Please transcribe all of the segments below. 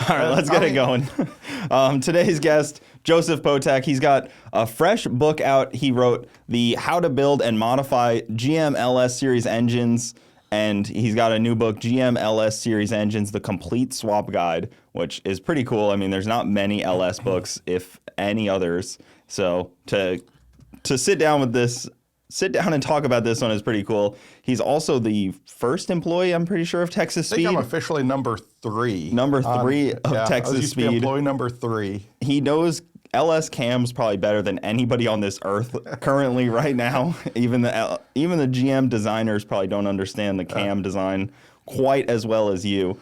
All right, let's get it going. Today's guest, Joseph Potak, he's got a fresh book out. He wrote the How to Build and Modify GMLS Series Engines, and he's got a new book, GMLS Series Engines, The Complete Swap Guide, which is pretty cool. I mean, there's not many LS books, if any others. So to sit down and talk about this one is pretty cool. He's also the first employee, I'm pretty sure, of Texas Speed. I think I'm officially number 3. Number 3 of Texas I used Speed. to be employee number 3. He knows LS cams probably better than anybody on this earth currently right now. Even the GM designers probably don't understand the cam design quite as well as you.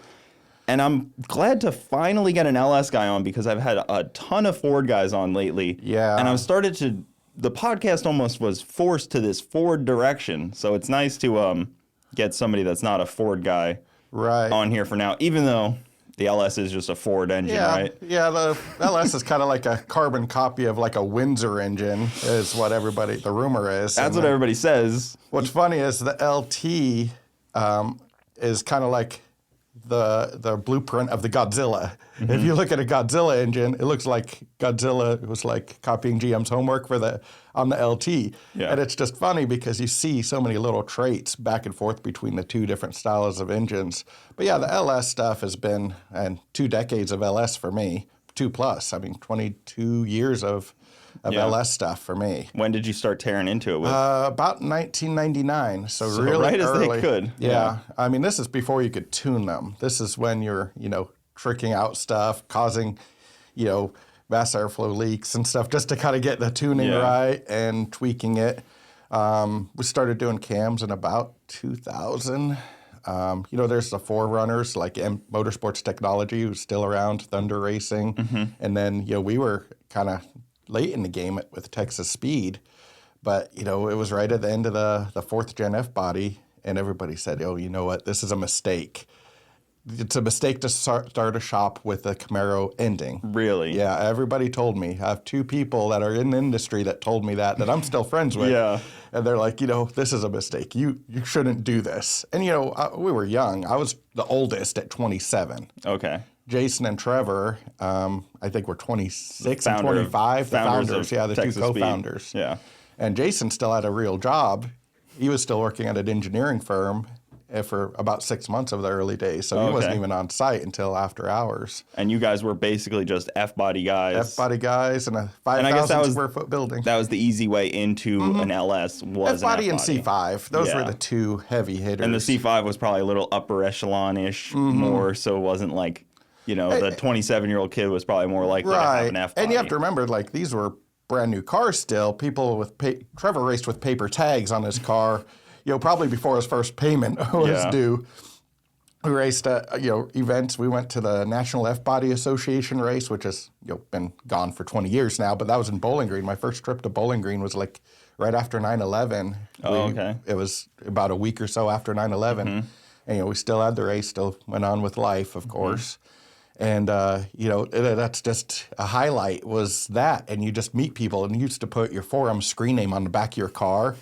And I'm glad to finally get an LS guy on because I've had a ton of Ford guys on lately. Yeah. And I've started to... The podcast almost was forced to this Ford direction. So it's nice to get somebody that's not a Ford guy on here for now, even though the LS is just a Ford engine, right? Yeah, the LS is kind of like a carbon copy of like a Windsor engine is what the rumor is. That's what everybody says. What's funny is the LT is kind of like the blueprint of the Godzilla. Mm-hmm. If you look at a Godzilla engine, it looks like Godzilla was like copying GM's homework on the LT. Yeah. And it's just funny because you see so many little traits back and forth between the two different styles of engines. But yeah, the LS stuff has been, and 2 decades of LS for me, 2+. I mean, 22 years of LS stuff for me. When did you start tearing into it? About 1999, so really right early. As they could. Yeah. I mean, this is before you could tune them. This is when you're, tricking out stuff, causing, mass airflow leaks and stuff just to kind of get the tuning right and tweaking it. We started doing cams in about 2000. There's the forerunners like Motorsports Technology, who's still around, Thunder Racing. Mm-hmm. And then, we were kind of late in the game with Texas Speed, but it was right at the end of the 4th gen F body, and everybody said, "Oh, you know what? This is a mistake. It's a mistake to start a shop with a Camaro ending." Really? Yeah. Everybody told me. I have 2 people that are in the industry that told me that I'm still friends with. Yeah. And they're like, this is a mistake. You shouldn't do this. And we were young. I was the oldest at 27. Okay. Jason and Trevor, I think were 26 and 25, the founders, the Texas 2 co-founders. Speed. Yeah. And Jason still had a real job. He was still working at an engineering firm for about 6 months of the early days, so he wasn't even on site until after hours. And you guys were basically just F-body guys. F-body guys in a 5,000 square foot building. That was the easy way into an LS, was F-body an and C5. Those were the 2 heavy hitters. And the C5 was probably a little upper echelon-ish more, so it wasn't like... the 27-year-old kid was probably more likely to have an F-body. And you have to remember, these were brand new cars still. People with Trevor raced with paper tags on his car, probably before his first payment was due. We raced at events. We went to the National F-Body Association race, which has been gone for 20 years now, but that was in Bowling Green. My first trip to Bowling Green was right after 9/11. Okay. It was about a week or so after 9/11. Mm-hmm. And we still had the race, still went on with life, of course. And, that's just a highlight was that. And you just meet people, and you used to put your forum screen name on the back of your car.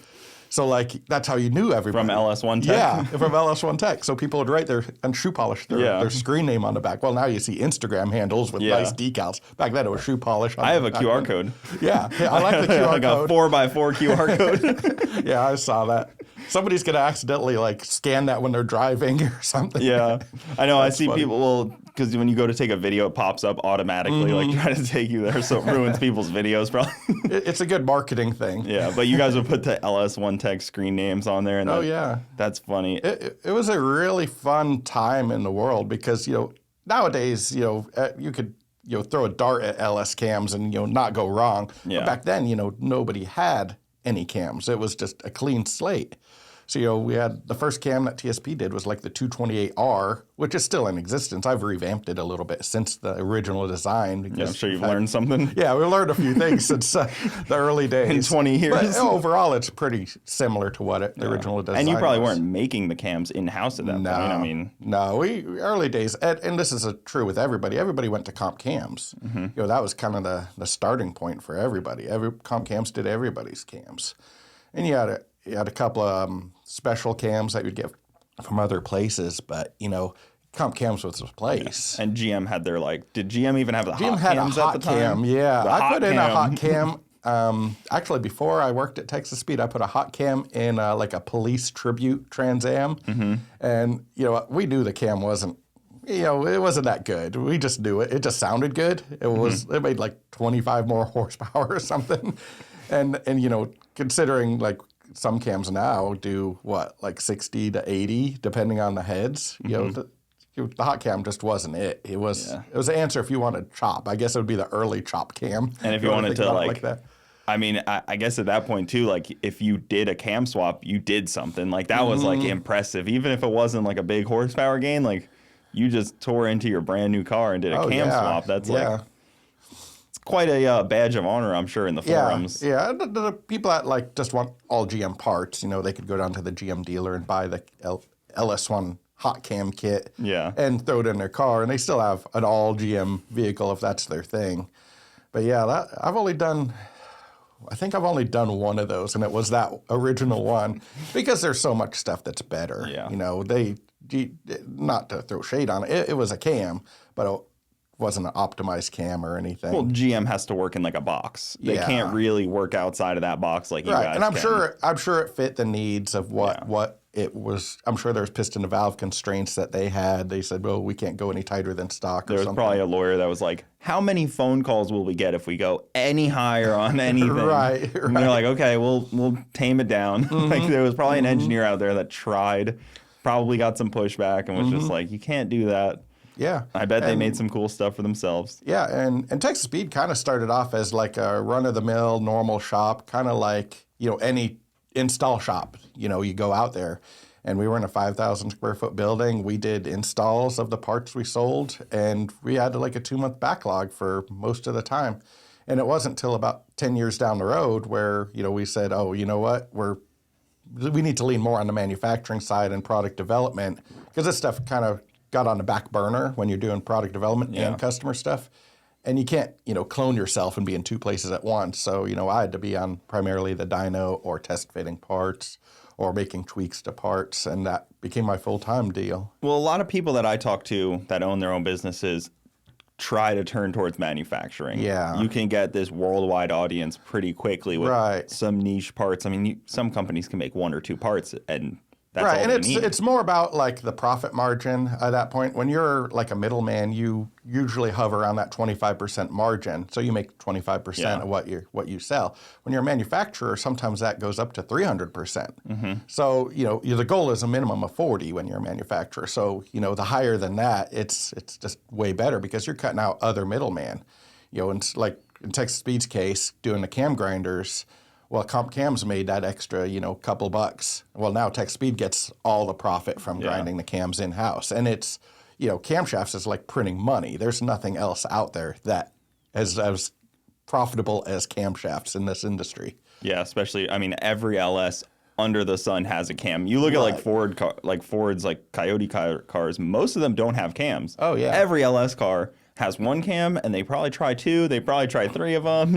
So, that's how you knew everybody. From LS1 Tech? Yeah, from LS1 Tech. So people would write and shoe polish their screen name on the back. Well, now you see Instagram handles with nice decals. Back then it was shoe polish. I have a QR code. Yeah, I like the QR code. Like a 4x4 QR code. Yeah, I saw that. Somebody's going to accidentally scan that when they're driving or something. Yeah, I know. I see funny. People, because when you go to take a video, it pops up automatically, trying to take you there, so it ruins people's videos probably. It's a good marketing thing. Yeah, but you guys would put the LS1 Tech screen names on there. And that's funny. It was a really fun time in the world because, nowadays, you could throw a dart at LS cams and, not go wrong. Yeah. But back then, nobody had any cams. It was just a clean slate. So, we had the first cam that TSP did was the 228R, which is still in existence. I've revamped it a little bit since the original design. Yeah, I'm sure you've learned something. Yeah, we learned a few things since the early days. In 20 years. But overall, it's pretty similar to what the original design was. And you probably weren't making the cams in-house at that point. No, early days, and this is true with everybody. Everybody went to comp cams. Mm-hmm. That was kind of the starting point for everybody. Comp cams did everybody's cams. And you had a couple of special cams that you'd get from other places, but comp cams was the place. And GM had their did GM even have the GM hot had cams a hot at the time? cam, yeah. The I hot put in a cam. hot cam. Actually, before I worked at Texas Speed, I put a hot cam in like a police tribute Trans Am. And, we knew the cam wasn't, it wasn't that good. We just knew it. It just sounded good. It made like 25 more horsepower or something. And considering like some cams now do like 60 to 80, depending on the heads, the hot cam just wasn't it. It was the answer if you wanted chop. I guess it would be the early chop cam. And if you wanted to like that. I mean, I guess at that point too, like if you did a cam swap, you did something. Like that was like impressive. Even if it wasn't like a big horsepower gain, like you just tore into your brand new car and did a cam swap. That's like it's quite a badge of honor, I'm sure, in the forums. Yeah. The people that like just want all GM parts, they could go down to the GM dealer and buy the LS1 hot cam kit and throw it in their car, and they still have an all GM vehicle if that's their thing. But yeah, I think I've only done one of those, and it was that original one because there's so much stuff that's better. Yeah. Not to throw shade on it, it was a cam, but it wasn't an optimized cam or anything. Well, GM has to work in like a box. They can't really work outside of that box like you guys and I'm can. sure it fit the needs of what it was. I'm sure there's piston to valve constraints that they had. They said, well, we can't go any tighter than stock there was something. probably a lawyer that was like, how many phone calls will we get if we go any higher on anything? Right. And they're like, okay, we'll tame it down. Like there was probably an engineer out there that tried, probably got some pushback and was just like, you can't do that. Yeah. I bet they made some cool stuff for themselves. Yeah, and Texas Speed kind of started off as like a run-of-the-mill normal shop, kind of like, any install shop. You go out there, and we were in a 5,000 square foot building. We did installs of the parts we sold, and we had like a 2-month backlog for most of the time. And it wasn't until about 10 years down the road where, we said, oh, you know what, we need to lean more on the manufacturing side and product development, because this stuff kind of got on the back burner when you're doing product development and customer stuff. And you can't, clone yourself and be in two places at once. So, I had to be on primarily the dyno or test fitting parts or making tweaks to parts, and that became my full-time deal. Well, a lot of people that I talk to that own their own businesses try to turn towards manufacturing. Yeah. You can get this worldwide audience pretty quickly with some niche parts. I mean, some companies can make 1 or 2 parts, and that's all and they need. It's more about like the profit margin at that point. When you're like a middleman, you usually hover around that 25% margin. So you make 25% of what you sell. When you're a manufacturer, sometimes that goes up to 300%. So, the goal is a minimum of 40 when you're a manufacturer. So, the higher than that, it's just way better because you're cutting out other middleman. And like in Texas Speed's case, doing the cam grinders, well, Comp Cam's made that extra, couple bucks. Well, now Tech Speed gets all the profit from grinding the cams in-house. And it's, camshafts is like printing money. There's nothing else out there that is as profitable as camshafts in this industry. Yeah, especially, every LS under the sun has a cam. You look at like Ford's like Coyote cars, most of them don't have cams. Oh, yeah. Every LS car has 1 cam, and they probably try 2. They probably try 3 of them.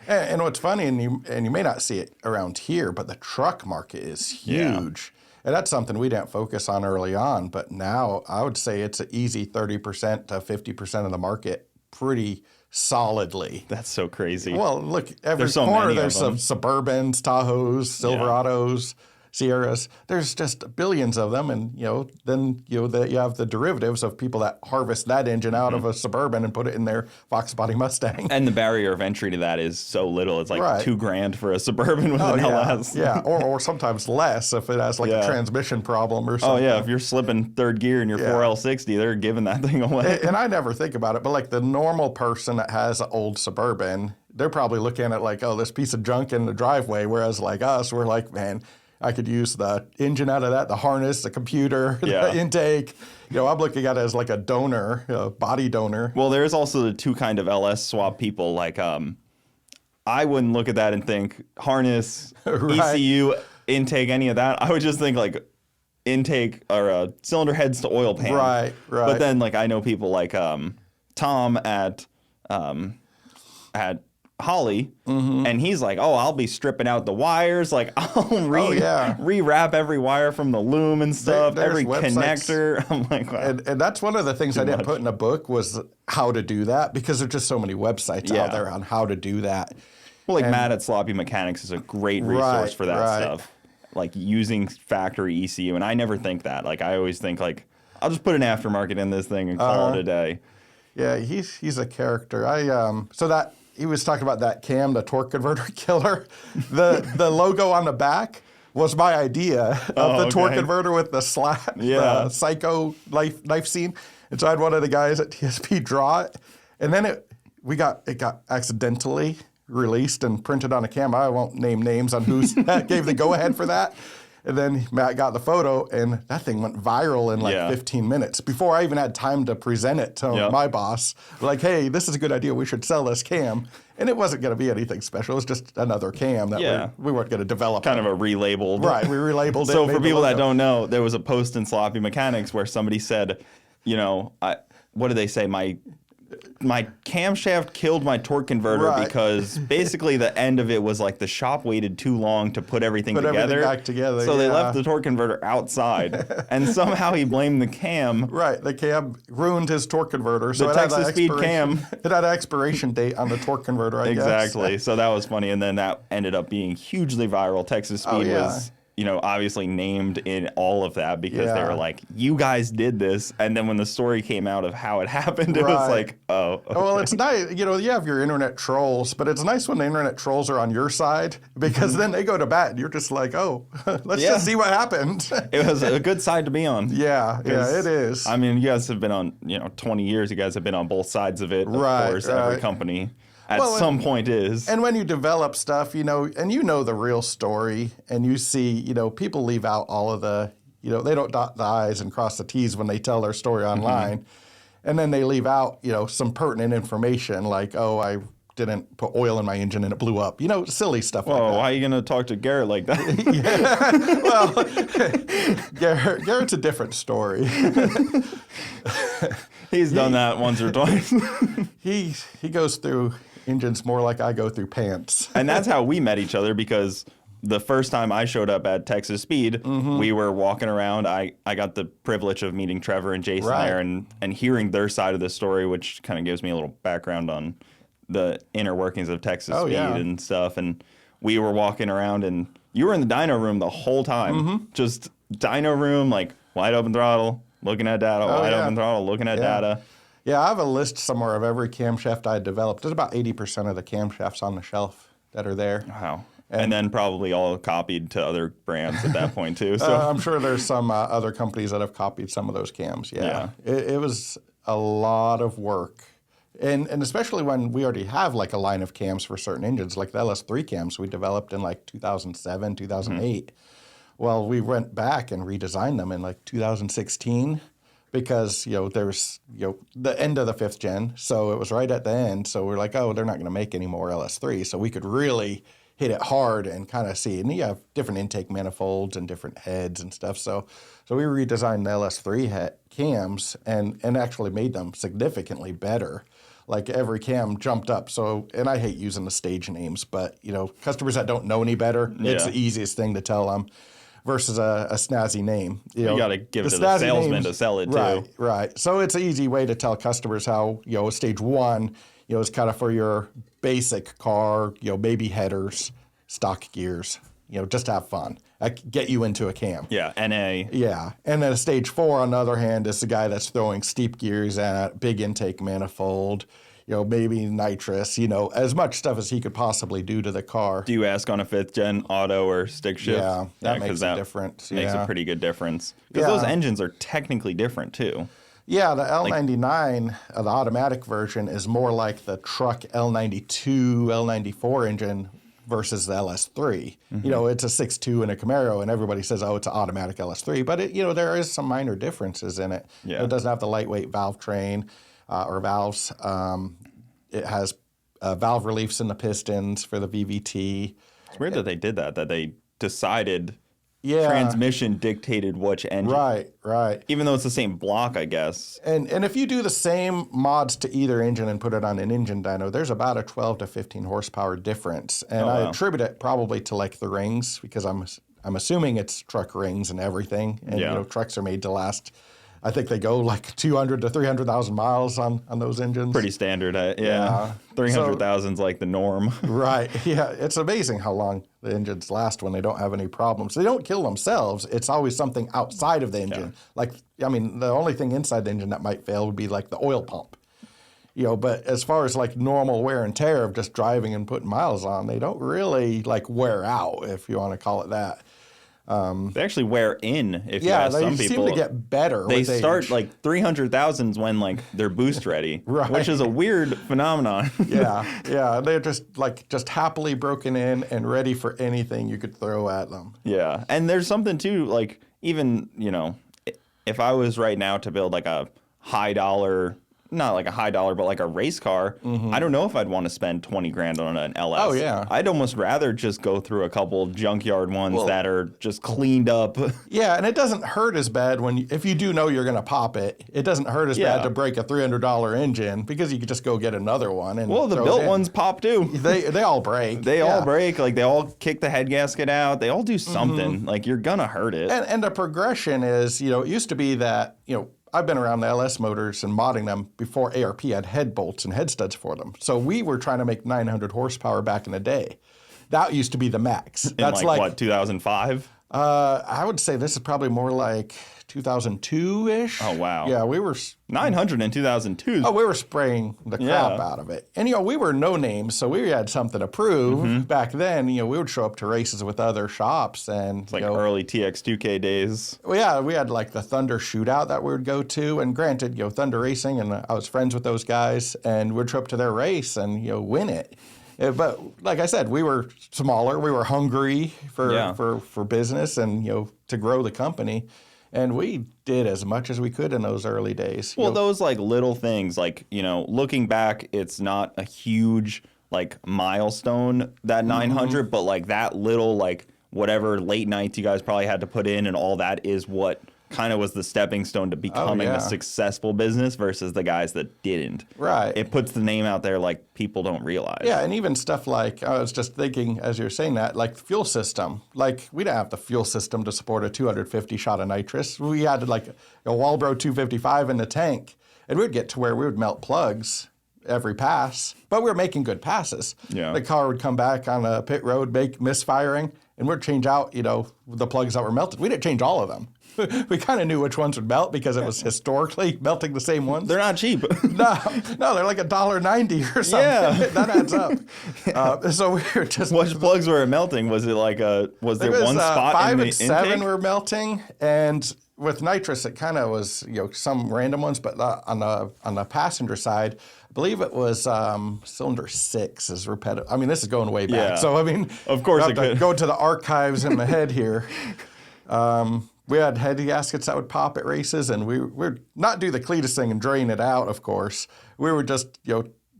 And what's funny, and you may not see it around here, but the truck market is huge, and that's something we didn't focus on early on. But now I would say it's an easy 30% to 50% of the market, pretty solidly. That's so crazy. Well, look, every there's so corner many there's some Suburbans, Tahoes, Silverados. Sierras, there's just billions of them, and then you have the derivatives of people that harvest that engine out of a Suburban and put it in their Fox Body Mustang. And the barrier of entry to that is so little. It's like $2,000 for a Suburban with an LS. Yeah, or sometimes less if it has like a transmission problem or something. Oh yeah, if you're slipping third gear in your 4L60, they're giving that thing away. And I never think about it, but like the normal person that has an old Suburban, they're probably looking at like, oh, this piece of junk in the driveway, whereas like us, we're like, man, I could use the engine out of that, the harness, the computer, the intake. I'm looking at it as like a donor, a body donor. Well, there's also the 2 kind of LS swap people. Like, I wouldn't look at that and think harness, ECU, intake, any of that. I would just think like intake or cylinder heads to oil pan. Right. But then like I know people like Tom at Holly, and he's like, "Oh, I'll be stripping out the wires. Like, I'll rewrap every wire from the loom and stuff, every connector." I'm like, wow. And that's one of the things I didn't put in a book was how to do that, because there's just so many websites out there on how to do that. Well, like Matt at Sloppy Mechanics is a great resource for that stuff. Like using factory ECU, and I never think that. Like, I always think like, I'll just put an aftermarket in this thing and call it a day. Yeah, he's a character. So that he was talking about that cam, the torque converter killer. The logo on the back was my idea of the torque converter with the the psycho knife scene. And so I had one of the guys at TSP draw it, and then it got accidentally released and printed on a cam. I won't name names on who gave the go ahead for that. And then Matt got the photo, and that thing went viral in like 15 minutes before I even had time to present it to my boss. Like, hey, this is a good idea. We should sell this cam. And it wasn't going to be anything special. It was just another cam that we weren't going to develop. Kind of a relabeled. Right, we relabeled it. So for people that don't know, there was a post in Sloppy Mechanics where somebody said, you know, what did they say? My camshaft killed my torque converter because basically the end of it was like the shop waited too long to put everything together. Everything back together. So they left the torque converter outside, and somehow he blamed the cam. Right, the cam ruined his torque converter. So the Texas Speed cam. It had an expiration date on the torque converter, I guess. Exactly. So that was funny, and then that ended up being hugely viral. Texas Speed was, you know, obviously named in all of that because they were like, you guys did this. And then when the story came out of how it happened, it was like, oh. Okay. Well, it's nice. You know, you have your internet trolls, but it's nice when the internet trolls are on your side because then they go to bat and you're just like, oh, let's just see what happened. It was a good side to be on. Yeah, it is. I mean, you guys have been on, 20 years. You guys have been on both sides of it. Of course, every company. At some point is. And when you develop stuff, and the real story, and you see, people leave out all of the, they don't dot the I's and cross the T's when they tell their story online. And then they leave out, some pertinent information like, oh, I didn't put oil in my engine and it blew up. Silly stuff like that. Why are you going to talk to Garrett like that? Well, Garrett's a different story. He's done that once or twice. He goes through engines more like I go through pants. And that's how we met each other, because the first time I showed up at Texas Speed, we were walking around. I got the privilege of meeting Trevor and Jason there and hearing their side of the story, which kind of gives me a little background on the inner workings of Texas Speed and stuff. And we were walking around, and you were in the dyno room the whole time. Just dyno room, like wide open throttle, looking at data, wide open throttle, looking at data. Yeah, I have a list somewhere of every camshaft I developed. There's about 80% of the camshafts on the shelf that are there. Wow. And then probably all copied to other brands at that point, too. So I'm sure there's some other companies that have copied some of those cams. Yeah. It was a lot of work. And especially when we already have like a line of cams for certain engines, like the LS3 cams we developed in like 2007, 2008. Well, we went back and redesigned them in like 2016. Because, there's, the end of the 5th gen, so it was right at the end. So we're like, oh, they're not going to make any more LS3. So we could really hit it hard and kind of see. And you have different intake manifolds and different heads and stuff. So we redesigned the LS3 cams and actually made them significantly better. Like every cam jumped up. So, and I hate using the stage names, but, customers that don't know any better, it's the easiest thing to tell them. Versus a snazzy name. You got to give it to the salesman to sell it too. Right. So it's an easy way to tell customers how, stage 1, is kind of for your basic car, baby headers, stock gears, just to have fun. Get you into a cam. Yeah, NA. Yeah. And then a stage 4, on the other hand, is the guy that's throwing steep gears at big intake manifold, maybe nitrous, as much stuff as he could possibly do to the car. Do you ask on a 5th gen auto or stick shift? Yeah, that makes a difference. Makes a pretty good difference. Because those engines are technically different too. Yeah, the L99, the automatic version, is more like the truck L92, L94 engine versus the LS3. It's a 6.2 in a Camaro, and everybody says, oh, it's an automatic LS3. But, there is some minor differences in it. Yeah. It doesn't have the lightweight valve train. Or valves. It has valve reliefs in the pistons for the VVT. It's weird that they did that they decided transmission dictated which engine. Right. Even though it's the same block, I guess. And if you do the same mods to either engine and put it on an engine dyno, there's about a 12 to 15 horsepower difference. And I attribute it probably to like the rings, because I'm assuming it's truck rings and everything. And you know, trucks are made to last. I think they go like 200 to 300,000 miles on those engines. Pretty standard, 300,000 is like the norm. Right, yeah. It's amazing how long the engines last when they don't have any problems. They don't kill themselves. It's always something outside of the engine. Yeah. Like, I mean, the only thing inside the engine that might fail would be like the oil pump. You know, but as far as like normal wear and tear of just driving and putting miles on, they don't really like wear out, if you want to call it that. They actually wear in. If you ask some people, they seem to get better. They with start age. like 300,000s when like they're boost ready, which is a weird phenomenon. yeah. They're just happily broken in and ready for anything you could throw at them. Yeah, and there's something too, like even if I was right now to build like a high dollar. Not like a high dollar, but like a race car. I don't know if I'd want to spend 20 grand on an LS. Oh, yeah. I'd almost rather just go through a couple junkyard ones that are just cleaned up. Yeah, and it doesn't hurt as bad if you do know you're going to pop it. It doesn't hurt as bad to break a $300 engine, because you could just go get another one. And the built ones pop too. They all break. They all break. Like they all kick the head gasket out. They all do something. Like you're going to hurt it. And the progression is, it used to be that, I've been around the LS motors and modding them before ARP had head bolts and head studs for them. So we were trying to make 900 horsepower back in the day. That used to be the max. That's like what, 2005? I would say this is probably more like 2002-ish. Oh, wow. Yeah, we were... 900 in 2002. Oh, we were spraying the crap out of it. And, we were no names, so we had something to prove. Back then, we would show up to races with other shops. And it's like early TX2K days. Well, yeah, we had like the Thunder shootout that we would go to. And granted, Thunder Racing, and I was friends with those guys, and we'd show up to their race and, win it. But like I said, we were smaller. We were hungry for business and, to grow the company. And we did as much as we could in those early days. Well, those like little things, like, looking back, it's not a huge like milestone, that 900, but like that little, like whatever late nights you guys probably had to put in and all that is what kind of was the stepping stone to becoming a successful business versus the guys that didn't. Right. It puts the name out there like people don't realize. Yeah, and even stuff like, I was just thinking as you're saying that, like the fuel system. Like we didn't have the fuel system to support a 250 shot of nitrous. We had like a Walbro 255 in the tank, and we'd get to where we would melt plugs every pass, but we were making good passes. Yeah. The car would come back on a pit road, make misfiring, and we'd change out, the plugs that were melted. We didn't change all of them. We kind of knew which ones would melt because it was historically melting the same ones. They're not cheap. No, they're like $1.90 or something. Yeah. That adds up. So we were just... Which plugs were melting? Was it like was there one spot 5 in the and 7 intake? were melting, and with nitrous it kind of was, some random ones, but on the passenger side, I believe it was cylinder 6 is repetitive. I mean, this is going way back. Yeah. So, I mean... Of course it could. Go to the archives in the head here. We had head gaskets that would pop at races, and we would not do the Cletus thing and drain it out, of course. We were just,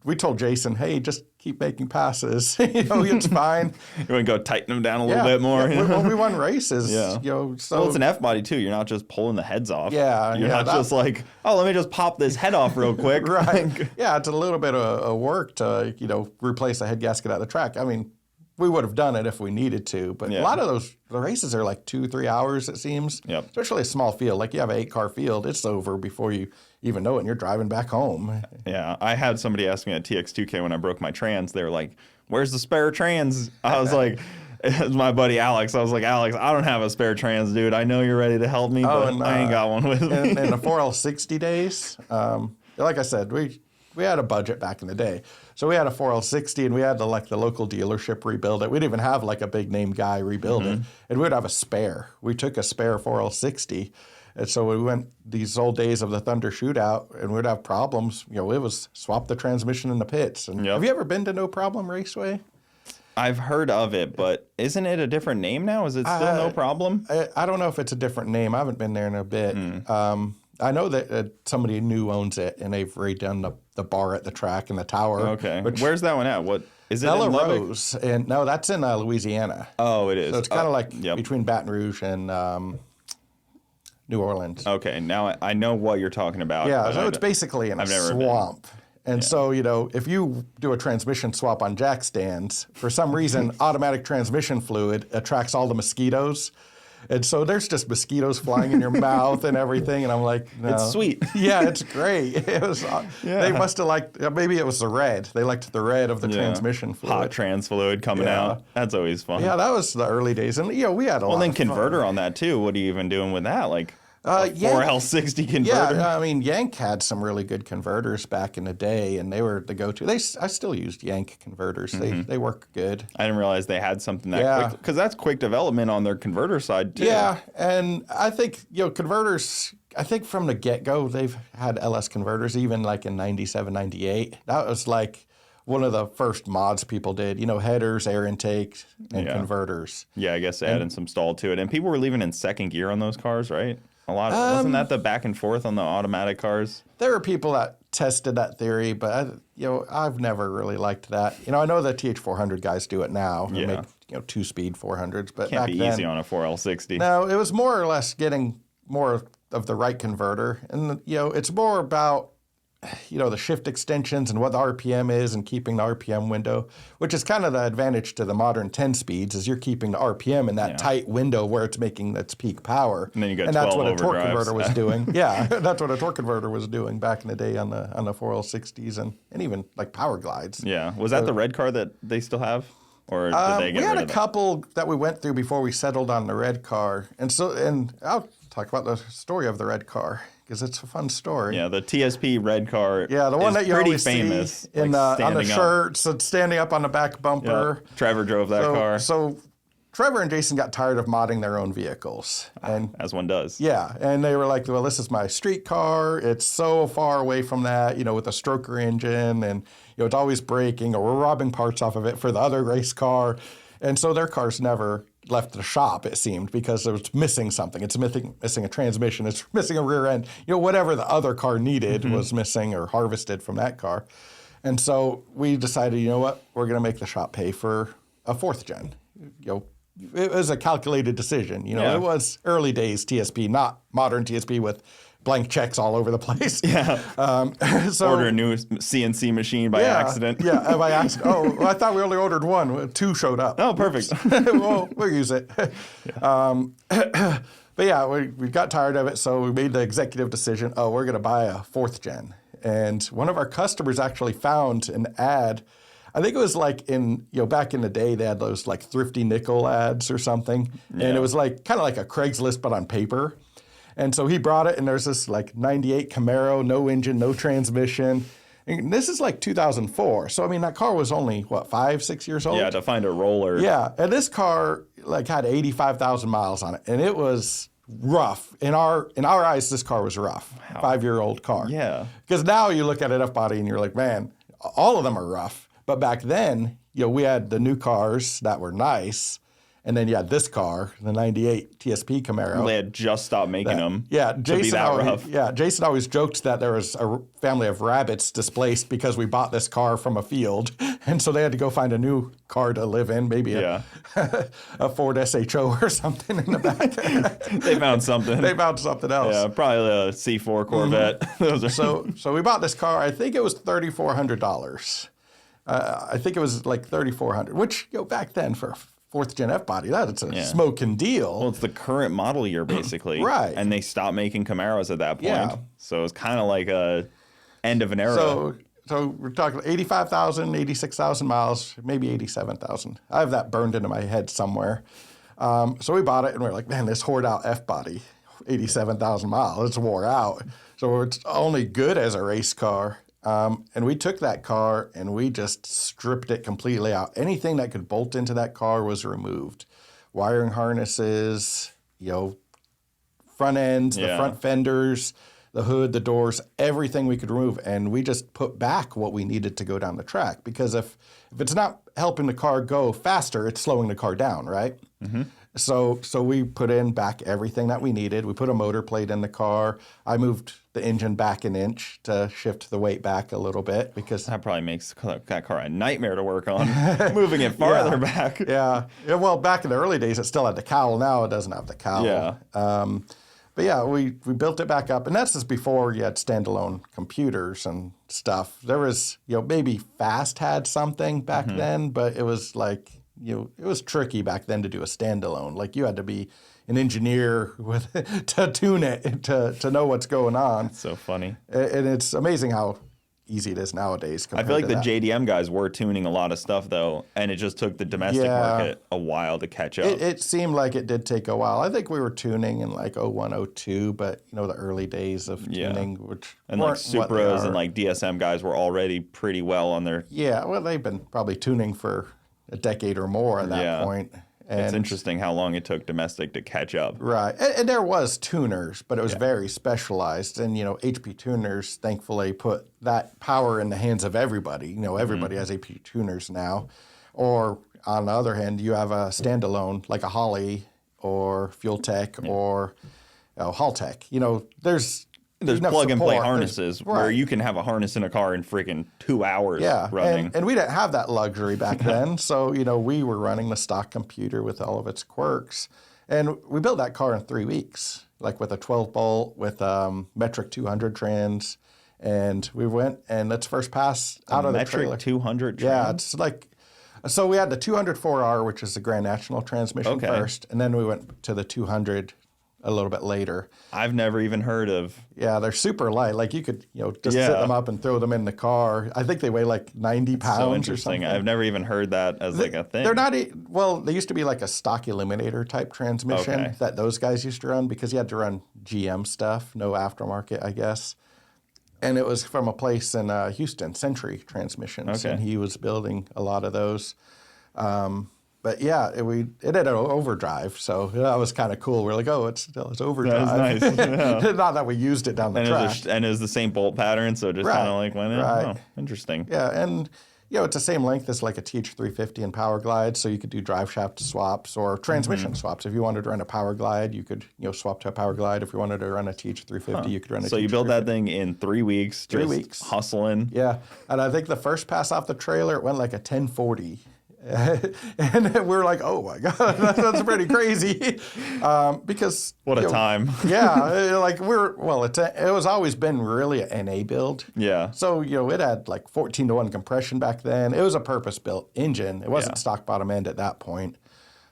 we told Jason, hey, just keep making passes. It's fine. You want to go tighten them down a little bit more? Yeah. Well, we won races. Yeah. So well, it's an F-body, too. You're not just pulling the heads off. Yeah. You're not just like, let me just pop this head off real quick. Right. Yeah, it's a little bit of work to, replace a head gasket out of the track. I mean, we would have done it if we needed to, but a lot of the races are like 2-3 hours, it seems. Yep. Especially a small field. Like you have an 8-car field, it's over before you even know it, and you're driving back home. Yeah, I had somebody ask me at TX2K when I broke my trans. They were like, "Where's the spare trans?" I was like, "It was my buddy Alex." I was like, "Alex, I don't have a spare trans, dude. I know you're ready to help me, but I ain't got one with me." In the 4L60 days, like I said, we had a budget back in the day. So we had a 4L60, and we had the local dealership rebuild it. We didn't even have like a big name guy rebuild it. And we'd have a spare. We took a spare 4L60. And so we went these old days of the Thunder shootout, and we'd have problems. It was swap the transmission in the pits. And have you ever been to No Problem Raceway? I've heard of it, but isn't it a different name now? Is it still No Problem? I don't know if it's a different name. I haven't been there in a bit. I know that somebody new owns it, and they've redone the bar at the track and the tower. Okay. Where's that one at? What is it? Bella in Lubbock? Rose, and no, that's in Louisiana. Oh, it is. So it's kind of like between Baton Rouge and New Orleans. Okay, now I know what you're talking about. Yeah, so it's basically in a swamp. And so, if you do a transmission swap on jack stands, for some reason, automatic transmission fluid attracts all the mosquitoes. And so there's just mosquitoes flying in your mouth and everything. And I'm like, no. It's sweet. Yeah, it's great. It was. They must have liked, maybe it was the red. They liked the red of the transmission fluid. Hot trans fluid coming out. That's always fun. Yeah, that was the early days. And, we had a lot of fun. Well, then converter on that, too. What are you even doing with that? Like, 4L60 converter? Yeah, I mean, Yank had some really good converters back in the day, and they were the go-to. I still used Yank converters. They work good. I didn't realize they had something that quick, because that's quick development on their converter side, too. Yeah, and I think, converters, I think from the get-go, they've had LS converters, even like in 97, 98. That was like one of the first mods people did, headers, air intakes, and converters. Yeah, I guess adding some stall to it. And people were leaving in second gear on those cars, right? A lot. Wasn't that the back and forth on the automatic cars? There were people that tested that theory, but I've never really liked that. I know the TH400 guys do it now. They make 2-speed 400s, but can't back be then, easy on a 4L60. No, it was more or less getting more of the right converter, and it's more about the shift extensions and what the RPM is and keeping the RPM window, which is kind of the advantage to the modern 10 speeds, is you're keeping the RPM in that tight window where it's making its peak power. And then you got 12 that's what a torque overdrives. converter was doing. Yeah, that's what a torque converter was doing back in the day on the 4L60s and even like power glides. Yeah. Was that the red car that they still have? Or did they get we had rid a of couple that we went through before we settled on the red car. And I'll talk about the story of the red car, because it's a fun story. Yeah, the TSP Red Car. Yeah, the one that you pretty always famous, see on the shirts, so standing up on the back bumper. Yep. Trevor drove that car. So Trevor and Jason got tired of modding their own vehicles, and as one does. Yeah, and they were like, "Well, this is my street car. It's so far away from that, with a stroker engine, and it's always breaking, or we're robbing parts off of it for the other race car." And so their cars never left the shop, it seemed, because it was missing something. It's missing a transmission. It's missing a rear end. Whatever the other car needed was missing or harvested from that car. And so we decided, what? We're going to make the shop pay for a 4th gen. It was a calculated decision. It was early days TSP, not modern TSP with blank checks all over the place. Yeah. So order a new CNC machine by accident. Yeah, by accident. Oh, well, I thought we only ordered one. 2 showed up. Oh, perfect. Well, we'll use it. But yeah, we got tired of it, so we made the executive decision, we're going to buy a 4th gen. And one of our customers actually found an ad. I think it was like back in the day, they had those like thrifty nickel ads or something. Yeah. And it was like kind of like a Craigslist, but on paper. And so he brought it, and there's this like 98 Camaro, no engine, no transmission. And this is like 2004. So, I mean, that car was only, 5, 6 years old? Yeah, to find a roller. Yeah, and this car like had 85,000 miles on it, and it was rough. In our eyes, this car was rough. Wow. 5-year-old car. Yeah. Because now you look at an F-body and you're like, man, all of them are rough. But back then, we had the new cars that were nice. And then you had this car, the 98 TSP Camaro. They had just stopped making them. Yeah, Jason always joked that there was a family of rabbits displaced because we bought this car from a field. And so they had to go find a new car to live in, maybe a Ford SHO or something in the back. They found something. They found something else. Yeah, probably a C4 Corvette. Those are So we bought this car. I think it was $3,400. I think it was like $3,400, which back then for 4th gen F body, that's a smoking deal. Well, it's the current model year basically, right? And they stopped making Camaros at that point. Yeah. So it's kind of like a end of an era. So we're talking 85,000, 86,000 miles, maybe 87,000. I have that burned into my head somewhere. So we bought it, and we're like, man, this hoard out F body, 87,000 miles, it's wore out. So it's only good as a race car. And we took that car and we just stripped it completely out. Anything that could bolt into that car was removed. Wiring harnesses, front ends, the front fenders, the hood, the doors, everything we could remove. And we just put back what we needed to go down the track. Because if it's not helping the car go faster, it's slowing the car down, right? Mm-hmm. So we put in back everything that we needed. We put a motor plate in the car. I moved the engine back an inch to shift the weight back a little bit because that probably makes that car a nightmare to work on, moving it farther back. Yeah. Well, back in the early days, it still had the cowl. Now it doesn't have the cowl. Yeah. But yeah, we built it back up, and that's just before you had standalone computers and stuff. There was, maybe Fast had something back then, but it was like, it was tricky back then to do a standalone. Like you had to be an engineer to tune it to know what's going on. That's so funny. And it's amazing how easy it is nowadays. I feel like the JDM guys were tuning a lot of stuff though, and it just took the domestic market a while to catch up. It seemed like it did take a while. I think we were tuning in like 01, 02, but the early days of tuning, which and like Supras and like DSM guys were already pretty well on their. Yeah, well, they've been probably tuning for a decade or more at that point. And it's interesting how long it took domestic to catch up. Right. And there was tuners, but it was very specialized. And, HP tuners, thankfully, put that power in the hands of everybody. Everybody has HP tuners now. Or, on the other hand, you have a standalone, like a Holley or Fuel Tech or Haltech. There's plug-and-play harnesses where you can have a harness in a car in freaking 2 hours running. And we didn't have that luxury back then. So, we were running the stock computer with all of its quirks. And we built that car in 3 weeks, like with a 12-bolt, with metric 200 trans. And we went, and let's first pass out of the trailer. Metric 200 trans? Yeah, it's like... So we had the 204R, which is the Grand National transmission first. And then we went to the 200 a little bit later. I've never even heard of. Yeah, they're super light. Like you could, just sit them up and throw them in the car. I think they weigh like 90 pounds so or something. I've never even heard that as like a thing. They're not, they used to be like a stock eliminator type transmission that those guys used to run because you had to run GM stuff, no aftermarket, I guess. And it was from a place in Houston, Century Transmissions, and he was building a lot of those. But yeah, it had an overdrive, so that was kind of cool. We're like, it's overdrive. That was nice. Yeah. Not that we used it down the track. And it was the same bolt pattern, so just kind of like went in. Right. Oh, interesting. Yeah, and it's the same length as like a TH350 and Power Glide, so you could do drive shaft swaps or transmission swaps. If you wanted to run a Power Glide, you could swap to a Power Glide. If you wanted to run a TH350, you could run a TH350. So you built that thing in 3 weeks, just 3 weeks. Hustling. Yeah, and I think the first pass off the trailer, it went like a 1040. And we're like, oh my God, that's pretty crazy. Because what a time. Yeah, like it was always been really an NA build. Yeah. So, it had like 14-to-1 compression back then. It was a purpose-built engine. It wasn't stock bottom end at that point.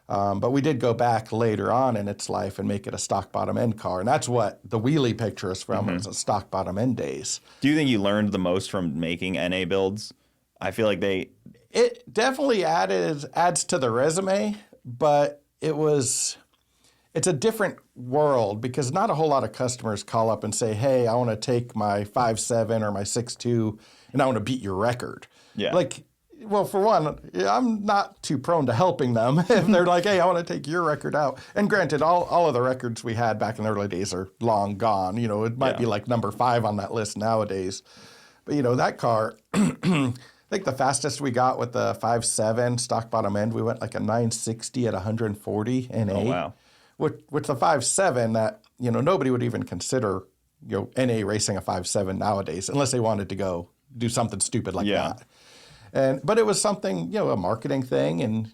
But we did go back later on in its life and make it a stock bottom end car. And that's what the wheelie picture is from, is the stock bottom end days. Do you think you learned the most from making NA builds? I feel like It definitely adds to the resume, but it's a different world because not a whole lot of customers call up and say, hey, I want to take my 5.7 or my 6.2 and I want to beat your record. Yeah. Well, for one, I'm not too prone to helping them if they're like, hey, I want to take your record out. And granted, all of the records we had back in the early days are long gone. It might be like number 5 on that list nowadays. But, that car... I think the fastest we got with the 5.7 stock bottom end, we went like a 960 at 140 NA. Oh, wow. With the 5.7 that, nobody would even consider, NA racing a 5.7 nowadays unless they wanted to go do something stupid like that. But it was something, a marketing thing. And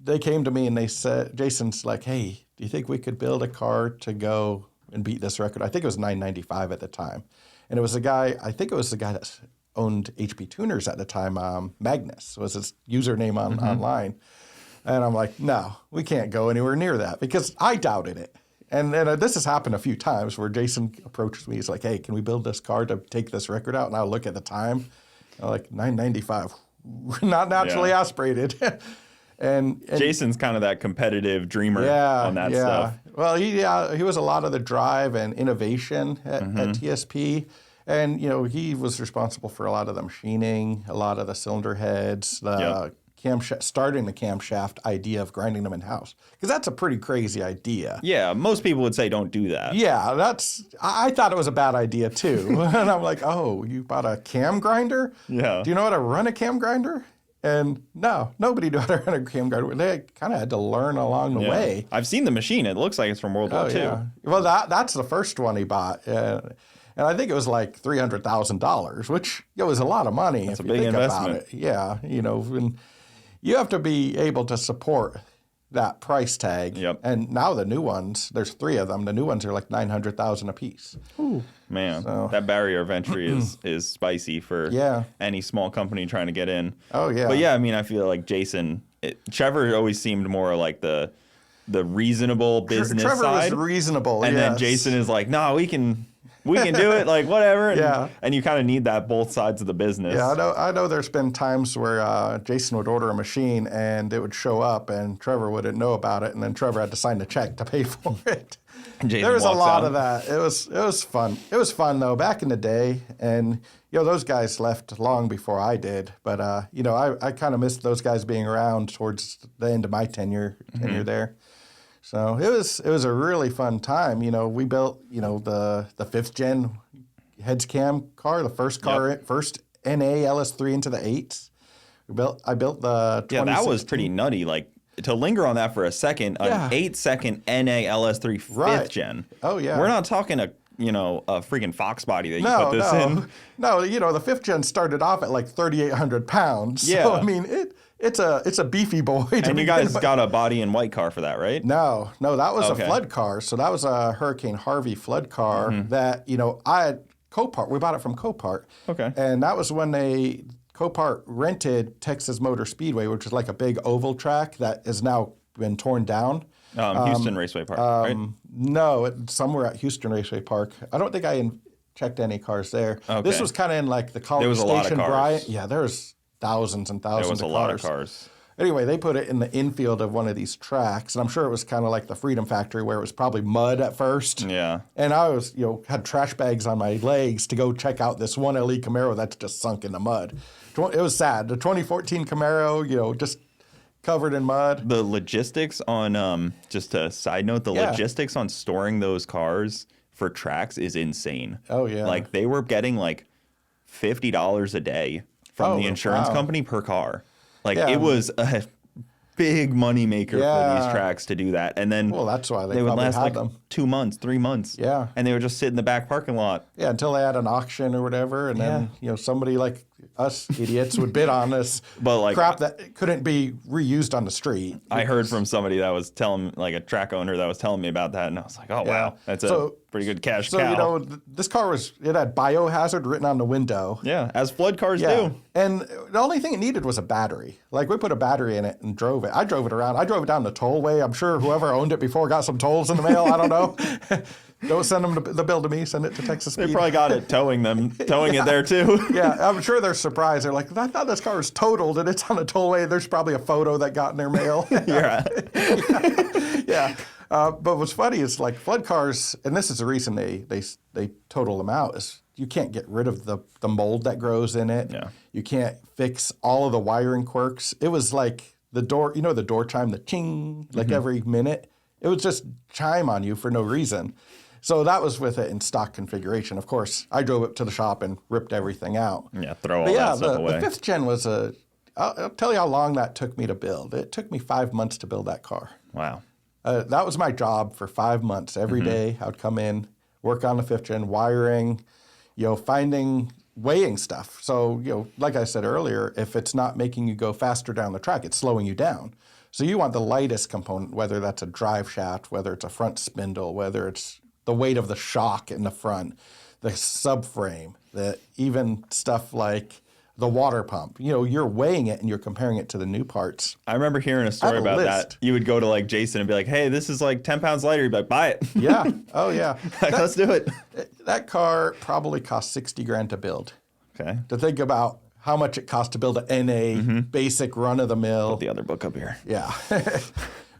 they came to me and they said, Jason's like, hey, do you think we could build a car to go and beat this record? I think it was 995 at the time. And it was the guy that owned HP Tuners at the time. Magnus was his username online. And I'm like, no, we can't go anywhere near that because I doubted it. And this has happened a few times where Jason approaches me. He's like, hey, can we build this car to take this record out? And I'll look at the time. I'm like, 995, not naturally aspirated. and Jason's kind of that competitive dreamer on that stuff. Well, he was a lot of the drive and innovation at TSP. And, he was responsible for a lot of the machining, a lot of the cylinder heads, the starting the camshaft idea of grinding them in-house. Because that's a pretty crazy idea. Yeah, most people would say don't do that. Yeah, I thought it was a bad idea too. And I'm like, oh, you bought a cam grinder? Yeah. Do you know how to run a cam grinder? And no, nobody knew how to run a cam guard. They kind of had to learn along the way. I've seen the machine. It looks like it's from World War II. Yeah. Well, that's the first one he bought. And I think it was like $300,000, which was a lot of money. That's if a big you think investment. about it. Yeah, and you have to be able to support that price tag. Yep. And now the new ones, there's 3 of them. The new ones are like $900,000 a piece. Ooh, man, that barrier of entry is spicy for any small company trying to get in. Oh yeah. But yeah, I mean, I feel like Trevor always seemed more like the reasonable business Trevor side. was reasonable, and then Jason is like, no, we can do it, like whatever. And you kind of need that both sides of the business. Yeah, I know there's been times where Jason would order a machine and it would show up and Trevor wouldn't know about it, and then Trevor had to sign the check to pay for it. There was a lot of that. It was fun. It was fun though back in the day, and those guys left long before I did. But I kind of missed those guys being around towards the end of my tenure there. So it was a really fun time. We built the 5th gen heads cam car, the first car, first NA LS3 into the 8s. I built the 2016. That was pretty nutty. Like, to linger on that for a second, an 8-second NA LS3 5th gen. Oh yeah. We're not talking a freaking Fox body that you put this in. No, the 5th gen started off at like 3,800 pounds. Yeah. So I mean it's a beefy boy. And you guys got a body in white car for that, right? No, that was a flood car. So that was a Hurricane Harvey flood car that, I had Copart. We bought it from Copart. Okay. And that was when Copart rented Texas Motor Speedway, which is like a big oval track that has now been torn down. Houston Raceway Park, right? No, somewhere at Houston Raceway Park. I don't think I checked any cars there. Okay. This was kind of in like the College Station, Bryant. Yeah, there was thousands and thousands of cars. There was a lot of cars. Anyway, they put it in the infield of one of these tracks, and I'm sure it was kind of like the Freedom Factory where it was probably mud at first. Yeah. And I was, had trash bags on my legs to go check out this one LE Camaro that's just sunk in the mud. It was sad. The 2014 Camaro, just covered in mud. The logistics on, just a side note, logistics on storing those cars for tracks is insane. Oh, yeah. Like, they were getting like $50 a day from the insurance company per car. Like, it was a big money maker for these tracks to do that. And then that's why they would last like them 2 months, 3 months. Yeah. And they would just sit in the back parking lot. Yeah, until they had an auction or whatever. And then, somebody like us idiots would bid on this crap that couldn't be reused on the street. I heard from somebody that was telling, like a track owner that was telling me about that. And I was like, oh, wow, that's a pretty good cash cow. So, this car it had biohazard written on the window. Yeah, as flood cars do. And the only thing it needed was a battery. Like, we put a battery in it and drove it. I drove it around. I drove it down the tollway. I'm sure whoever owned it before got some tolls in the mail. I don't know. Don't send them the bill to me. Send it to Texas Speed. They probably got it towing it there too. Yeah, I'm sure they're surprised. They're like, I thought this car was totaled and it's on a tollway. There's probably a photo that got in their mail. Yeah. But what's funny is like flood cars, and this is the reason they total them out, is you can't get rid of the mold that grows in it. Yeah. You can't fix all of the wiring quirks. It was like the door, the door chime, the ching, like every minute. It would just chime on you for no reason. So that was with it in stock configuration. Of course, I drove it to the shop and ripped everything out. Yeah, throw all that stuff away. The 5th gen was I'll tell you how long that took me to build. It took me 5 months to build that car. Wow. That was my job for 5 months. Every day I would come in, work on the 5th gen, wiring, weighing stuff. So, like I said earlier, if it's not making you go faster down the track, it's slowing you down. So you want the lightest component, whether that's a drive shaft, whether it's a front spindle, whether it's the weight of the shock in the front, the subframe, even stuff like the water pump. You're weighing it and you're comparing it to the new parts. I remember hearing a story about that. You would go to like Jason and be like, hey, this is like 10 pounds lighter. You'd be like, buy it. Yeah. Oh, yeah. Let's do it. That car probably cost $60,000 to build. Okay. To think about how much it costs to build an NA basic run-of-the-mill. Put the other book up here. Yeah.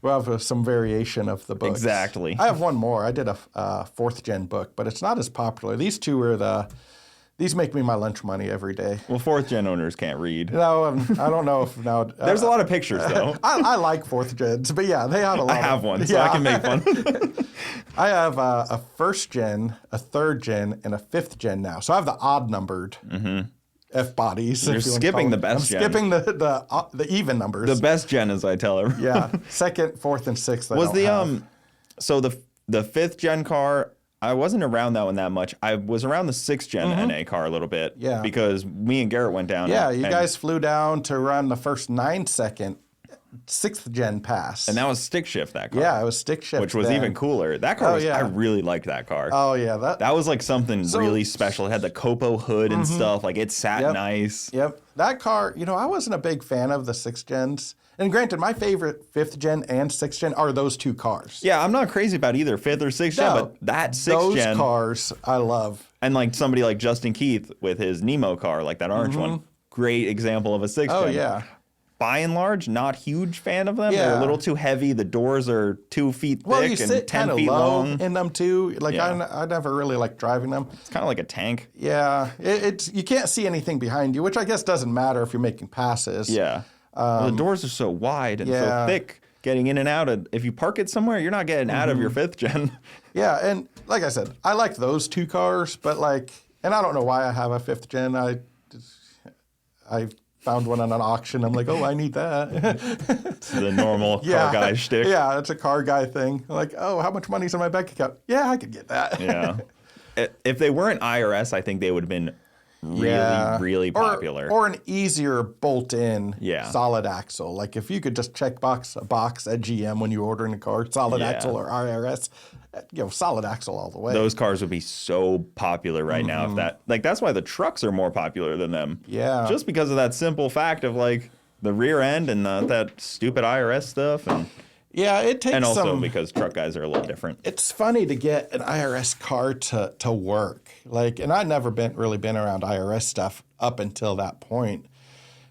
We'll have some variation of the books. Exactly. I have one more. I did a 4th gen book, but it's not as popular. These two are these make me my lunch money every day. Well, 4th gen owners can't read. No, I don't know if now. There's a lot of pictures, though. I like 4th gens, but yeah, they have a lot. I have one, so I can make fun. I have a 1st gen, a 3rd gen, and a 5th gen now. So I have the odd numbered F bodies. You're skipping the best gen. I'm skipping the even numbers. The best gen, as I tell everyone. Yeah, second, fourth, and sixth. Was so the fifth gen car? I wasn't around that one that much. I was around the sixth gen NA car a little bit. Yeah. Because me and Garrett went down. Yeah, you guys flew down to run the first 9-second sixth gen pass. And that was stick shift, that car. Yeah, it was stick shift. Which was even cooler. That car I really liked that car. Oh, yeah. That was like something really special. It had the Copo hood and stuff. Like it sat nice. Yep. That car, I wasn't a big fan of the sixth gens. And granted, my favorite fifth gen and sixth gen are those two cars. Yeah, I'm not crazy about either fifth or sixth gen, but that sixth gen. Those cars I love. And like somebody like Justin Keith with his Nemo car, like that orange one. Great example of a sixth gen. Oh, yeah. By and large, not huge fan of them. Yeah. They're a little too heavy. The doors are 2 feet thick and 10 feet long. In them too. Like I never really liked driving them. It's kind of like a tank. Yeah, it's you can't see anything behind you, which I guess doesn't matter if you're making passes. Yeah. The doors are so wide and so thick. Getting in and out of, if you park it somewhere, you're not getting out of your fifth gen. Yeah, and like I said, I like those two cars, but and I don't know why I have a fifth gen. I found one on an auction. I'm like, oh, I need that. It's the normal car guy shtick. Yeah, it's a car guy thing. Like, oh, how much money's in my bank account? Yeah, I could get that. Yeah. If they weren't IRS, I think they would have been really popular. Or an easier bolt-in solid axle. Like if you could just check a box at GM when you're ordering a car, solid axle or IRS, solid axle all the way. Those cars would be so popular right now. If that's why the trucks are more popular than them. Yeah. Just because of that simple fact of like the rear end and that stupid IRS stuff. Yeah, it takes and also because truck guys are a little different. It's funny to get an IRS car to work. And I'd never really been around IRS stuff up until that point.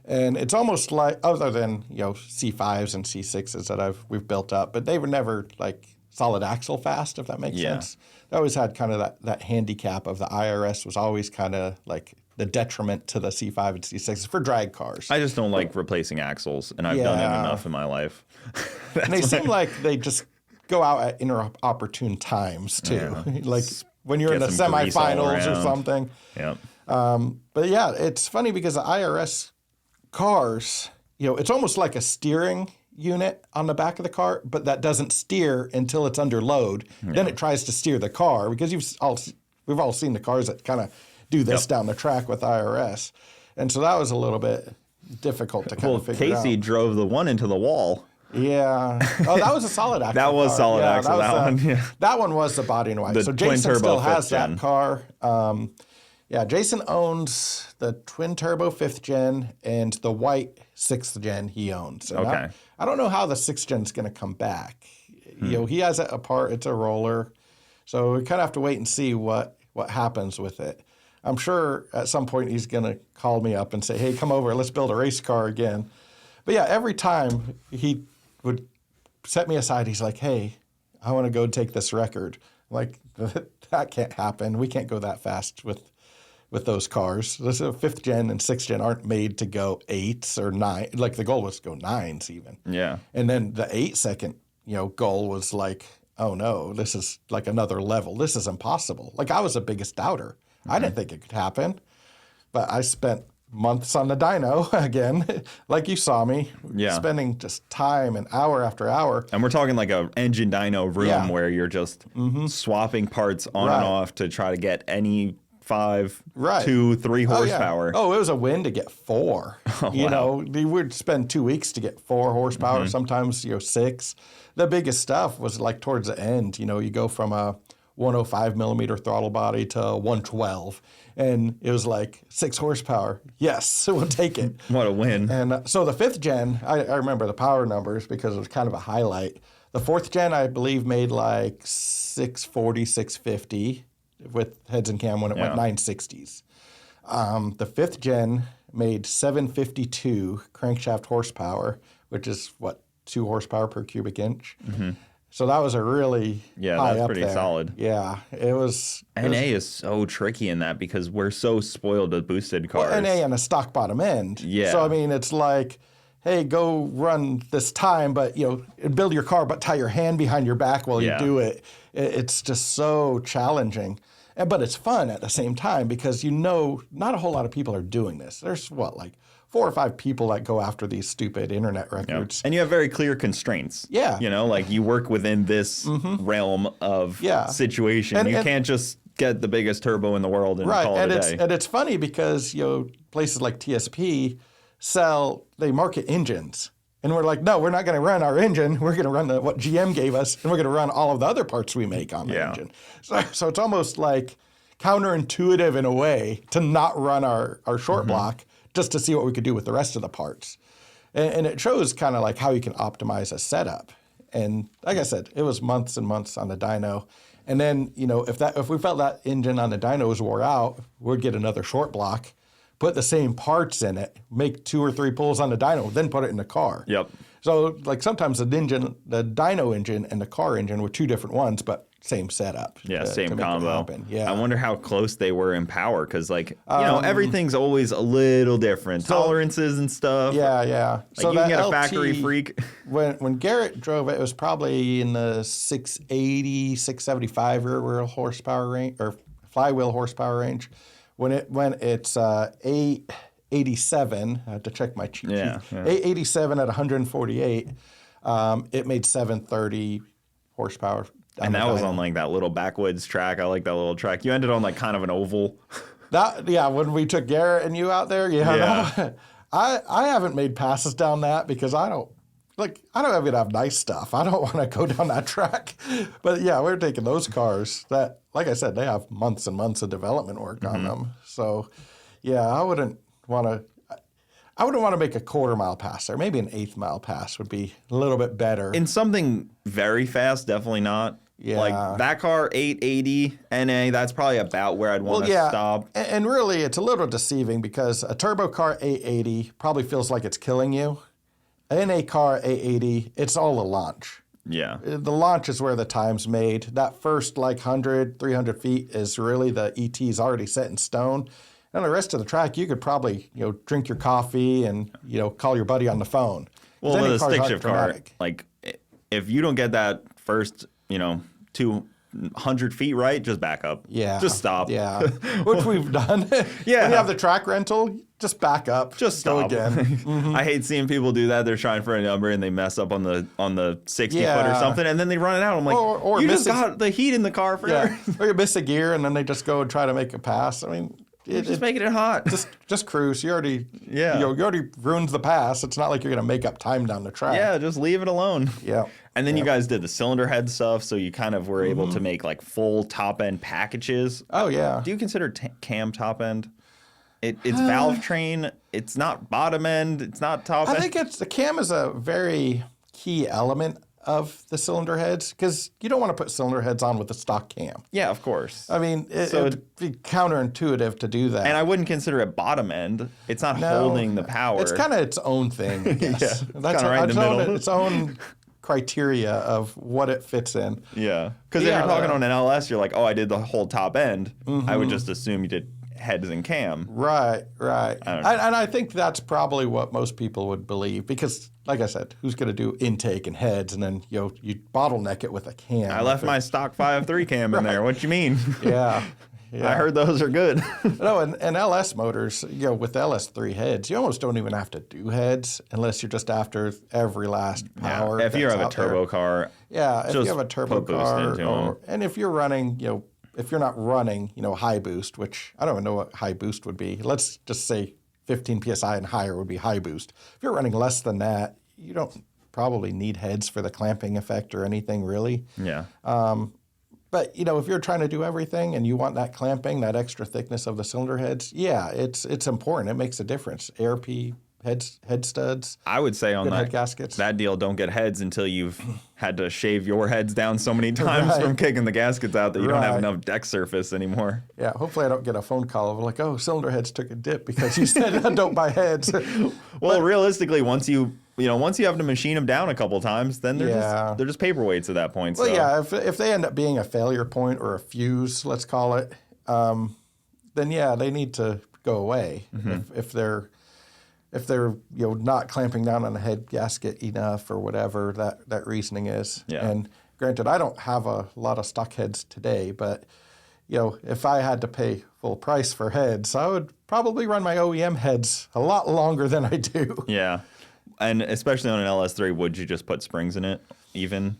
And it's almost like, other than C5s and C6s that we've built up, but they were never like solid axle fast, if that makes sense. They always had kind of that handicap of the IRS was always kind of like the detriment to the C5 and C6s for drag cars. I just don't like replacing axles, and I've done it enough in my life. And they seem like they just go out at inopportune times, too. Like when you're in the semifinals or something. Yep. But yeah, it's funny because the IRS cars, it's almost like a steering unit on the back of the car, but that doesn't steer until it's under load. Yeah. Then it tries to steer the car because we've all seen the cars that kind of do this down the track with IRS. And so that was a little bit difficult to kind of figure out. Casey drove the one into the wall. Yeah. Oh, that was a solid axle. That was solid axle. That one was the body and white. The so Jason still has that gen. car. Jason owns the twin turbo 5th gen and the white 6th gen he owns. And I don't know how the 6th gen is going to come back. He has it apart. It's a roller. So we kind of have to wait and see what happens with it. I'm sure at some point he's going to call me up and say, hey, come over, let's build a race car again. But yeah, every time he would set me aside, he's like, hey, I want to go take this record. I'm like, that can't happen. We can't go that fast with those cars. This 5th gen and 6th gen aren't made to go 8s or 9. Like the goal was to go 9s even. Yeah. And then the 8-second, goal was like, oh no, this is like another level. This is impossible. Like I was the biggest doubter. I didn't think it could happen, but I spent months on the dyno again, like you saw me, spending just time and hour after hour. And we're talking like a engine dyno room where you're just swapping parts on and off to try to get any 5, 2, 3 horsepower. Oh, it was a win to get 4. We would spend 2 weeks to get 4 horsepower, sometimes 6. The biggest stuff was like towards the end. You go from a 105 millimeter throttle body to 112, and it was like 6 horsepower. Yes, we'll take it. What a win. And so the 5th gen, I remember the power numbers because it was kind of a highlight. The 4th gen, I believe, made like 640, 650 with heads and cam when it went 960s. The 5th gen made 752 crankshaft horsepower, which is 2 horsepower per cubic inch. So that was a really high that's up pretty there. Solid. Yeah, it was. NA is so tricky in that because we're so spoiled with boosted cars. Well, NA and a stock bottom end. Yeah. So I mean, it's like, hey, go run this time, but build your car, but tie your hand behind your back while you do it. It's just so challenging. But it's fun at the same time because not a whole lot of people are doing this. There's like 4 or 5 people that go after these stupid internet records. And you have very clear constraints. Yeah. Like you work within this realm of situation. You can't just get the biggest turbo in the world and call it a day. And it's funny because, places like TSP they market engines. And we're like, no, we're not going to run our engine. We're going to run what GM gave us, and we're going to run all of the other parts we make on the engine. So it's almost like counterintuitive in a way to not run our short block just to see what we could do with the rest of the parts. And it shows kind of like how you can optimize a setup. And like I said, it was months and months on the dyno. And then, if we felt that engine on the dyno was wore out, we'd get another short block, put the same parts in it, make 2 or 3 pulls on the dyno, then put it in the car. Yep. So like sometimes the dyno engine and the car engine were 2 different ones, but same setup. Yeah, same combo. Yeah. I wonder how close they were in power because, everything's always a little different. Tolerances and stuff. Yeah. So you can get a factory freak. When Garrett drove it, it was probably in the 680, 675 rear wheel horsepower range or flywheel horsepower range. When it's 887, I had to check my cheat sheet. 887 at 148, it made 730 horsepower. And that was on like that little backwoods track. I like that little track. You ended on like kind of an oval. When we took Garrett and you out there, I haven't made passes down that because I don't even have nice stuff. I don't want to go down that track. But yeah, we're taking those cars that, like I said, they have months and months of development work on them. So yeah, I wouldn't want to make a quarter-mile pass there. Maybe an eighth-mile pass would be a little bit better. In something very fast, definitely not. Yeah. Like that car, 880 NA, that's probably about where I'd want to stop. And really, it's a little deceiving because a turbo car 880 probably feels like it's killing you. An NA car 880, it's all a launch. Yeah. The launch is where the time's made. That first 100, 300 feet is really the ET's already set in stone. And the rest of the track, you could probably, drink your coffee and, call your buddy on the phone. Well, with a stick shift car, like if you don't get that first, 200 feet right, just back up. Yeah. Just stop. Yeah. Which we've done. Yeah. When you have the track rental, just back up. Just stop. Go again. I hate seeing people do that. They're trying for a number and they mess up on the 60 foot or something, and then they run it out. I'm like, or you just got the heat in the car forever. Yeah. Or you miss a gear and then they just go and try to make a pass. I mean, just making it hot. Just cruise. You already ruined the pass. It's not like you're going to make up time down the track. Yeah, just leave it alone. Yeah. And then you guys did the cylinder head stuff, so you kind of were able to make like full top end packages. Oh yeah. Do you consider cam top end? It's valve train. It's not bottom end. It's not top end. I think the cam is a very key element of the cylinder heads because you don't want to put cylinder heads on with a stock cam. Yeah, of course. I mean, it would be counterintuitive to do that. And I wouldn't consider it bottom end. It's not holding the power. It's kind of its own thing, I guess. Yeah, it's kind of right in the middle. Its own criteria of what it fits in. Yeah, because if you're talking on an LS, you're like, oh, I did the whole top end. I would just assume you did heads and cam. Right. And I think that's probably what most people would believe because, like I said, who's going to do intake and heads and then you bottleneck it with a cam? I left my stock 5.3 cam in there. What you mean? Yeah. I heard those are good. No, and LS motors, with LS3 heads, you almost don't even have to do heads unless you're just after every last power. If you have a turbo car, if you have a turbo car, and if you're running, if you're not running, high boost, which I don't even know what high boost would be. Let's just say 15 PSI and higher would be high boost. If you're running less than that, you don't probably need heads for the clamping effect or anything really. Yeah. But, if you're trying to do everything and you want that clamping, that extra thickness of the cylinder heads, it's important. It makes a difference. ARP head studs. I would say on head gaskets. That deal, don't get heads until you've had to shave your heads down so many times from kicking the gaskets out that you don't have enough deck surface anymore. Yeah, hopefully I don't get a phone call of like, oh, cylinder heads took a dip because you said don't buy heads. Well, realistically, once you have to machine them down a couple times, then they're just paperweights at that point. Well, yeah, if they end up being a failure point or a fuse, let's call it, then they need to go away. If they're not clamping down on the head gasket enough or whatever that reasoning is. Yeah. And granted, I don't have a lot of stock heads today, but if I had to pay full price for heads, I would probably run my OEM heads a lot longer than I do. Yeah. And especially on an LS3, would you just put springs in it even?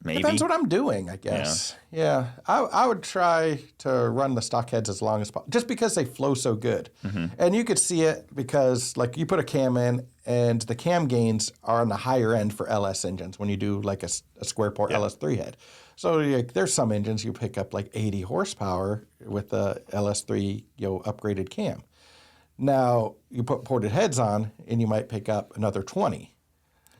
Maybe. Depends what I'm doing, I guess. Yeah. I would try to run the stock heads as long as possible, just because they flow so good. And you could see it because, like, you put a cam in, and the cam gains are on the higher end for LS engines when you do, like, a square port LS3 head. So there's some engines you pick up, like, 80 horsepower with the LS3 upgraded cam. Now, you put ported heads on, and you might pick up another 20.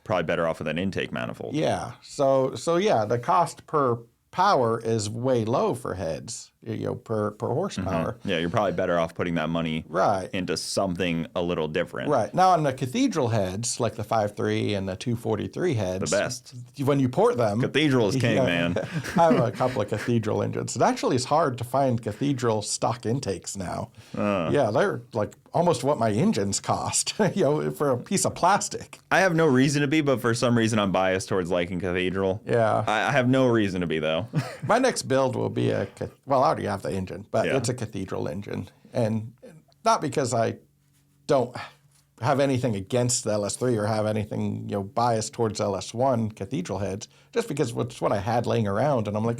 Probably better off with an intake manifold. Yeah. So yeah, the cost per power is way low for heads, per horsepower. Yeah, you're probably better off putting that money Right. into something a little different. Right. Now on the cathedral heads, like the 5.3 and the 243 heads. The best. When you port them. Cathedral is king, man. I have a couple of cathedral engines. It actually is hard to find cathedral stock intakes now. Yeah, they're like almost what my engines cost, for a piece of plastic. I have no reason to be, but for some reason I'm biased towards liking cathedral. Yeah. I have no reason to be, though. My next build will be I already have the engine, but it's a cathedral engine. And not because I don't have anything against the LS3 or have anything, biased towards LS1 cathedral heads, just because it's what I had laying around. And I'm like,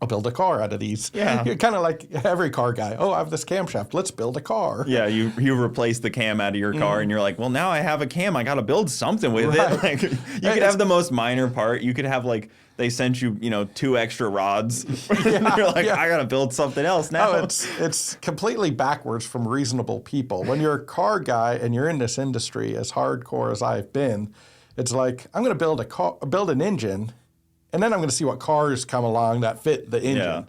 I'll build a car out of these. Yeah. You're kind of like every car guy. Oh, I have this camshaft. Let's build a car. Yeah, you replace the cam out of your car, and you're like, well, now I have a cam. I got to build something with it. Like, you could have the most minor part. You could have, like, they sent you, 2 extra rods. You're like, I got to build something else now. Oh, it's completely backwards from reasonable people. When you're a car guy and you're in this industry as hardcore as I've been, it's like, I'm going to build an engine, and then I'm going to see what cars come along that fit the engine. Yeah.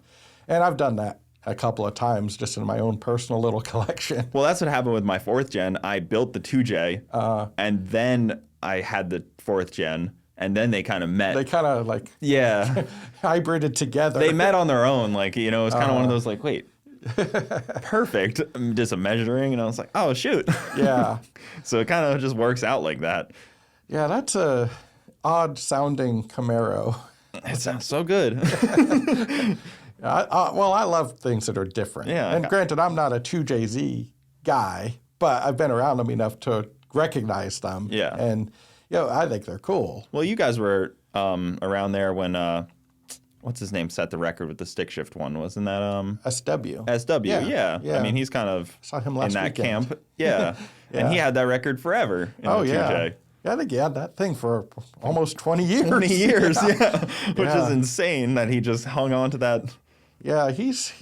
And I've done that a couple of times just in my own personal little collection. Well, that's what happened with my 4th gen. I built the 2J, and then I had the 4th gen, and then they kind of met. They kind of like hybrided together. They met on their own. Like, it was kind of one of those, like, wait, perfect. Just a measuring, and I was like, oh, shoot. Yeah. So it kind of just works out like that. Yeah, that's a odd sounding Camaro. It sounds so good. I love things that are different. Yeah. And granted, I'm not a 2JZ guy, but I've been around them enough to recognize them. Yeah. And, I think they're cool. Well, you guys were around there when, what's his name, set the record with the stick shift one. Wasn't that? SW. SW, Yeah. I mean, he's kind of Saw him last in that weekend. camp. Yeah. And he had that record forever in the 2J. Yeah, I think he had that thing for almost 20 years. 20 years, Which is insane that he just hung on to that. Yeah, he's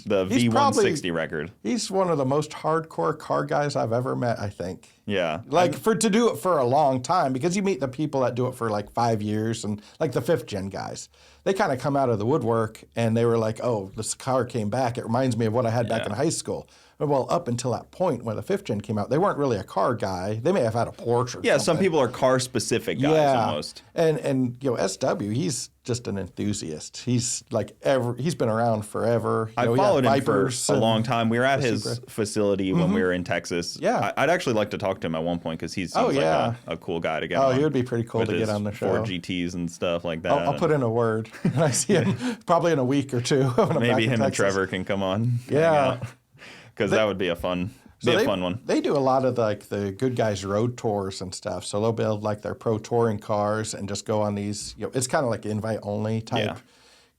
The V160 record. He's one of the most hardcore car guys I've ever met, I think. Yeah. Like, to do it for a long time, because you meet the people that do it for like 5 years, and like the 5th gen guys. They kind of come out of the woodwork, and they were like, oh, this car came back. It reminds me of what I had back in high school. Well, up until that point when the 5th gen came out, they weren't really a car guy. They may have had a Porsche or something. Some people are car-specific guys almost. And SW, he's just an enthusiast. He's like he's been around forever. I followed him for a long time. We were at his facility when we were in Texas. Yeah. I'd actually like to talk to him at one point because he seems like a cool guy to get on. Oh, he would be pretty cool to get on the show. 4 GTs and stuff like that. I'll put in a word. And I see him probably in a week or two. When I'm Maybe back in him and Texas. Trevor can come on. Yeah. Because that would be a fun one. They do a lot of like the good guys road tours and stuff. So they'll build like their pro touring cars and just go on these. It's kind of like invite only type. Yeah.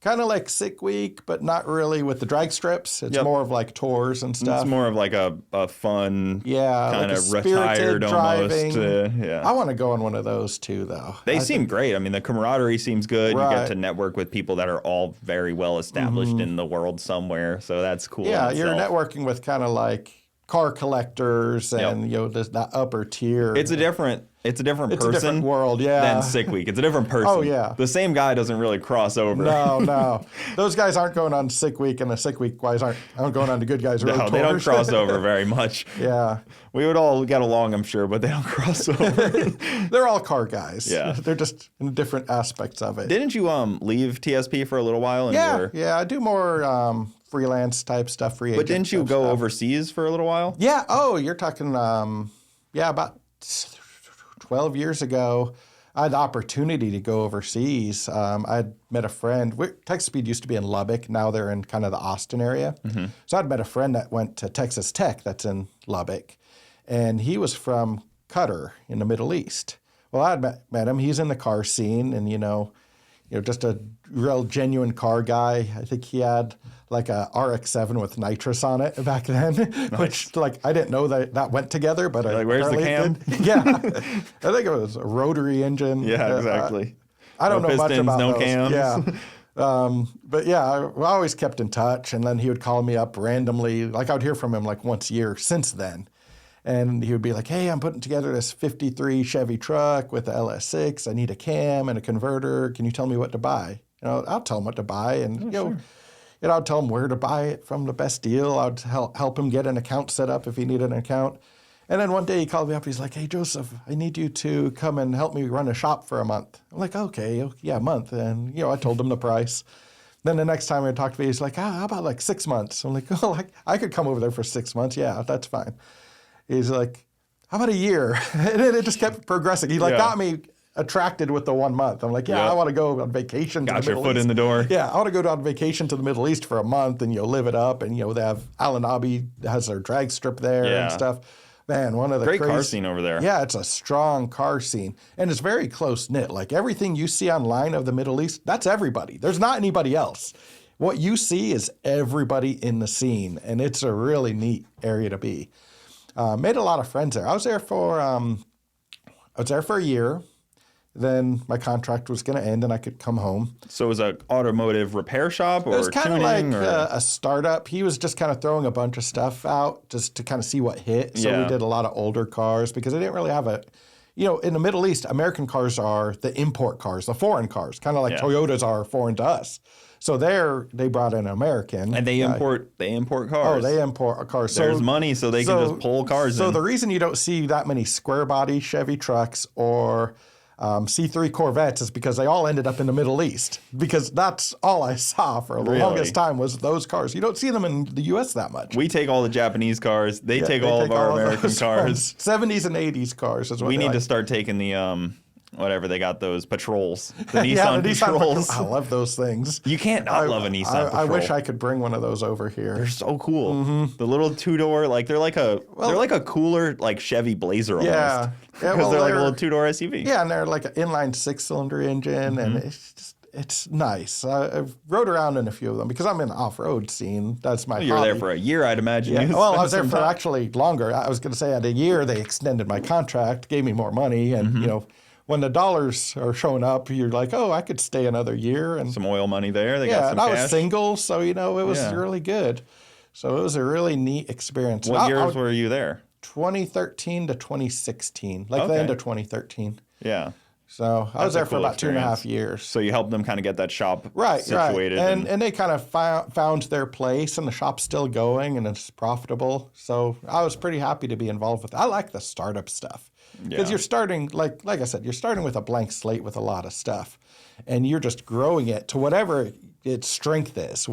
Kind of like Sick Week, but not really with the drag strips. It's more of like tours and stuff. It's more of like a fun, kind like of retired driving. almost. I want to go on one of those too, though. They seem great. I mean, the camaraderie seems good. Right. You get to network with people that are all very well established in the world somewhere. So that's cool. Yeah, you're networking with kind of like car collectors and that upper tier. It's a different person. It's a different world, than Sick Week. It's a different person. Oh yeah, the same guy doesn't really cross over. No, those guys aren't going on Sick Week, and the Sick Week guys aren't going on to Good Guys Road No, tours. they don't cross over very much. Yeah, we would all get along, I'm sure, but they don't cross over. They're all car guys. Yeah, they're just in different aspects of it. Didn't you leave TSP for a little while? And yeah, I do more freelance type stuff. But didn't you go overseas for a little while? Yeah. Oh, you're talking. About 12 years ago, I had the opportunity to go overseas. I'd met a friend. Texas Speed used to be in Lubbock. Now they're in kind of the Austin area. Mm-hmm. So I'd met a friend that went to Texas Tech that's in Lubbock. And he was from Qatar in the Middle East. Well, I'd met him. He's in the car scene and, just a real genuine car guy. I think he had like a RX-7 with nitrous on it back then, nice. Which I didn't know that went together. But where's the cam? Yeah, I think it was a rotary engine. Yeah, exactly. I don't know pistons, much about no those. cams. Yeah. But yeah, we always kept in touch, and then he would call me up randomly. I would hear from him once a year since then. And he would be like, hey, I'm putting together this 53 Chevy truck with a LS6. I need a cam and a converter. Can you tell me what to buy? I'll tell him what to buy. And, I'll tell him where to buy it from the best deal. I'd help him get an account set up if he needed an account. And then one day he called me up. He's like, hey, Joseph, I need you to come and help me run a shop for a month. I'm like, okay, yeah, a month. And, I told him the price. Then the next time he talked to me, he's like, how about 6 months? I'm like, I could come over there for 6 months. Yeah, that's fine. He's like, how about a year? And it just kept progressing. He got me attracted with the 1 month. I'm like, I want to go on vacation to the Middle East. Got your foot in the door. Yeah, I want to go on vacation to the Middle East for a month and live it up. And they have Al Anabi has their drag strip there and stuff. Man, one of the great car scene over there. Yeah, it's a strong car scene. And it's very close knit. Like everything you see online of the Middle East, that's everybody. There's not anybody else. What you see is everybody in the scene. And it's a really neat area to be. Made a lot of friends there. I was there for a year. Then my contract was going to end and I could come home. So it was an automotive repair shop or tuning? It was kind of like a startup. He was just kind of throwing a bunch of stuff out just to kind of see what hit. So we did a lot of older cars because they didn't really have in the Middle East, American cars are the import cars, the foreign cars, kind of like Toyotas are foreign to us. So they brought in an American. And they import cars. Oh, they import cars. There's money so they can just pull cars in. So the reason you don't see that many square body Chevy trucks or C3 Corvettes is because they all ended up in the Middle East. Because that's all I saw for the longest time was those cars. You don't see them in the U.S. that much. We take all the Japanese cars. They take all of our American cars. 70s and 80s cars is what we need to start taking the whatever they got, those patrols, the Nissan patrols. I love those things. You can't not love a Nissan patrol. I wish I could bring one of those over here. They're so cool. Mm-hmm. The little two-door, they're like a cooler Chevy Blazer almost. Yeah, because they're like a little two-door SUV. Yeah, and they're like an inline 6-cylinder engine, and it's nice. I've rode around in a few of them because I'm in the off-road scene. That's my hobby. You were there for a year, I'd imagine. Yeah. Well, I was there for actually longer. I was going to say at a year they extended my contract, gave me more money, and when the dollars are showing up, you're like, oh, I could stay another year. And some oil money there. They got some and cash. I was single, so, it was really good. So it was a really neat experience. What years were you there? 2013 to 2016, the end of 2013. Yeah. So I was there for about 2.5 years. So you helped them kind of get that shop situated. Right. And they kind of found their place, and the shop's still going, and it's profitable. So I was pretty happy to be involved with it. I like the startup stuff. Because you're starting, like I said, you're starting with a blank slate with a lot of stuff. And you're just growing it to whatever its strength is,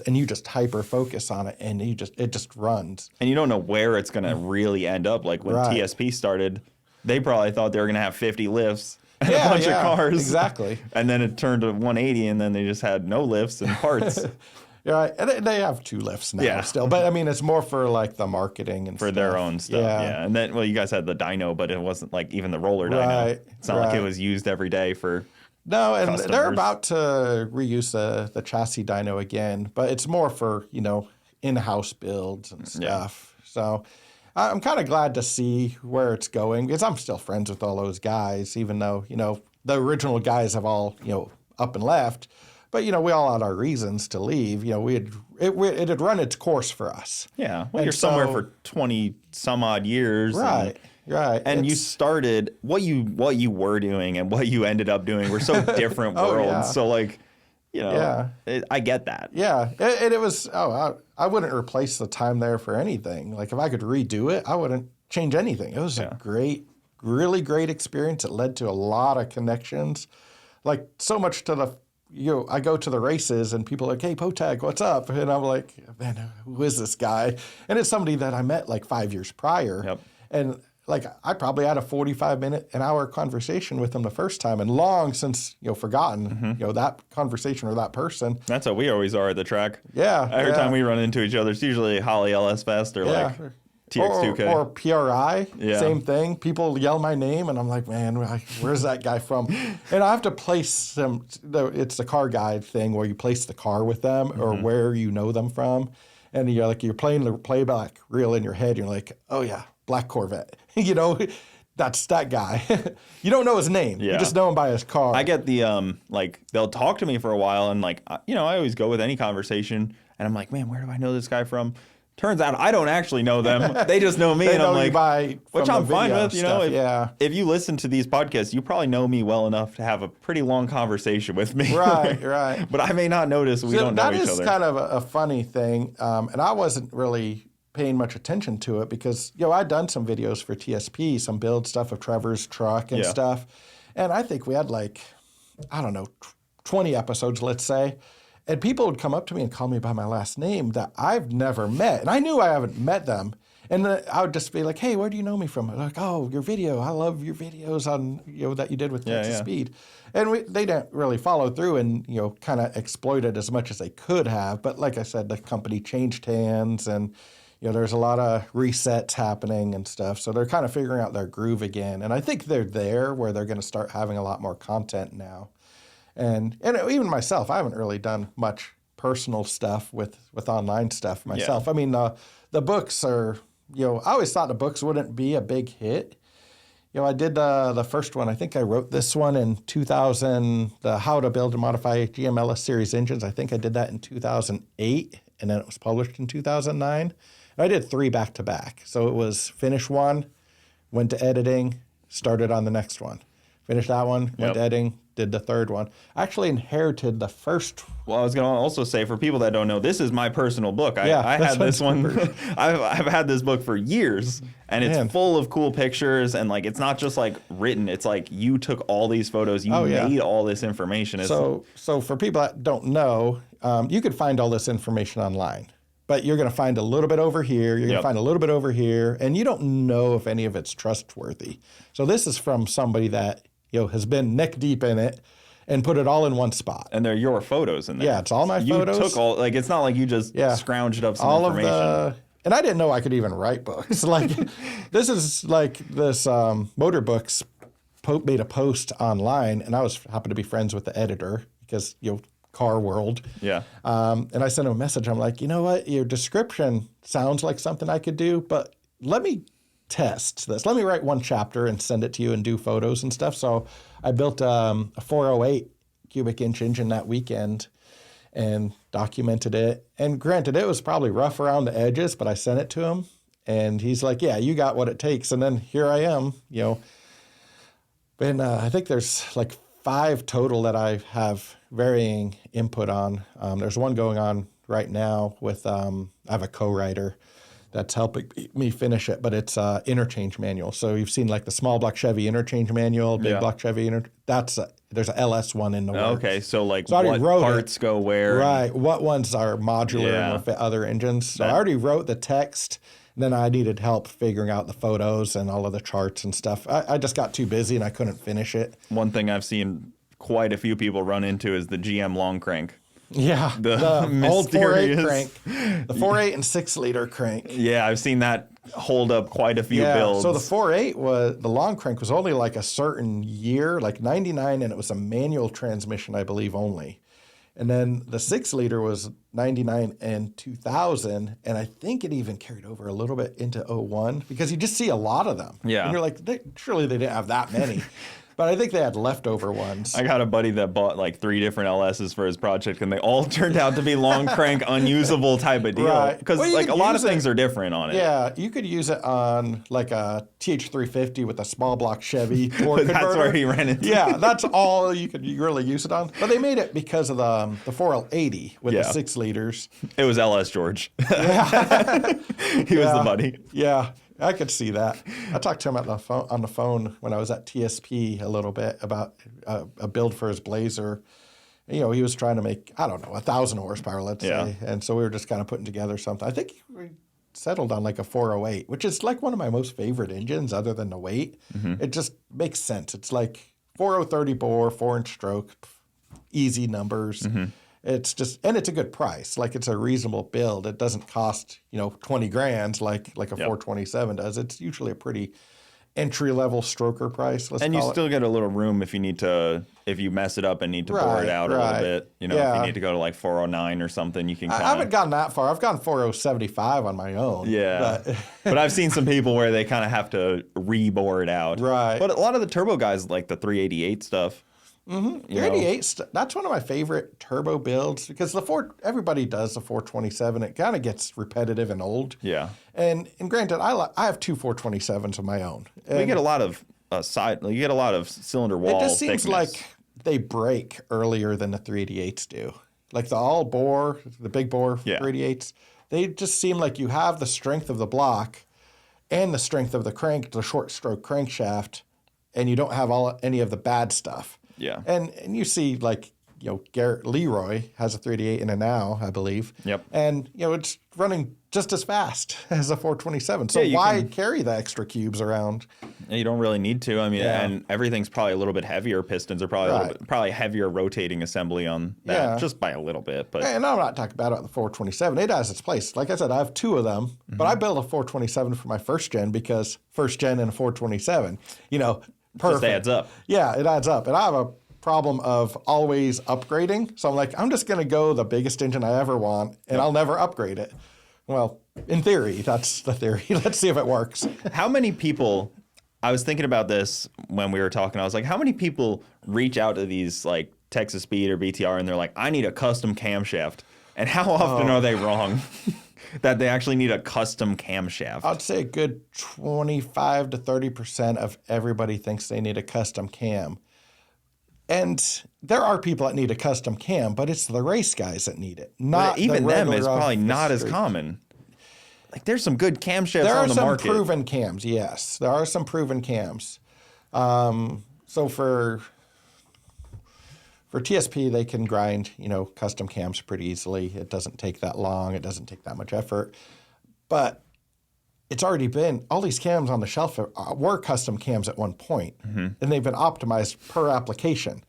and you just hyper-focus on it, and it just runs. And you don't know where it's going to really end up. Like when TSP started, they probably thought they were going to have 50 lifts and a bunch of cars. Exactly. And then it turned to 180, and then they just had no lifts and parts. Yeah, and they have 2 lifts now still. But, I mean, it's more for, the marketing and for stuff. their own stuff, yeah. And then, you guys had the dyno, but it wasn't, even the roller dyno. It's not like it was used every day for No, and customers. They're about to reuse the chassis dyno again. But it's more for, in-house builds and stuff. Yeah. So I'm kind of glad to see where it's going. Because I'm still friends with all those guys, even though, the original guys have all, up and left. But, we all had our reasons to leave. It had run its course for us. Yeah. Well, you're somewhere for 20 some odd years. Right. And you started what you were doing and what you ended up doing were so different worlds. Yeah. So I get that. Yeah. And it was, I wouldn't replace the time there for anything. If I could redo it, I wouldn't change anything. It was a really great experience. It led to a lot of connections. So much to the I go to the races and people are like, hey, Potak, what's up? And I'm like, man, who is this guy? And it's somebody that I met 5 years prior. Yep. And like I probably had a 45-minute, an hour conversation with them the first time, and long since forgotten that conversation or that person. That's how we always are at the track. Yeah. Every time we run into each other, it's usually Holly LS Fest or like TX2K or PRI. Yeah. Same thing. People yell my name, and I'm like, man, where's that guy from? And I have to place them. It's the car guide thing where you place the car with them or where you know them from, and you're playing the playback reel in your head. You're like, oh yeah, black Corvette. That's that guy. You don't know his name. Yeah. You just know him by his car. I get the like they'll talk to me for a while, and like I always go with any conversation, and I'm like, man, where do I know this guy from? Turns out I don't actually know them. They just know me, and I'm like, which I'm fine with. If you listen to these podcasts, you probably know me well enough to have a pretty long conversation with me. Right. But I may not notice we don't know each other. That is kind of a funny thing, and I wasn't really paying much attention to it because I'd done some videos for TSP, some build stuff of Trevor's truck and stuff, and I think we had 20 episodes, let's say. And people would come up to me and call me by my last name that I've never met. And I knew I haven't met them. And I would just be like, hey, where do you know me from? Like, oh, your video. I love your videos on, that you did with Texas Speed. And they didn't really follow through and, kind of exploit it as much as they could have. But like I said, the company changed hands and, there's a lot of resets happening and stuff. So they're kind of figuring out their groove again. And I think they're there where they're going to start having a lot more content now. And even myself, I haven't really done much personal stuff with online stuff myself. Yeah. I mean, the books are, I always thought the books wouldn't be a big hit. I did the first one. I think I wrote this one in 2000, the How to Build and Modify GMLS Series Engines. I think I did that in 2008, and then it was published in 2009. I did 3 back-to-back. So it was finish one, went to editing, started on the next one. Finished that one, went to editing, did the third one. I actually inherited the first. Well, I was going to also say, for people that don't know, this is my personal book. I had this one. I've had this book for years, and it's full of cool pictures, and it's not just written. It's you took all these photos, you made all this information. So for people that don't know, you could find all this information online. But you're going to find a little bit over here, you're going to find a little bit over here, and you don't know if any of it's trustworthy. So this is from somebody that has been neck deep in it and put it all in one spot. And they're your photos in there. Yeah, it's all my photos. You took all, it's not like you just scrounged up some information. And I didn't know I could even write books. This is this Motor Books made a post online, and I happened to be friends with the editor because, car world. Yeah. And I sent him a message. I'm like, you know what? Your description sounds like something I could do, but let me test this. Let me write one chapter and send it to you and do photos and stuff. So I built a 408 cubic inch engine that weekend and documented it. And granted, it was probably rough around the edges, but I sent it to him. And he's like, yeah, you got what it takes. And then here I am, And I think there's 5 total that I have varying input on. There's one going on right now with, I have a co-writer that's helping me finish it, but it's interchange manual. So you've seen the small block Chevy interchange manual, big block Chevy there's a LS one in the works. Okay, so what parts go where? Right, what ones are modular and will fit other engines. So I already wrote the text, and then I needed help figuring out the photos and all of the charts and stuff. I just got too busy and I couldn't finish it. One thing I've seen quite a few people run into is the GM long crank. Yeah, the old 4.8 crank, the 4.8 and 6-liter crank. Yeah, I've seen that hold up quite a few builds. So the 4.8 the long crank was only a certain year, 99, and it was a manual transmission, I believe, only. And then the 6-liter was 99 and 2000, and I think it even carried over a little bit into 01 because you just see a lot of them. Yeah. And you're like, surely they didn't have that many. But I think they had leftover ones. I got a buddy that bought 3 different LSs for his project, and they all turned out to be long crank, unusable type of deal. Right. Because a lot of things are different on it. Yeah, you could use it on a TH350 with a small block Chevy torque converter. That's where he ran into. Yeah, that's all you could really use it on. But they made it because of the 4L80 with the 6 liters. It was LS George. Yeah. He was the buddy. Yeah. I could see that. I talked to him on the phone when I was at TSP a little bit about a build for his Blazer. He was trying to make, 1,000 horsepower, let's say. And so we were just kind of putting together something. I think settled on like a 408, which is like one of my most favorite engines other than the weight. It just makes sense. It's like 4030 bore, 4-inch stroke, easy numbers. It's just, and it's a good price. Like it's a reasonable build. It doesn't cost, 20 grand like a 427 does. It's usually a pretty entry-level stroker price. And you still get a little room if you mess it up and need to bore it out a little bit. If you need to go to like 409 or something, you can I haven't gone that far. I've gone 4075 on my own. Yeah. But I've seen some people where they kind of have to re-bore it out. Right. But a lot of the turbo guys like the 388 stuff. The 88, that's one of my favorite turbo builds because everybody does the 427. It kind of gets repetitive and old. Yeah. And granted, I have two 427s of my own. And you get a lot of you get a lot of cylinder wall. It just seems thickness. like they break earlier than the 388s do. Like the all bore, the big bore 388s, they just seem like you have the strength of the block and the strength of the short stroke crankshaft, and you don't have any of the bad stuff. Yeah. And you see like, Garrett Leroy has a 388 in it now, I believe. Yep. And, it's running just as fast as a 427. So why carry the extra cubes around? You don't really need to. I mean, and everything's probably a little bit heavier. Pistons are probably probably heavier rotating assembly on that, just by a little bit. But and I'm not talking about the 427. It has its place. Like I said, I have two of them, but I built a 427 for my first gen because first gen and a 427, perfect. Just adds up. Yeah, it adds up. And I have a problem of always upgrading. So I'm like, I'm just going to go the biggest engine I ever want, and I'll never upgrade it. Well, in theory, that's the theory. Let's see if it works. How many people, I was thinking about this when we were talking, I was like, how many people reach out to these like Texas Speed or BTR and they're like, I need a custom camshaft. And how often are they wrong that they actually need a custom camshaft? I'd say a good 25 to 30% of everybody thinks they need a custom cam. And there are people that need a custom cam, but it's the race guys that need it. Not even them is regular probably not as common. Like there's some good camshafts on the market. There are some proven cams, yes. There are some proven cams. So for TSP, they can grind, custom cams pretty easily. It doesn't take that long. It doesn't take that much effort. But it's already been, all these cams on the shelf were custom cams at one point, and they've been optimized per application.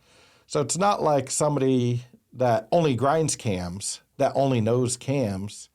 So it's not like somebody that only grinds cams, that only knows cams,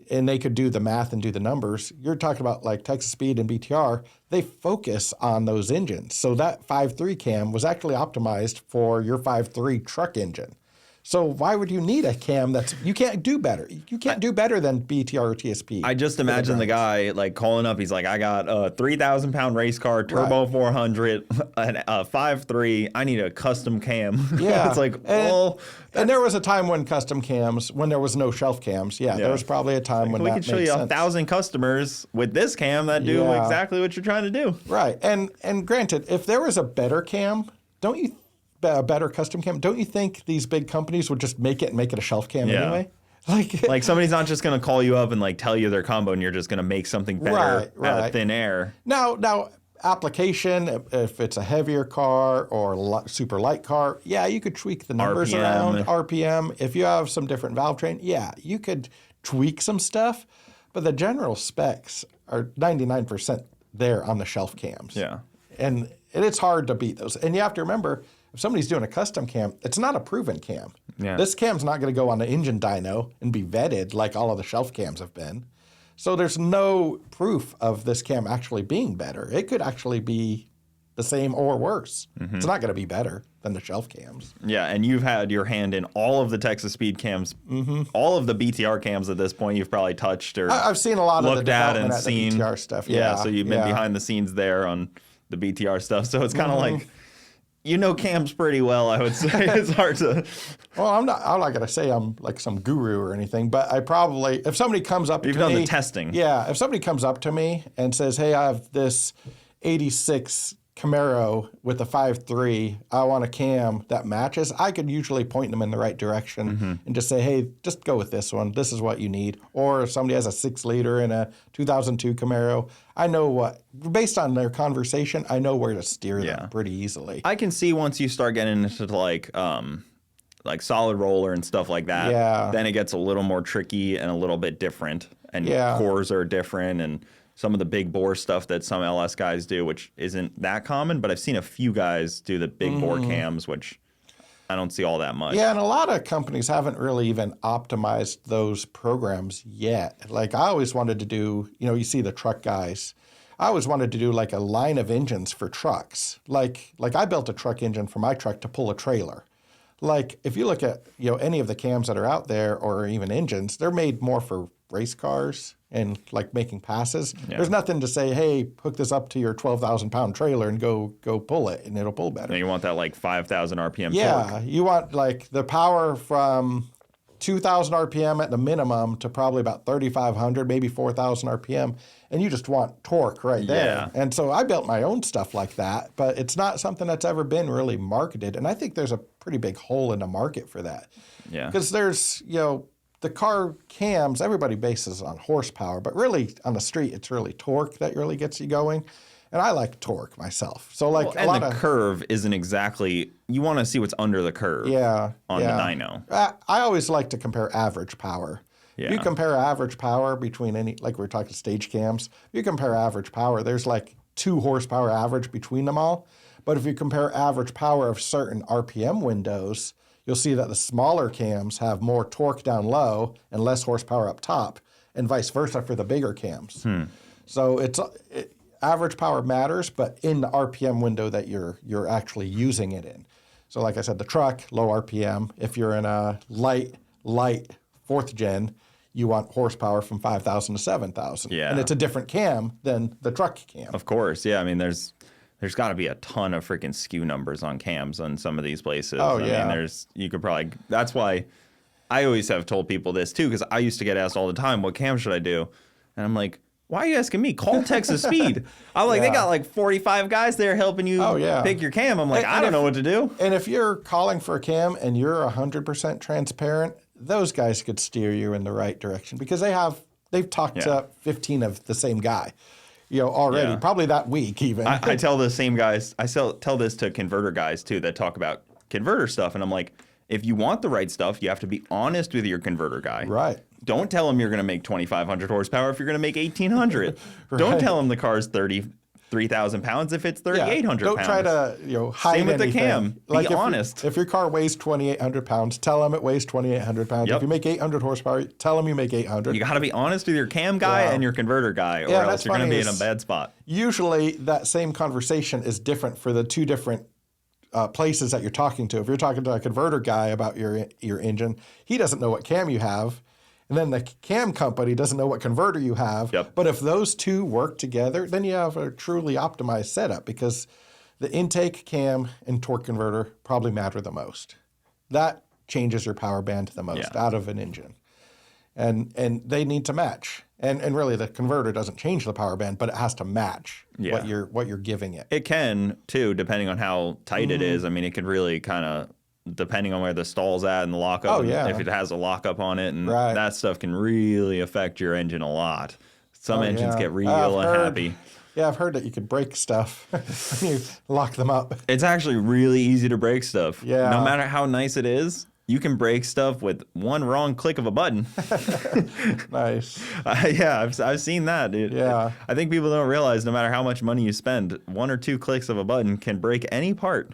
and they could do the math and do the numbers. You're talking about like Texas Speed and BTR, they focus on those engines. So that 5.3 cam was actually optimized for your 5.3 truck engine. So why would you need a cam you can't do better? You can't do better than BTR or TSP. I just imagine the guy like calling up. He's like, I got a 3,000-pound race car, turbo 400, a 5.3. I need a custom cam. Yeah. It's like, and there was a time when custom cams, when there was no shelf cams. Yeah, there was probably a time when that made sense. We could show you 1,000 customers with this cam that do exactly what you're trying to do. Right. And granted, if there was a better cam, a better custom cam, don't you think these big companies would just make it a shelf cam anyway? Like somebody's not just going to call you up and like tell you their combo and you're just going to make something better out of thin air. Now application, if it's a heavier car or super light car, you could tweak the numbers around, RPM. If you have some different valve train, you could tweak some stuff, but the general specs are 99% there on the shelf cams. Yeah. And it's hard to beat those. And you have to remember, if somebody's doing a custom cam, it's not a proven cam. Yeah. This cam's not going to go on the engine dyno and be vetted like all of the shelf cams have been. So there's no proof of this cam actually being better. It could actually be the same or worse. It's not going to be better than the shelf cams. Yeah, and you've had your hand in all of the Texas Speed cams, all of the BTR cams at this point. You've probably touched or I've seen a lot of the development at seen the BTR stuff. Yeah, so you've been behind the scenes there on the BTR stuff. So it's kind of like, cams pretty well, I would say. It's hard to. Well, I'm not going to say I'm like some guru or anything, but I probably, if somebody comes up to me. You've done the testing. Yeah, if somebody comes up to me and says, hey, I have this 86 Camaro with a 5.3, I want a cam that matches, I could usually point them in the right direction and just say, hey, just go with this one. This is what you need. Or if somebody has a 6-liter in a 2002 Camaro, I know based on their conversation, I know where to steer them pretty easily. I can see once you start getting into like solid roller and stuff like that, then it gets a little more tricky and a little bit different. and cores are different, and some of the big bore stuff that some LS guys do, which isn't that common, but I've seen a few guys do the big bore cams, which I don't see all that much. Yeah, and a lot of companies haven't really even optimized those programs yet. Like I always wanted to do, you see the truck guys. I always wanted to do like a line of engines for trucks. Like I built a truck engine for my truck to pull a trailer. Like if you look at, any of the cams that are out there or even engines, they're made more for race cars and like making passes. Yeah. There's nothing to say, hey, hook this up to your 12,000 pound trailer and go pull it and it'll pull better. And you want that like 5,000 RPM torque. torque. You want like the power from 2,000 RPM at the minimum to probably about 3,500, maybe 4,000 RPM. And you just want torque right there. Yeah. And so I built my own stuff like that, but it's not something that's ever been really marketed. And I think there's a pretty big hole in the market for that. Yeah. Because there's, the car cams, everybody bases on horsepower, but really on the street, it's really torque that really gets you going. And I like torque myself. So like the curve isn't exactly, you want to see what's under the curve on the dyno. I always like to compare average power. Yeah. You compare average power between like we're talking stage cams, if you compare average power, there's like 2 horsepower average between them all. But if you compare average power of certain RPM windows, you'll see that the smaller cams have more torque down low and less horsepower up top, and vice versa for the bigger cams. So average power matters, but in the RPM window that you're actually using it in. So like I said, the truck, low RPM. If you're in a light 4th gen, you want horsepower from 5,000 to 7,000. Yeah. And it's a different cam than the truck cam. Of course, yeah. I mean, there's got to be a ton of freaking SKU numbers on cams on some of these places. Oh, I mean, you could probably, that's why I always have told people this too, because I used to get asked all the time, what cam should I do? And I'm like, why are you asking me? Call Texas Speed. I'm like, they got like 45 guys there helping you pick your cam. I'm like, I don't know what to do. And if you're calling for a cam and you're 100% transparent, those guys could steer you in the right direction because they've talked to 15 of the same guy, already, probably that week even. I tell the same guys, tell this to converter guys too that talk about converter stuff. And I'm like, if you want the right stuff, you have to be honest with your converter guy. Right. Don't tell him you're going to make 2,500 horsepower if you're going to make 1,800. Right. Don't tell him the car's 33,000 pounds if it's 3,800 pounds. Don't try to hide Same with anything. the cam. Be honest. If your car weighs 2,800 pounds, tell him it weighs 2,800 pounds. Yep. If you make 800 horsepower, tell him you make 800. You got to be honest with your cam guy and your converter guy, or else you're going to be in a bad spot. Usually that same conversation is different for the 2 different places that you're talking to. If you're talking to a converter guy about your engine, he doesn't know what cam you have. And then the cam company doesn't know what converter you have. Yep. But if those 2 work together, then you have a truly optimized setup because the intake, cam, and torque converter probably matter the most. That changes your power band the most out of an engine. And they need to match. And really the converter doesn't change the power band, but it has to match what you're giving it. It can too, depending on how tight it is. I mean, it could really kind of, depending on where the stall's at and the lockup, if it has a lockup on it, and that stuff can really affect your engine a lot. Some engines get real unhappy. Yeah, I've heard that you could break stuff when you lock them up. It's actually really easy to break stuff. Yeah. No matter how nice it is, you can break stuff with one wrong click of a button. Nice. I've seen that, dude. Yeah. I think people don't realize no matter how much money you spend, 1 or 2 clicks of a button can break any part.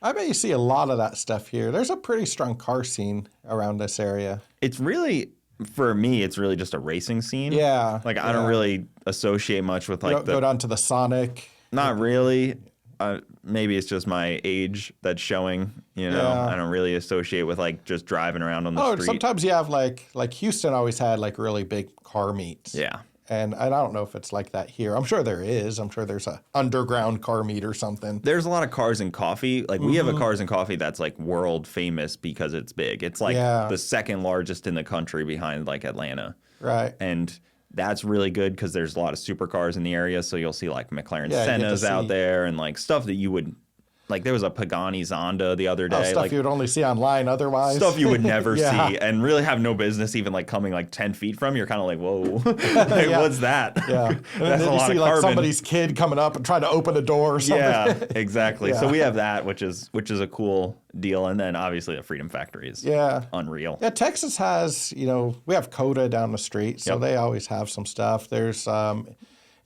I bet you see a lot of that stuff here. There's a pretty strong car scene around this area. It's really, for me, it's really just a racing scene. Yeah. Like, I don't really associate much with, like, go down to the Sonic. Not really. Maybe it's just my age that's showing, I don't really associate with, like, just driving around on the street. Sometimes you have, like Houston always had, like, really big car meets. Yeah. And I don't know if it's like that here. I'm sure there is. I'm sure there's a underground car meet or something. There's a lot of Cars and Coffee. Like, we have a Cars and Coffee that's, like, world famous because it's big. It's, like, the second largest in the country behind, like, Atlanta. Right. And that's really good because there's a lot of supercars in the area. So you'll see, like, McLaren Sennas out there and, like, stuff that you would like there was a Pagani Zonda the other day. Stuff like you would only see online otherwise. Stuff you would never Yeah. see and really have no business even like coming like 10 feet from you. You're kind of like, whoa, like, Yeah. what's that? Yeah. And That's then a you lot see of like carbon. somebody's kid coming up and trying to open a door or something. Yeah, exactly. So Yeah. we have that, which is a cool deal. And then obviously the Freedom Factory is Yeah. unreal. Yeah, Texas has, we have Coda down the street, so Yep. they always have some stuff. There's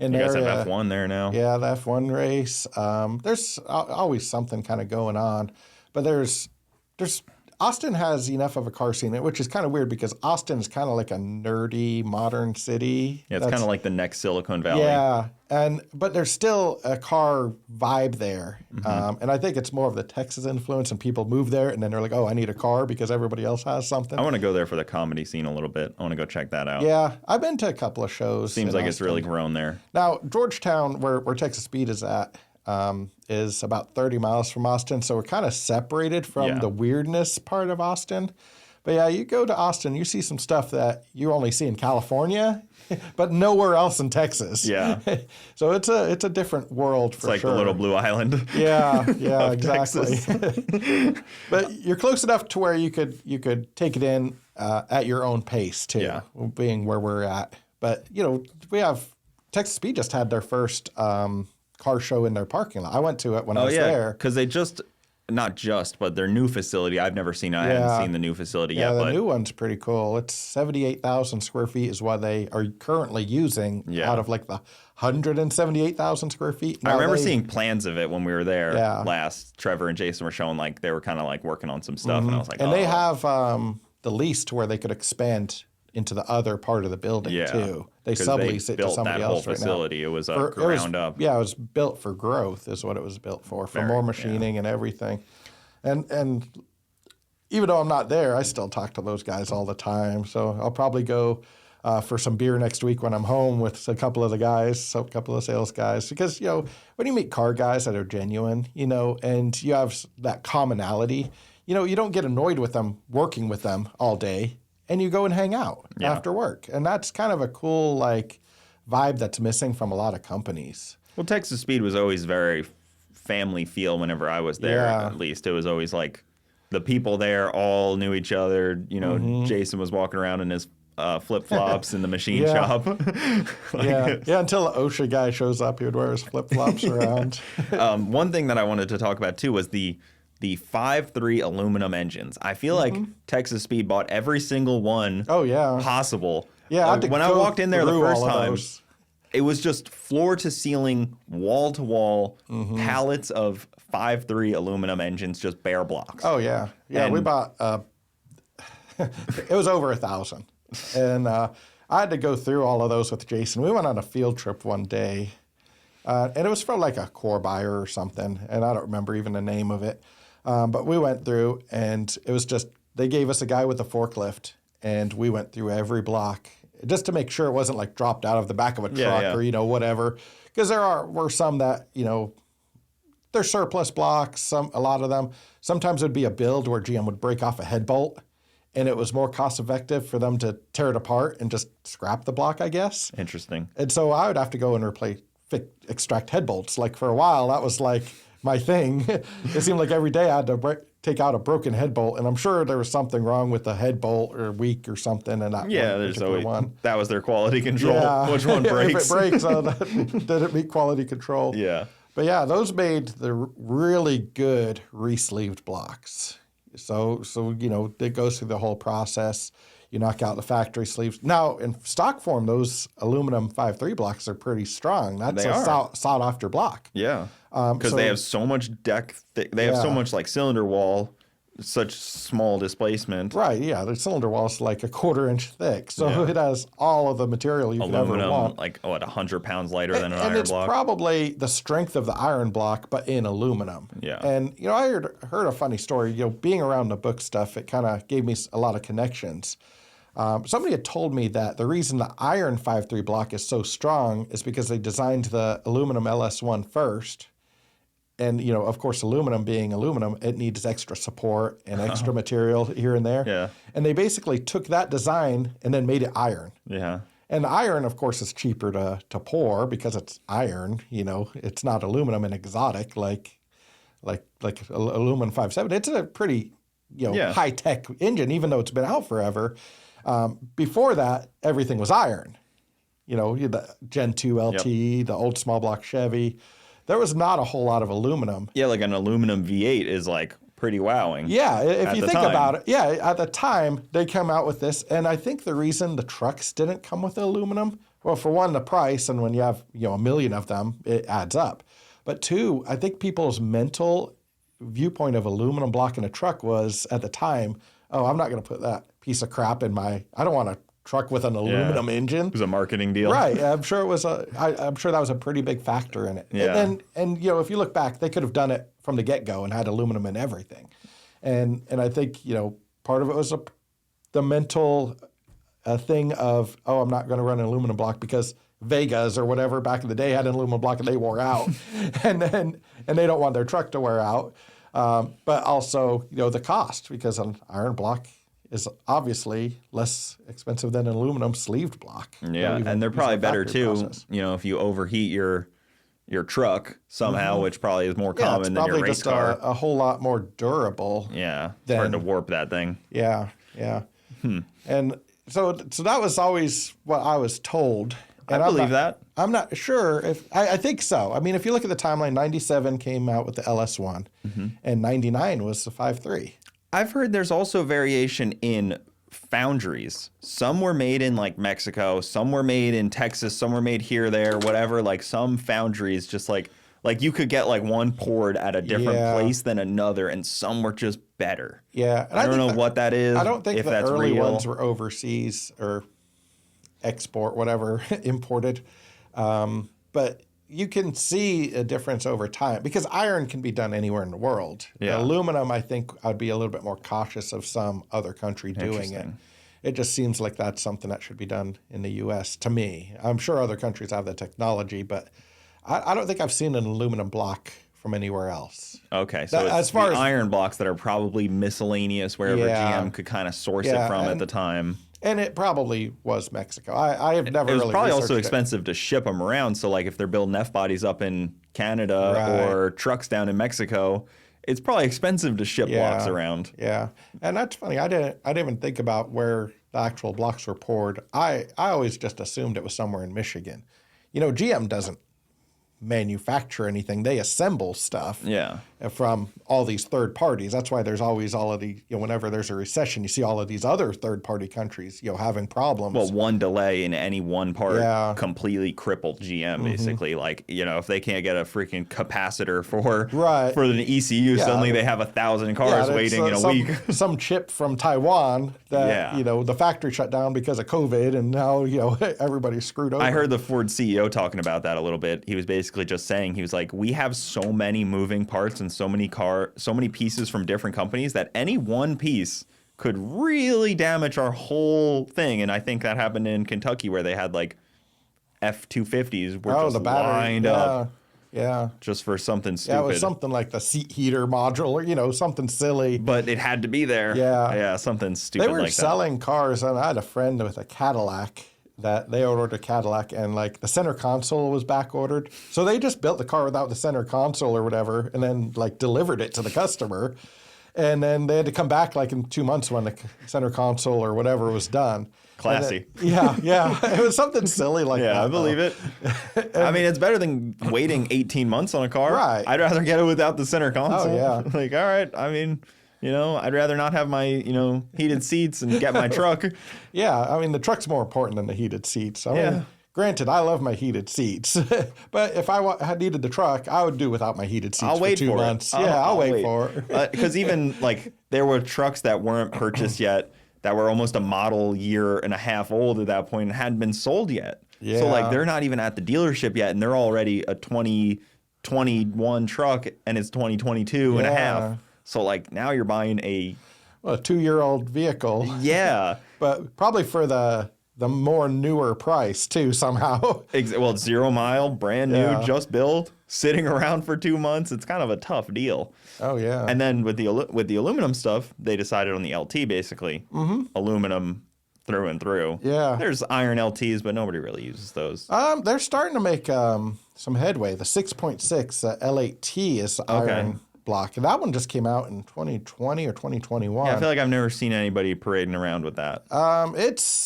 in You the guys area, have F1 there now. yeah, the F1 race. There's always something kind of going on, but there's Austin has enough of a car scene, which is kind of weird because Austin is kind of like a nerdy modern city. Yeah, it's kind of like the next Silicon Valley. Yeah, but there's still a car vibe there, and I think it's more of the Texas influence, and people move there, and then they're like, "Oh, I need a car because everybody else has something." I want to go there for the comedy scene a little bit. I want to go check that out. Yeah, I've been to a couple of shows. Seems in like it's Austin. really grown there. Now, Georgetown, where Texas Speed is at, is about 30 miles from Austin, so we're kind of separated from Yeah. the weirdness part of Austin. But yeah, you go to Austin, you see some stuff that you only see in California, but nowhere else in Texas. Yeah. So it's a different world for It's like sure. the little blue island. Yeah, yeah, of exactly. But you're close enough to where you could take it in at your own pace too, Yeah. being where we're at. But we have Texas Speed just had their first car show in their parking lot. I went to it when I was there. because they but their new facility. I've never seen. I haven't seen the new facility Yeah, yet. the But new one's pretty cool. It's 78,000 square feet is what they are currently using out of like the 178,000 square feet. I remember seeing plans of it when we were there Yeah. last. Trevor and Jason were showing like they were kind of like working on some stuff, and I was like, And oh. they have the lease to where they could expand into the other part of the building too. They 'Cause sublease it to built somebody that whole else right facility. now. It was For- ground up. Yeah, it was built for growth is what it was built for Very, more machining and everything. And even though I'm not there, I still talk to those guys all the time. So I'll probably go for some beer next week when I'm home with a couple of the guys, a couple of sales guys. Because, when you meet car guys that are genuine, and you have that commonality, you don't get annoyed with them working with them all day. And you go and hang out after work. And that's kind of a cool, vibe that's missing from a lot of companies. Well, Texas Speed was always very family feel whenever I was there, Yeah. at least. It was always like the people there all knew each other. Jason was walking around in his flip-flops in the machine Yeah. shop. Yeah, until the OSHA guy shows up, he would wear his flip-flops around. One thing that I wanted to talk about, too, was the 5.3 aluminum engines. I feel like Texas Speed bought every single one Oh, yeah. possible. Yeah, I had to when I go walked in there the through first all of time, those. it was just floor to ceiling, wall to wall, pallets of 5.3 aluminum engines, just bare blocks. Oh, yeah. Yeah, we And- bought, it was over 1,000. And I had to go through all of those with Jason. We went on a field trip one day, and it was for like a core buyer or something, and I don't remember even the name of it. But we went through, and it was just, they gave us a guy with a forklift, and we went through every block just to make sure it wasn't like dropped out of the back of a truck or, whatever. Because were some that, they're surplus blocks, a lot of them. Sometimes it would be a build where GM would break off a head bolt, and it was more cost effective for them to tear it apart and just scrap the block, I guess. Interesting. And so I would have to go and extract head bolts. Like for a while, that was like my thing. It seemed like every day I had to take out a broken head bolt, and I'm sure there was something wrong with the head bolt or weak or something. And that There's particular always one. that was their quality control. Yeah. Which one breaks? If it breaks, did it meet quality control? Yeah. But yeah, those made the really good re-sleeved blocks. So it goes through the whole process. You knock out the factory sleeves. Now, in stock form, those aluminum 5.3 blocks are pretty strong. That's They a are. sought-after block. Yeah. Because so- they have so much deck. They have so Yeah. much like cylinder wall, such small displacement. Right, yeah. The cylinder wall is like a 1/4 inch thick. So Yeah. it has all of the material you could ever Aluminum, want. like 100 pounds lighter than an And iron it's block. probably the strength of the iron block, but in aluminum. Yeah. And, I heard a funny story. Being around the book stuff, it kind of gave me a lot of connections. Somebody had told me that the reason the iron 5.3 block is so strong is because they designed the aluminum LS1 first. And, of course, aluminum being aluminum, it needs extra support and extra material here and there. Yeah. And they basically took that design and then made it iron. Yeah. And iron, of course, is cheaper to pour because it's iron. It's not aluminum and exotic like aluminum 5.7. It's a pretty high tech engine, even though it's been out forever. Before that, everything was iron. The Gen 2 LT, the old small block Chevy. There was not a whole lot of aluminum. Yeah, like an aluminum V8 is like pretty wowing. Yeah, if you think about it, at the time they came out with this, and I think the reason the trucks didn't come with aluminum, well, for one, the price, and when you have a million of them, it adds up. But two, I think people's mental viewpoint of aluminum block in a truck was at the time, oh, I'm not going to put that piece of crap in I don't want a truck with an aluminum engine. It was a marketing deal. Right. I'm sure it was I'm sure that was a pretty big factor in it. Yeah. And if you look back, they could have done it from the get-go and had aluminum in everything. And I think, part of it was the mental thing of, oh, I'm not going to run an aluminum block because Vegas or whatever back in the day had an aluminum block and they wore out. and they don't want their truck to wear out. But also, the cost, because an iron block is obviously less expensive than an aluminum sleeved block. Yeah, and they're probably better too. If you overheat your truck somehow, which probably is more common than your race car. It's probably just a whole lot more durable. Yeah, it's hard to warp that thing. Yeah. And so that was always what I was told. And I believe that. I'm not sure if I think so. I mean, if you look at the timeline, 97 came out with the LS1, and 99 was the 5.3. I've heard there's also variation in foundries. Some were made in like Mexico, some were made in Texas, some were made here, there, whatever. Like some foundries just like you could get like one poured at a different place than another, and some were just better. Yeah. And I don't know what that is. I don't think if the that's early real. ones were overseas or export, whatever, imported. But you can see a difference over time because iron can be done anywhere in the world. Yeah. Aluminum, I think I'd be a little bit more cautious of some other country doing it. It just seems like that's something that should be done in the U.S. to me. I'm sure other countries have the technology, but I don't think I've seen an aluminum block from anywhere else. Okay, so it's the iron blocks that are probably miscellaneous wherever GM could kind of source it from at the time. And it probably was Mexico. I have never really. It was probably also expensive to ship them around. So, like, if they're building F bodies up in Canada or trucks down in Mexico, it's probably expensive to ship blocks around. Yeah, and that's funny. I didn't even think about where the actual blocks were poured. I always just assumed it was somewhere in Michigan. GM doesn't manufacture anything. They assemble stuff from all these third parties. That's why there's always all of the, whenever there's a recession, you see all of these other third party countries, having problems. Well, one delay in any one part completely crippled GM, basically. Like, if they can't get a freaking capacitor for an ECU, suddenly they have 1,000 cars waiting in a week. Some chip from Taiwan that, the factory shut down because of COVID, and now, everybody's screwed over. I heard the Ford CEO talking about that a little bit. He was basically just saying, he was like, we have so many moving parts and so many pieces from different companies that any one piece could really damage our whole thing. And I think that happened in Kentucky where they had like F-250s were just lined up. Yeah. Just for something stupid. Yeah, it was something like the seat heater module or, something silly. But it had to be there. Yeah. Yeah, something stupid like that. They were selling cars, and I had a friend with a Cadillac that they ordered a Cadillac, and like the center console was back ordered. So they just built the car without the center console or whatever, and then like delivered it to the customer. And then they had to come back like in 2 months when the center console or whatever was done. Classy. Then, it was something silly like that. Yeah, I believe it. I mean, it's better than waiting 18 months on a car. Right. I'd rather get it without the center console. Oh, yeah. Like, all right, I mean, I'd rather not have my, heated seats and get my truck. Yeah, I mean, the truck's more important than the heated seats. I mean, granted, I love my heated seats, but if I had needed the truck, I would do without my heated seats for 2 months. I'll wait for it. Because even, like, there were trucks that weren't purchased yet that were almost a model year and a half old at that point and hadn't been sold yet. Yeah. So, like, they're not even at the dealership yet, and they're already a 2021 truck, and it's 2022 and a half. So, like, now you're buying a 2-year-old vehicle. Yeah. But probably for the more newer price, too, somehow. Well, it's 0 mile, brand new, just built, sitting around for 2 months. It's kind of a tough deal. Oh, yeah. And then with the aluminum stuff, they decided on the LT, basically. Aluminum through and through. Yeah. There's iron LTs, but nobody really uses those. They're starting to make some headway. The 6.6 L8T is iron. block. And that one just came out in 2020 or 2021. Yeah, I feel like I've never seen anybody parading around with that.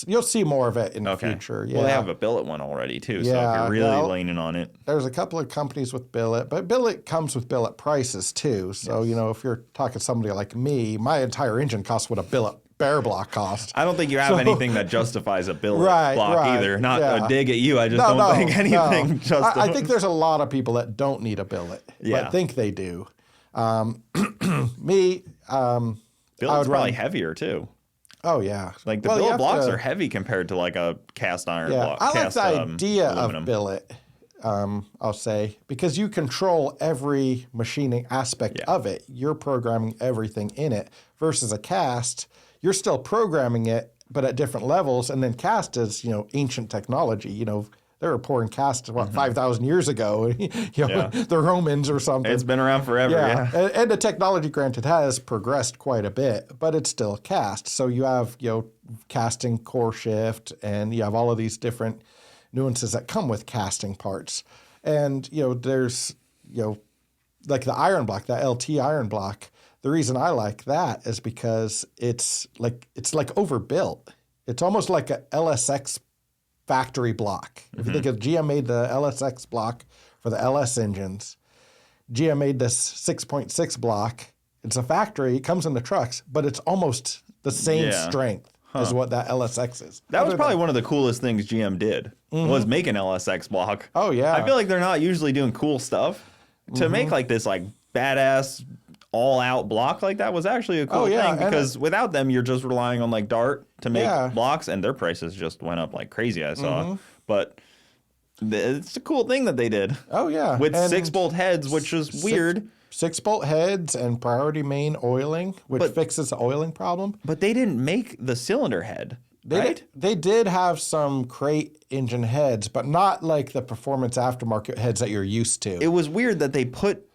You'll see more of it in the future. Yeah. Well, they have a billet one already too, so if you're really leaning on it. There's a couple of companies with billet, but billet comes with billet prices too. So, if you're talking to somebody like me, my entire engine costs what a billet bare block cost. I don't think you have anything that justifies a billet block either. Not a dig at you. I just don't think anything justifies. I think there's a lot of people that don't need a billet, but think they do. Billet's probably heavier too. Oh yeah, like the billet blocks are heavy compared to like a cast iron block. I like the idea of billet. I'll say, because you control every machining aspect of it. You're programming everything in it versus a cast. You're still programming it, but at different levels. And then cast is, ancient technology. They were pouring cast, 5,000 years ago, the Romans or something. It's been around forever, And the technology, granted, has progressed quite a bit, but it's still cast. So you have, casting core shift, and you have all of these different nuances that come with casting parts. And, there's, like the iron block, that LT iron block. The reason I like that is because it's like overbuilt. It's almost like a LSX factory block. If you think of GM made the LSX block for the LS engines, GM made this 6.6 block. It's a factory. It comes in the trucks, but it's almost the same strength as what that LSX is. That was probably one of the coolest things GM did, was make an LSX block. Oh, yeah. I feel like they're not usually doing cool stuff. To make like this like badass all-out block like that was actually a cool thing, because without them, you're just relying on like Dart to make blocks, and their prices just went up like crazy, I saw. But it's a cool thing that they did. Oh, yeah. With 6-bolt heads, which is weird. 6-bolt heads and priority main oiling, which fixes the oiling problem. But they didn't make the cylinder head, right? They did have some crate engine heads, but not like the performance aftermarket heads that you're used to. It was weird that they put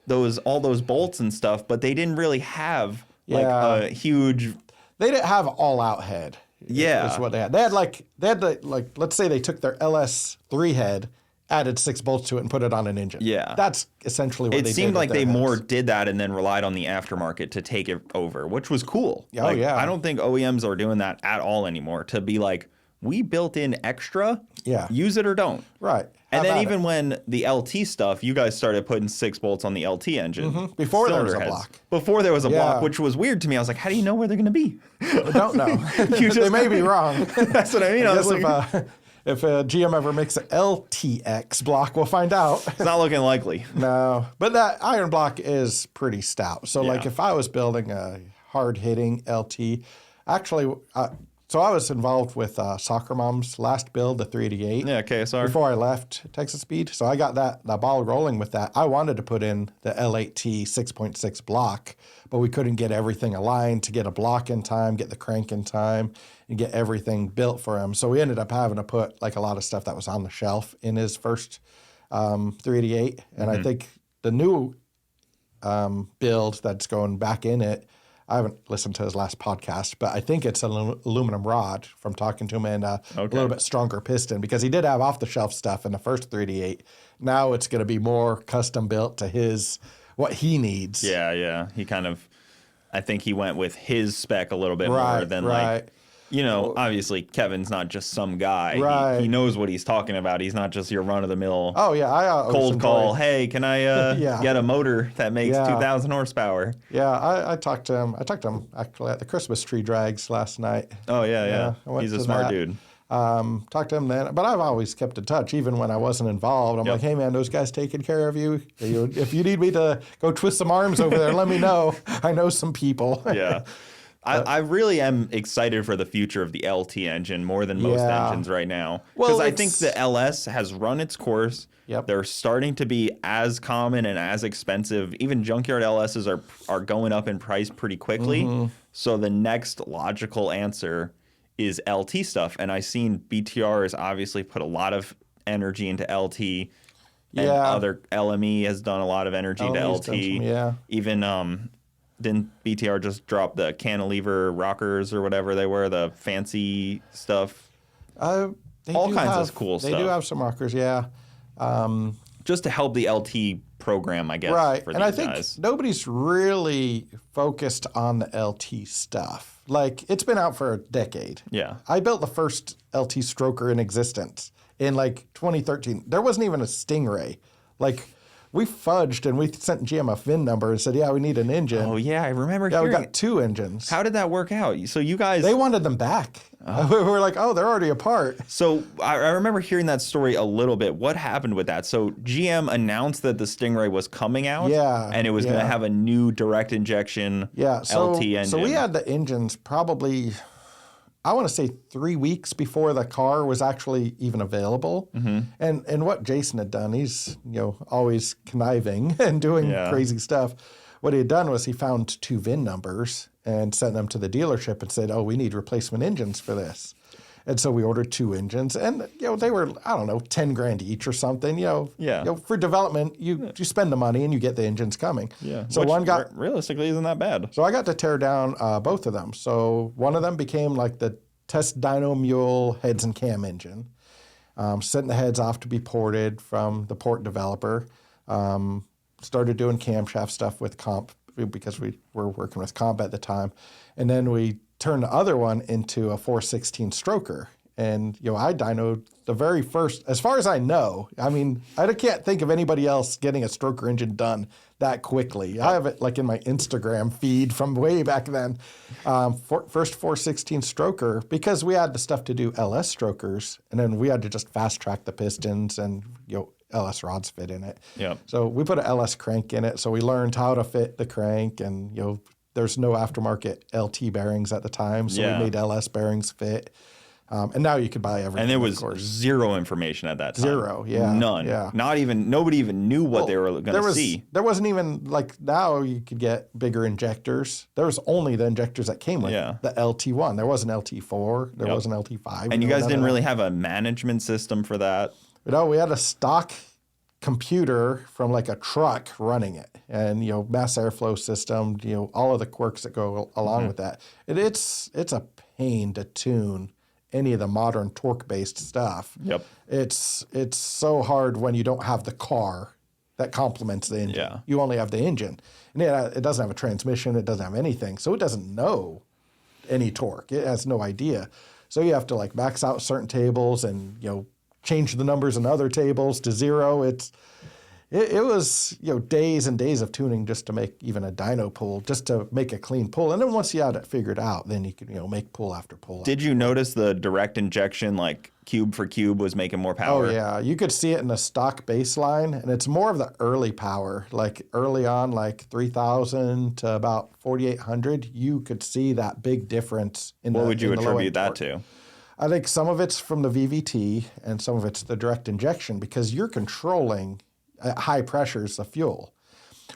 all those bolts and stuff, but they didn't really have like a huge. They didn't have all-out head. Yeah, is what they had. They had let's say they took their LS3 head, added 6 bolts to it, and put it on an engine. Yeah, that's essentially what they did. It seemed like they more did that and then relied on the aftermarket to take it over, which was cool. Oh, yeah. I don't think OEMs are doing that at all anymore. To be like, we built in extra. Yeah, use it or don't. Right. And then even when the LT stuff, you guys started putting 6 bolts on the LT engine. Before there was a block. Before there was a block, which was weird to me. I was like, how do you know where they're going to be? I don't know. They may be wrong. That's what I mean. If GM ever makes an LTX block, we'll find out. It's not looking likely. No. But that iron block is pretty stout. So like if I was building a hard-hitting LT, actually... So I was involved with Soccer Mom's last build, the 388. Yeah, KSR. Before I left Texas Speed. So I got that ball rolling with that. I wanted to put in the L8T 6.6 block, but we couldn't get everything aligned to get a block in time, get the crank in time, and get everything built for him. So we ended up having to put like a lot of stuff that was on the shelf in his first 388. And I think the new build that's going back in it, I haven't listened to his last podcast, but I think it's an aluminum rod from talking to him, and a little bit stronger piston, because he did have off-the-shelf stuff in the first 388. Now it's going to be more custom built to what he needs. Yeah. He kind of, I think he went with his spec a little bit more than like, obviously Kevin's not just some guy. Right. He knows what he's talking about. He's not just your run-of-the-mill cold call. Hey, can I get a motor that makes 2,000 horsepower? Yeah, I talked to him. Actually at the Christmas tree drags last night. Oh, yeah. He's a smart dude. Talked to him then, but I've always kept in touch, even when I wasn't involved. I'm like, hey, man, those guys taking care of you? If you need me to go twist some arms over there, let me know. I know some people. Yeah. I really am excited for the future of the LT engine more than most engines right now. Because I think the LS has run its course. Yep. They're starting to be as common and as expensive. Even junkyard LSs are going up in price pretty quickly. So the next logical answer is LT stuff. And I've seen BTR has obviously put a lot of energy into LT. And other LME has done a lot of energy into LT. Even didn't BTR just drop the cantilever rockers or whatever they were, the fancy stuff? All kinds of cool stuff. They do have some rockers, just to help the LT program, I guess, right. for And these I think guys. nobody's really focused on the LT stuff. Like, it's been out for a decade. Yeah. I built the first LT stroker in existence in like 2013. There wasn't even a Stingray. Like, we fudged and we sent GM a VIN number and said, yeah, we need an engine. Oh, yeah, I remember Yeah, we hearing. got 2 engines. How did that work out? So you guys. They wanted them back. We were like, oh, they're already apart. So I remember hearing that story a little bit. What happened with that? So GM announced that the Stingray was coming out. Yeah, And it was going to have a new direct injection LT engine. So we had the engines probably, I want to say 3 weeks before the car was actually even available. And what Jason had done, he's always conniving and doing crazy stuff. What he had done was he found 2 VIN numbers and sent them to the dealership and said, oh, we need replacement engines for this. And so we ordered 2 engines, and they were, I don't know, $10,000 each or something. For development, you spend the money and you get the engines coming. Yeah. So Which one got realistically isn't that bad. So I got to tear down both of them. So one of them became like the test dyno mule heads and cam engine, sent the heads off to be ported from the port developer. Started doing camshaft stuff with comp because we were working with comp at the time. And then we turned the other one into a 416 stroker. And, I dynoed the very first, as far as I know, I mean, I can't think of anybody else getting a stroker engine done that quickly. I have it like in my Instagram feed from way back then. First 416 stroker, because we had the stuff to do LS strokers, and then we had to just fast track the pistons and, LS rods fit in it. Yep. So we put an LS crank in it. So we learned how to fit the crank, and there's no aftermarket LT bearings at the time, so we made LS bearings fit. And now you could buy everything. And there was zero information at that time. Zero, yeah. None. Yeah. Nobody even knew what they were going to see. There wasn't even, like, now you could get bigger injectors. There was only the injectors that came with the LT1. There wasn't LT4. There wasn't LT5. And you guys didn't really have a management system for that? We had a stock computer from like a truck running it, and mass airflow system, all of the quirks that go along with that. It's a pain to tune any of the modern torque-based stuff. Yep. It's so hard when you don't have the car that complements the engine. Yeah. You only have the engine, and it doesn't have a transmission. It doesn't have anything, so it doesn't know any torque. It has no idea. So you have to like max out certain tables and change the numbers in other tables to 0. It was days and days of tuning just to make even a dyno pull, just to make a clean pull. And then once you had it figured out, then you could make pull after pull. Did you notice the direct injection, like cube for cube, was making more power? Oh yeah, you could see it in the stock baseline, and it's more of the early power. Like early on, like 3,000 to about 4,800, you could see that big difference in what would you attribute that to? I think some of it's from the VVT and some of it's the direct injection, because you're controlling at high pressures the fuel.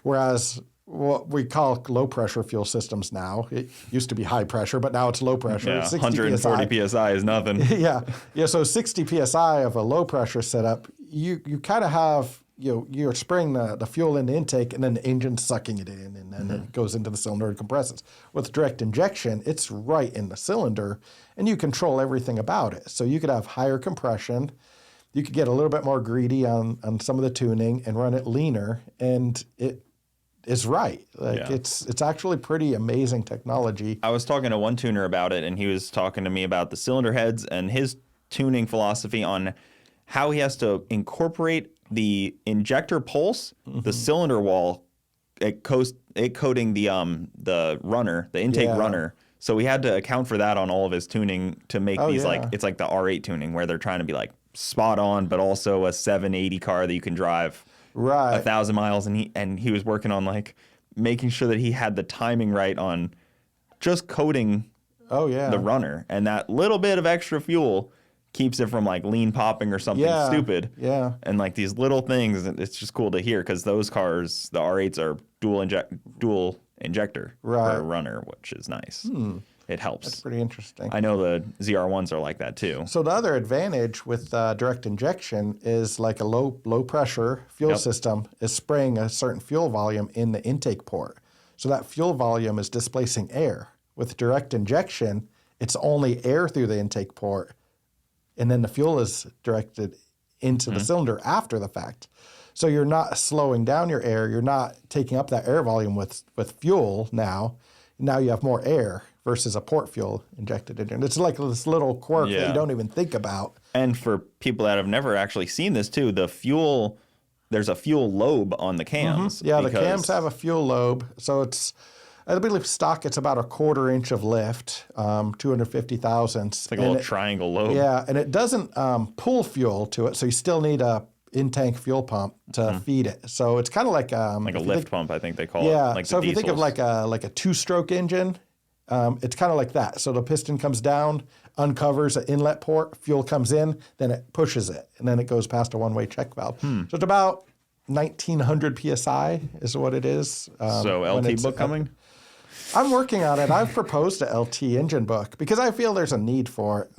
Whereas what we call low pressure fuel systems now, it used to be high pressure, but now it's low pressure. Yeah, 140 PSI is nothing. Yeah. So 60 PSI of a low pressure setup, you kind of have, you're spraying the fuel in the intake, and then the engine's sucking it in, and then it goes into the cylinder and compresses. With direct injection, it's right in the cylinder, and you control everything about it. So you could have higher compression. You could get a little bit more greedy on some of the tuning and run it leaner, and it is right. It's actually pretty amazing technology. I was talking to one tuner about it, and he was talking to me about the cylinder heads and his tuning philosophy on how he has to incorporate the injector pulse, the cylinder wall, coating the runner, the intake runner. So we had to account for that on all of his tuning to make these it's like the R8 tuning, where they're trying to be like spot on, but also a 780 car that you can drive 1,000 miles. And he was working on like making sure that he had the timing right on just coating the runner, and that little bit of extra fuel keeps it from like lean popping or something stupid. Yeah. And like these little things, it's just cool to hear, because those cars, the R8s, are dual injector per runner, which is nice. It helps. That's pretty interesting. I know the ZR1s are like that too. So the other advantage with direct injection is like a low pressure fuel system is spraying a certain fuel volume in the intake port. So that fuel volume is displacing air. With direct injection, it's only air through the intake port, and then the fuel is directed into the cylinder after the fact. So you're not slowing down your air. You're not taking up that air volume with fuel now. Now you have more air versus a port fuel injected engine. It's like this little quirk that you don't even think about. And for people that have never actually seen this too, the fuel, there's a fuel lobe on the cams. Yeah, the cams have a fuel lobe. So it's, I believe stock, it's about a 1/4 inch of lift, 250 thousandths. It's like a little triangle lobe. Yeah, and it doesn't pull fuel to it, so you still need a in-tank fuel pump to feed it. So it's kind of like a lift pump, I think they call it. Yeah, like so if you think of like a two-stroke engine, it's kind of like that. So the piston comes down, uncovers an inlet port, fuel comes in, then it pushes it, and then it goes past a one-way check valve. So it's about 1,900 PSI is what it is. So LT book coming? I'm working on it. I've proposed a LT engine book because I feel there's a need for it.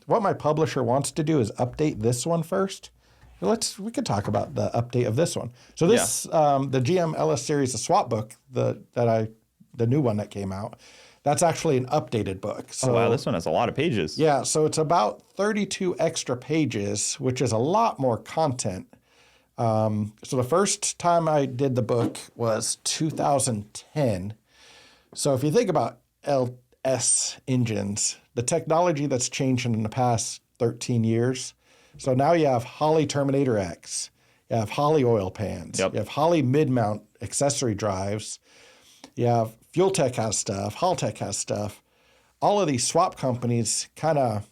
What my publisher wants to do is update this one first. We could talk about the update of this one. So this, the GMLS series, the swap book, the new one that came out, that's actually an updated book. So, wow, this one has a lot of pages. Yeah, so it's about 32 extra pages, which is a lot more content. So the first time I did the book was 2010. So if you think about LS engines, the technology that's changed in the past 13 years. So now you have Holley Terminator X, you have Holley oil pans, you have Holley mid-mount accessory drives, you have Fuel Tech has stuff, Haltech has stuff. All of these swap companies kind of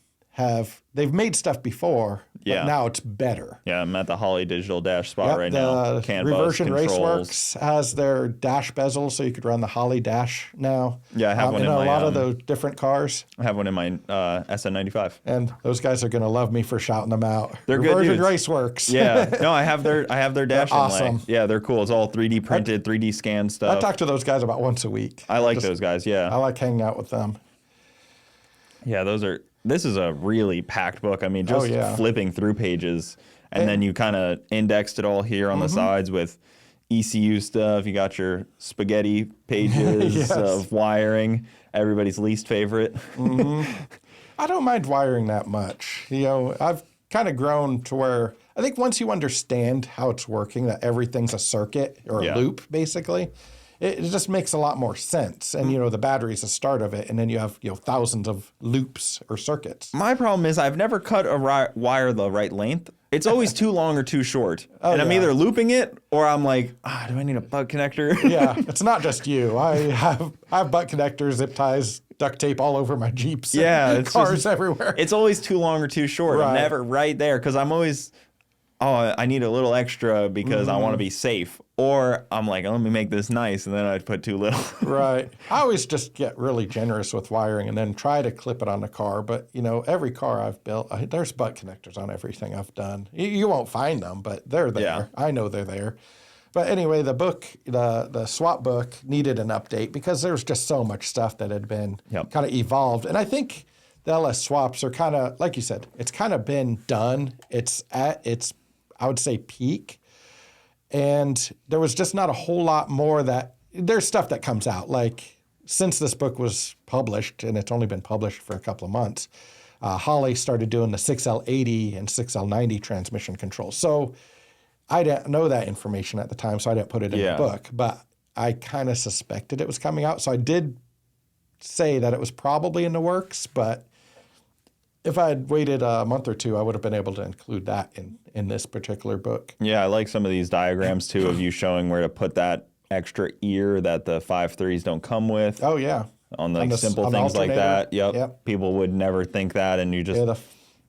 they've made stuff before, but now it's better. Yeah, I'm at the Holley digital dash spot right now. The Reversion Raceworks has their dash bezel, so you could run the Holley dash now. Yeah, I have one in a my, lot of those different cars. I have one in my SN95. And those guys are going to love me for shouting them out. They're good Reversion dudes. Raceworks. Yeah, no, I have their dash inlay. Awesome. Yeah, they're cool. It's all 3D printed, 3D scanned stuff. I talk to those guys about once a week. I like those guys. Yeah, I like hanging out with them. Yeah, this is a really packed book. I mean, just flipping through pages, and then you kind of indexed it all here on the sides with ECU stuff. You got your spaghetti pages of wiring, everybody's least favorite. I don't mind wiring that much. You know, I've kind of grown to where I think once you understand how it's working, that everything's a circuit or a loop, basically, it just makes a lot more sense. And, you know, the battery's the start of it, and then you have, thousands of loops or circuits. My problem is I've never cut a wire the right length. It's always too long or too short. And I'm either looping it or I'm like, do I need a butt connector? Yeah, it's not just you. I have butt connectors, zip ties, duct tape all over my Jeeps. It's cars everywhere. It's always too long or too short. I'm never right there because I'm always, I need a little extra because I want to be safe. Or I'm like, let me make this nice, and then I'd put too little. Right. I always just get really generous with wiring and then try to clip it on the car. But, every car I've built, there's butt connectors on everything I've done. You won't find them, but they're there. Yeah. I know they're there. But anyway, the book, the swap book needed an update because there was just so much stuff that had been kind of evolved. And I think the LS swaps are kind of, like you said, it's kind of been done. It's at its, I would say, peak. And there was just not a whole lot more there's stuff that comes out. Like, since this book was published, and it's only been published for a couple of months, Holley started doing the 6L80 and 6L90 transmission control. So I didn't know that information at the time, so I didn't put it in the book. But I kind of suspected it was coming out. So I did say that it was probably in the works, but if I had waited a month or two, I would have been able to include that in this particular book. Yeah, I like some of these diagrams, too, of you showing where to put that extra ear that the 5.3s don't come with. Oh, yeah. On simple things like that. Yep. People would never think that, and you just... Yeah,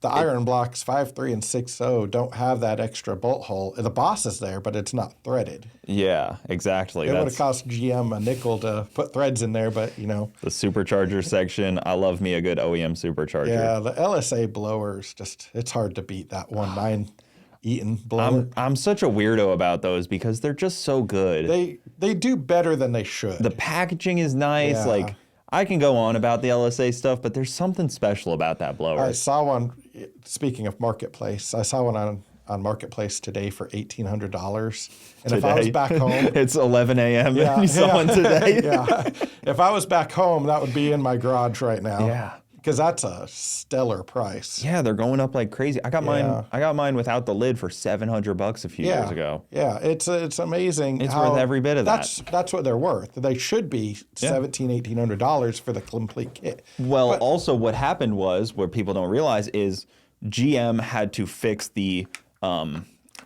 the iron blocks 5.3 and 6.0 don't have that extra bolt hole. The boss is there, but it's not threaded. Yeah, exactly. It would have cost GM a nickel to put threads in there, but, The supercharger section, I love me a good OEM supercharger. Yeah, the LSA blowers, it's hard to beat that 1.9 Eaton blower. I'm such a weirdo about those because they're just so good. They do better than they should. The packaging is nice. Yeah. Like, I can go on about the LSA stuff, but there's something special about that blower. I saw one, speaking of Marketplace, I saw one on Marketplace today for $1,800. And if I was back home... It's 11 a.m. and you saw one today. Yeah. If I was back home, that would be in my garage right now. Yeah. because that's a stellar price. Yeah, they're going up like crazy. I got mine. I got mine without the lid for $700 a few years ago. Yeah, it's amazing. It's worth every bit of that. That's what they're worth. They should be $1,700-$1,800 for the complete kit. Well, also what happened was, what people don't realize is GM had to fix the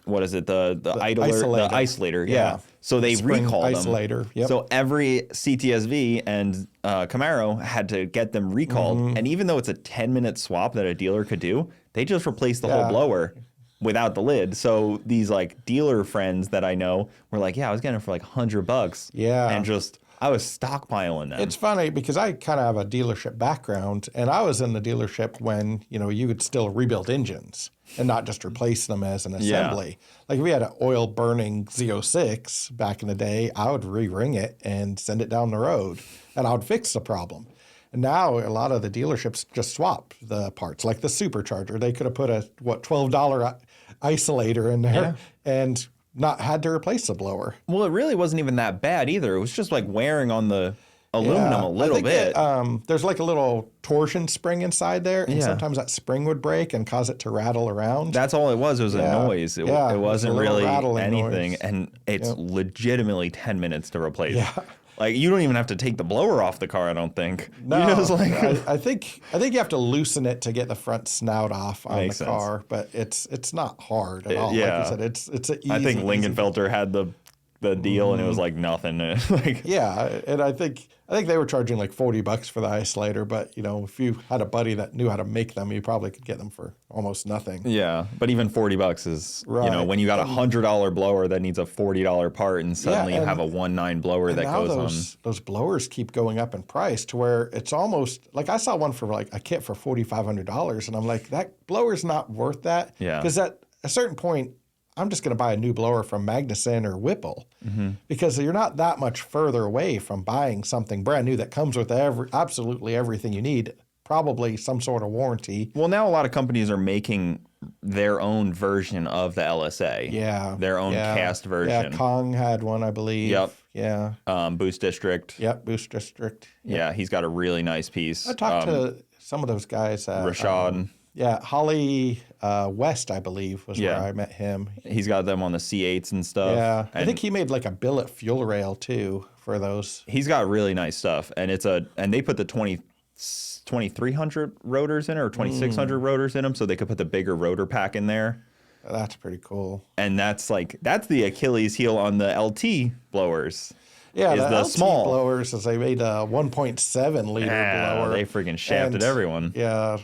what is it? The idler, isolator. The isolator. Yeah. So they recalled isolator. them. Yep. So every CTSV and Camaro had to get them recalled. And even though it's a 10-minute swap that a dealer could do, they just replaced the whole blower without the lid. So these like dealer friends that I know were like, yeah, I was getting it for like $100. Yeah. And just I was stockpiling them. It's funny because I kind of have a dealership background, and I was in the dealership when, you could still rebuild engines and not just replace them as an assembly. Like if we had an oil burning Z06 back in the day, I would re-ring it and send it down the road, and I would fix the problem. And now a lot of the dealerships just swap the parts, like the Supercharger. They could have put a $12 isolator in there and not had to replace the blower. Well, it really wasn't even that bad either. It was just like wearing on the aluminum a little bit. There's like a little torsion spring inside there, and sometimes that spring would break and cause it to rattle around. That's all it was. It was a noise. It wasn't really anything. Noise. And it's legitimately 10 minutes to replace. Yeah. Like you don't even have to take the blower off the car, I don't think. No, you just like I think you have to loosen it to get the front snout off on the car, but it's not hard at all. Yeah. Like you said, it's an easy. I think Lingenfelter had the deal, and it was like nothing. Like and I think they were charging like $40 for the isolator, but if you had a buddy that knew how to make them, you probably could get them for almost nothing. Yeah, but even $40 is when you got $100 blower that needs a $40 part, and suddenly you have a 1.9 blower that goes on. Those blowers keep going up in price to where it's almost like I saw one for like a kit for $4,500, and I'm like, that blower's not worth that. Yeah, because at a certain point, I'm just going to buy a new blower from Magnuson or Whipple because you're not that much further away from buying something brand new that comes with absolutely everything you need, probably some sort of warranty. Well, now a lot of companies are making their own version of the LSA. Yeah. Their own cast version. Yeah, Kong had one, I believe. Yep. Yeah. Boost District. Yep, Boost District. Yep. Yeah, he's got a really nice piece. I talked to some of those guys. Rashad. Holly West, I believe, was where I met him. He's got them on the C8s and stuff. Yeah, I think he made like a billet fuel rail too for those. He's got really nice stuff, and they put the 2300 rotors in, or 2600 rotors in them, so they could put the bigger rotor pack in there. That's pretty cool. And that's the Achilles heel on the LT blowers. Yeah, is the LT small blowers, as they made a 1.7 liter blower. They freaking shafted everyone. Yeah.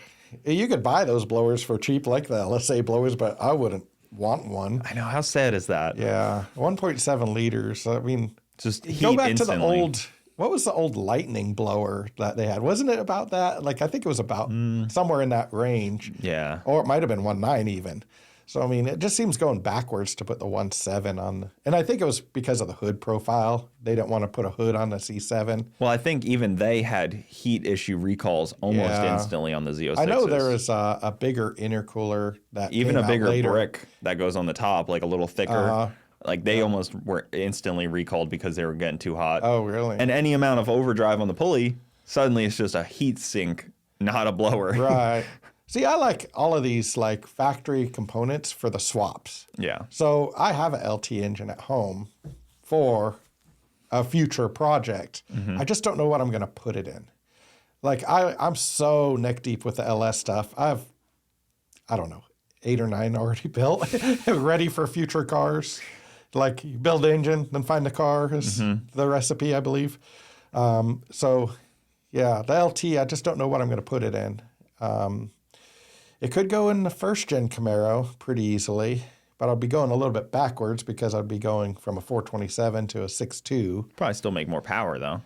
You could buy those blowers for cheap, like the LSA blowers, but I wouldn't want one. I know. How sad is that? Yeah. 1.7 liters. I mean, just go back instantly. to the old, what was the old Lightning blower that they had? Wasn't it about that? Like, I think it was about somewhere in that range. Yeah. Or it might have been 1.9 even. So, I mean, it just seems going backwards to put the 1.7 on. And I think it was because of the hood profile. They didn't want to put a hood on the C7. Well, I think even they had heat issue recalls almost instantly on the Z06s. I know there was a bigger intercooler that even came a bigger out later. brick that goes on the top, like a little thicker. Like they almost were instantly recalled because they were getting too hot. Oh, really? And any amount of overdrive on the pulley, suddenly it's just a heat sink, not a blower. Right. See, I like all of these like factory components for the swaps. Yeah. So I have an LT engine at home for a future project. I just don't know what I'm going to put it in. Like I'm so neck deep with the LS stuff. I don't know, 8 or 9 already built, ready for future cars. Like you build the engine, then find the car is the recipe, I believe. So yeah, the LT, I just don't know what I'm going to put it in. It could go in the first gen Camaro pretty easily, but I'll be going a little bit backwards because I'd be going from a 427 to a 6.2. Probably still make more power though.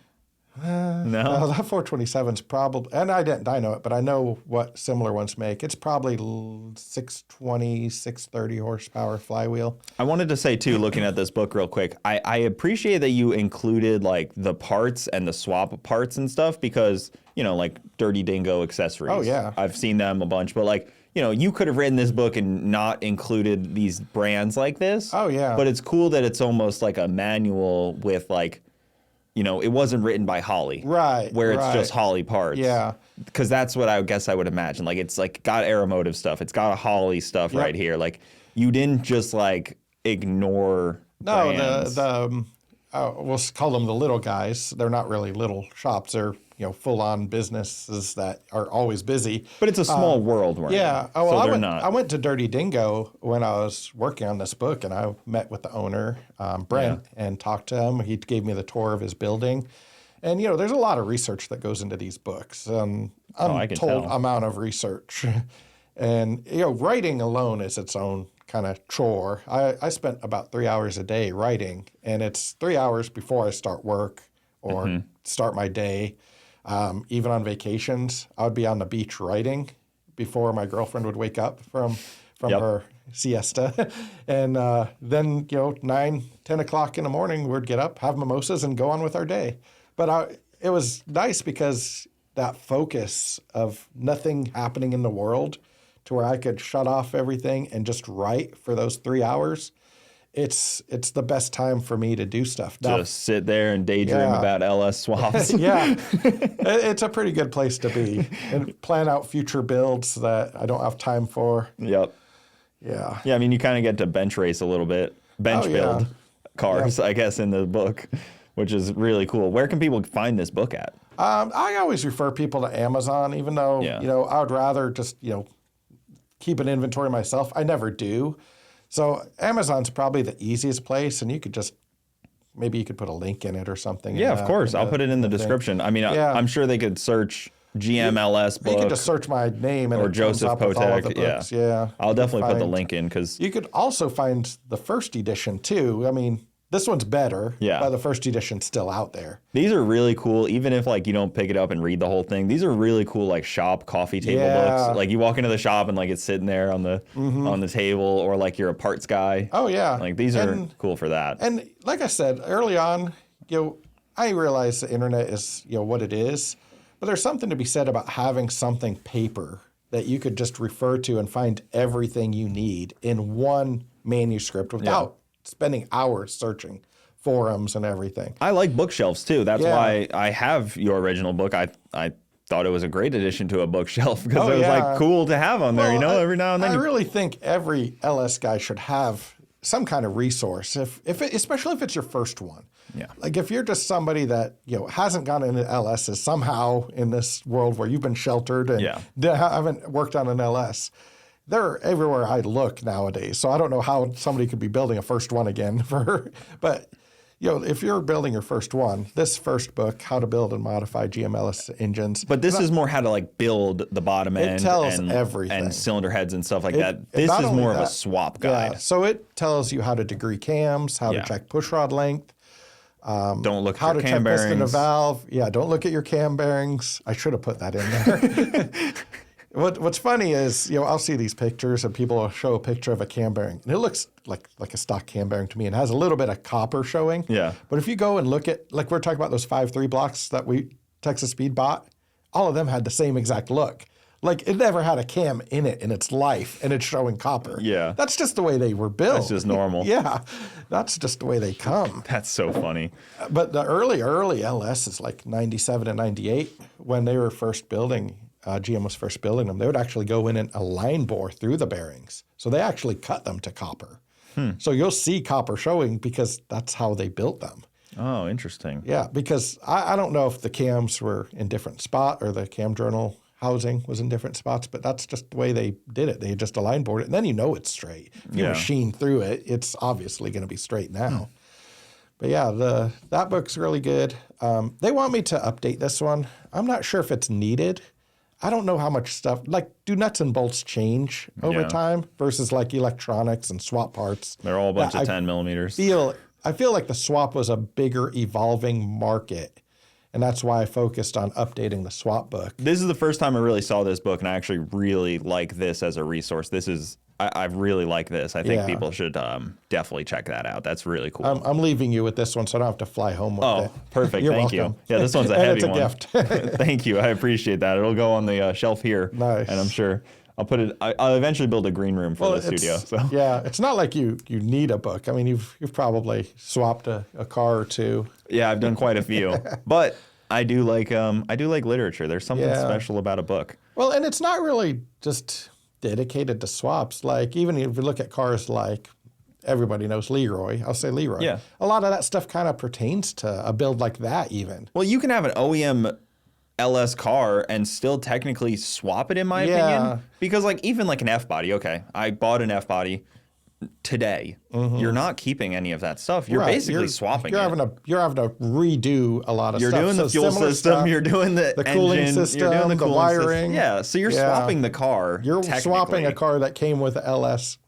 No, that 427's probably, and I didn't dyno it, but I know what similar ones make. It's probably 620, 630 horsepower flywheel. I wanted to say too, looking at this book real quick, I appreciate that you included like the parts and the swap parts and stuff because, like Dirty Dingo accessories. Oh, yeah. I've seen them a bunch, but like, you could have written this book and not included these brands like this. Oh, yeah. But it's cool that it's almost like a manual with like, you know, it wasn't written by Holley. Right. Where it's just Holley parts. Yeah. Because that's what I guess I would imagine. Like, it's like got Automotive stuff. It's got a Holley stuff right here. Like, you didn't just like ignore brands. We'll call them the little guys. They're not really little shops. They're, you know, full-on businesses that are always busy. But it's a small world, right? Yeah. Oh, well, so I went to Dirty Dingo when I was working on this book, and I met with the owner, Brent, and talked to him. He gave me the tour of his building. And, you know, there's a lot of research that goes into these books. Untold amount of research. And, you know, writing alone is its own kind of chore. I spent about 3 hours a day writing, and it's 3 hours before I start work or start my day. Even on vacations, I would be on the beach writing before my girlfriend would wake up from her siesta. And then, you know, 9, 10 o'clock in the morning, we'd get up, have mimosas, and go on with our day. But it was nice because that focus of nothing happening in the world to where I could shut off everything and just write for those 3 hours. It's the best time for me to do stuff. Now, just sit there and daydream about LS swaps. It's a pretty good place to be and plan out future builds that I don't have time for. Yep. Yeah. Yeah, I mean, you kind of get to bench race a little bit, build cars, I guess, in the book, which is really cool. Where can people find this book at? I always refer people to Amazon, even though, you know, I would rather just, you know, keep an inventory myself. I never do. So Amazon's probably the easiest place, and you could just maybe you could put a link in it or something. Yeah, of course. I'll put it in the description. I mean, I'm sure they could search GMLS book. You could just search my name and or it Joseph comes up with all of the Potak. books. Yeah. I'll definitely put the link in because you could also find the first edition too. I mean, this one's better, but the first edition's still out there. These are really cool, even if like you don't pick it up and read the whole thing. These are really cool, like shop coffee table books. Like you walk into the shop and like it's sitting there on the table, or like you're a parts guy. Oh yeah, like these are cool for that. And like I said early on, you know, I realize the internet is, you know, what it is, but there's something to be said about having something paper that you could just refer to and find everything you need in one manuscript without spending hours searching forums and everything. I like bookshelves too. That's why I have your original book. I thought it was a great addition to a bookshelf because it was like cool to have on there, you know, every now and then. I really think every LS guy should have some kind of resource, especially if it's your first one. Yeah. Like if you're just somebody that, you know, hasn't gone into LSs somehow in this world where you've been sheltered and haven't worked on an LS. They're everywhere I look nowadays, so I don't know how somebody could be building a first one again. But you know, if you're building your first one, this first book, How to Build and Modify GMLS Engines. But this is more how to like build the bottom end. It tells everything. And cylinder heads and stuff like that. This is more of a swap guide. Yeah, so it tells you how to degree cams, how to check pushrod length. Don't look how at your cam bearings. How to check piston to valve. Yeah, don't look at your cam bearings. I should have put that in there. What's funny is, you know, I'll see these pictures and people will show a picture of a cam bearing and it looks like a stock cam bearing to me and has a little bit of copper showing. Yeah. But if you go and look at, like we're talking about those 5.3 blocks that Texas Speed bought, all of them had the same exact look. Like it never had a cam in it in its life and it's showing copper. Yeah. That's just the way they were built. That's just normal. Yeah. That's just the way they come. That's so funny. But the early LS is like 97 and 98 when they were first building. GM was first building them, they would actually go in and a line bore through the bearings. So they actually cut them to copper. So you'll see copper showing because that's how they built them. Oh, interesting. Yeah, because I don't know if the cams were in different spot or the cam journal housing was in different spots, but that's just the way they did it. They just a line board it, and then you know it's straight. If you machine through it, it's obviously going to be straight now. But yeah, that book's really good. They want me to update this one. I'm not sure if it's needed. I don't know how much stuff, like, do nuts and bolts change over time versus like electronics and swap parts? They're all a bunch of 10 millimeters. I feel like the swap was a bigger evolving market, and that's why I focused on updating the swap book. This is the first time I really saw this book, and I actually really like this as a resource. I really like this. I think people should definitely check that out. That's really cool. I'm leaving you with this one, so I don't have to fly home with it. Oh, perfect. You're Thank welcome. you. Yeah, this one's a heavy one. It's a gift. Thank you. I appreciate that. It'll go on the shelf here. Nice. And I'm sure. I'll eventually build a green room for the studio. So yeah, it's not like you need a book. I mean, you've probably swapped a car or two. Yeah, I've done quite a few, but I do like literature. There's something special about a book. Well, and it's not really just dedicated to swaps. Like even if you look at cars like everybody knows Leroy, I'll say Leroy. Yeah. A lot of that stuff kind of pertains to a build like that even. Well, you can have an OEM LS car and still technically swap it, in my opinion. Because like even like an F body, okay, I bought an F body today. You're not keeping any of that stuff. You're basically swapping you're it. You're having to redo a lot of you're stuff. Doing the fuel system. Stuff, you're doing the cooling engine, system. You're doing the wiring. System. Yeah. So you're swapping the car. You're swapping a car that came with an LS.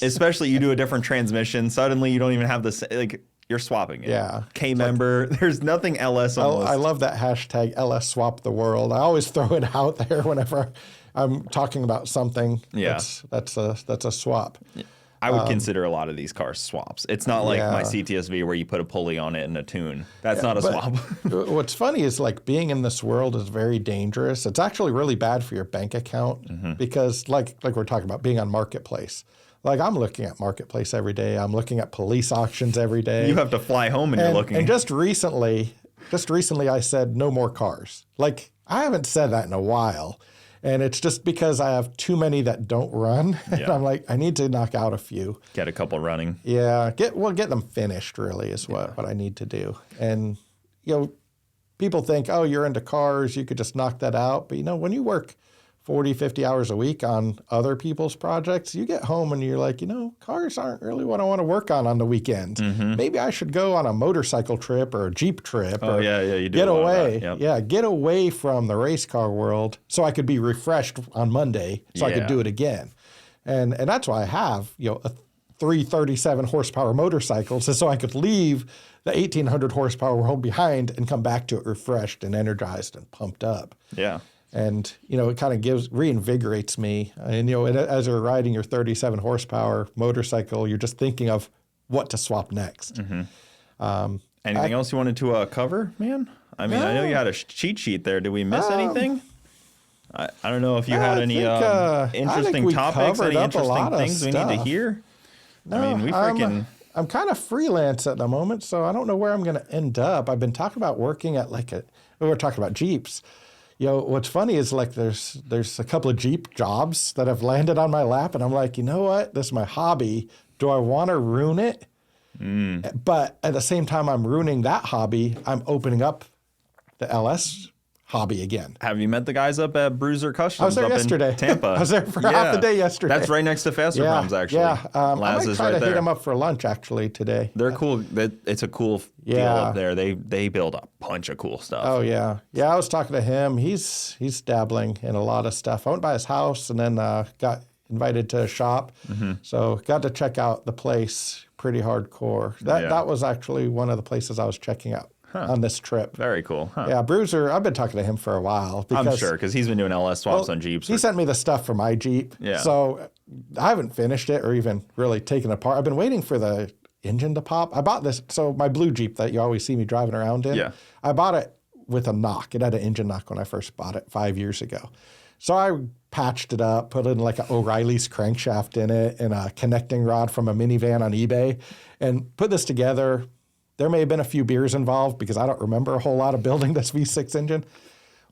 Especially you do a different transmission. Suddenly you don't even have the like. You're swapping it. Yeah. K-member. There's nothing LS on I love that hashtag LS swap the world. I always throw it out there whenever I'm talking about something. Yeah. That's a swap. Yeah. I would consider a lot of these cars swaps. It's not like my CTSV where you put a pulley on it and a tune. That's not a swap. What's funny is like being in this world is very dangerous. It's actually really bad for your bank account because like we're talking about being on Marketplace. Like I'm looking at Marketplace every day. I'm looking at police auctions every day. You have to fly home and you're looking. And just recently I said no more cars. Like I haven't said that in a while. And it's just because I have too many that don't run. And I'm like, I need to knock out a few. Get a couple running. Yeah. Get them finished really is what I need to do. And, people think, oh, you're into cars. You could just knock that out. But, when you work 40, 50 hours a week on other people's projects, you get home and you're like, cars aren't really what I want to work on the weekends. Maybe I should go on a motorcycle trip or a Jeep trip. Oh, you do get away. Yep. Yeah, get away from the race car world so I could be refreshed on Monday so I could do it again. And that's why I have, a 337 horsepower motorcycles is so I could leave the 1800 horsepower world behind and come back to it refreshed and energized and pumped up. Yeah. And, it kind of reinvigorates me. And, as you're riding your 37 horsepower motorcycle, you're just thinking of what to swap next. Anything else you wanted to cover, man? I mean, I know you had a cheat sheet there. Did we miss anything? I don't know if you had any interesting topics, any interesting things we need to hear. No, I mean, I'm kind of freelance at the moment, so I don't know where I'm going to end up. I've been talking about working at we were talking about Jeeps. What's funny is like there's a couple of Jeep jobs that have landed on my lap, and I'm like, you know what? This is my hobby. Do I want to ruin it? But at the same time I'm ruining that hobby, I'm opening up the LS hobby again. Have you met the guys up at Bruiser Customs? I was there yesterday. In Tampa. I was there for half the day yesterday. That's right next to Faster Homes, actually. Yeah, I might try to hit there. them up for lunch actually today. They're cool. It's a cool deal up there. They build a bunch of cool stuff. Oh yeah, I was talking to him. He's dabbling in a lot of stuff. I went by his house and then got invited to a shop, so got to check out the place. Pretty hardcore. That was actually one of the places I was checking out. On this trip. Very cool. Huh. Yeah, Bruiser, I've been talking to him for a while. I'm sure, because he's been doing LS swaps on Jeeps. He sent me the stuff for my Jeep. Yeah. So I haven't finished it or even really taken it apart. I've been waiting for the engine to pop. I bought this, so my blue Jeep that you always see me driving around in, I bought it with a knock. It had an engine knock when I first bought it 5 years ago. So I patched it up, put in like an O'Reilly's crankshaft in it and a connecting rod from a minivan on eBay and put this together. There may have been a few beers involved because I don't remember a whole lot of building this V6 engine.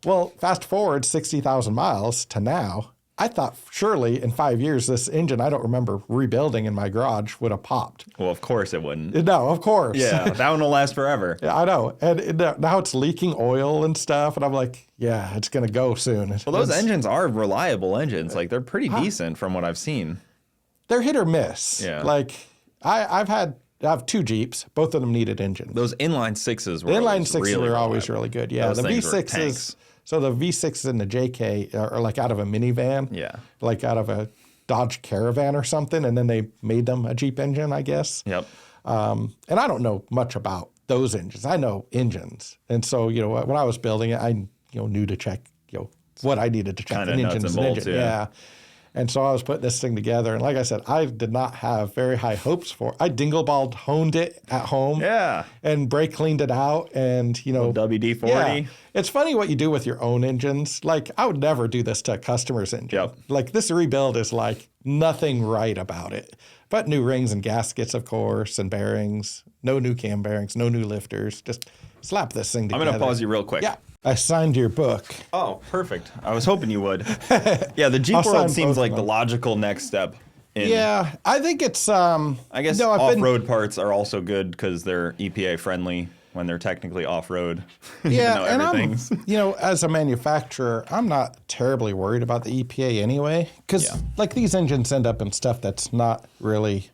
Well, fast forward 60,000 miles to now, I thought surely in 5 years this engine I don't remember rebuilding in my garage would have popped. Well, of course it wouldn't. No, of course. Yeah, that one will last forever. Yeah, I know. And now it's leaking oil and stuff, and I'm like, yeah, it's going to go soon. Well, those engines are reliable engines. Like, they're pretty decent from what I've seen. They're hit or miss. Yeah. Like, I have two Jeeps. Both of them needed engines. Those inline sixes were always really good. Yeah, those the V6s. So the V6s and the JK are like out of a minivan. Yeah. Like out of a Dodge Caravan or something, and then they made them a Jeep engine, I guess. Yep. And I don't know much about those engines. I know engines, and so when I was building it, I knew to check what I needed to check. Kind of nuts and bolts. Yeah. And so I was putting this thing together. And like I said, I did not have very high hopes for it. I dingleballed honed it at home. Yeah. And brake cleaned it out. And, you know. WD-40. Yeah. It's funny what you do with your own engines. Like, I would never do this to a customer's engine. Yep. Like, this rebuild is like nothing right about it. But new rings and gaskets, of course, and bearings. No new cam bearings, no new lifters. Just slap this thing together. I'm going to pause you real quick. Yeah. I signed your book. Oh, perfect. I was hoping you would. Yeah, the Jeep world seems like the logical next step. Yeah, I think it's... I guess off-road parts are also good because they're EPA friendly when they're technically off-road. Yeah, and I'm, as a manufacturer, I'm not terribly worried about the EPA anyway, because like these engines end up in stuff that's not really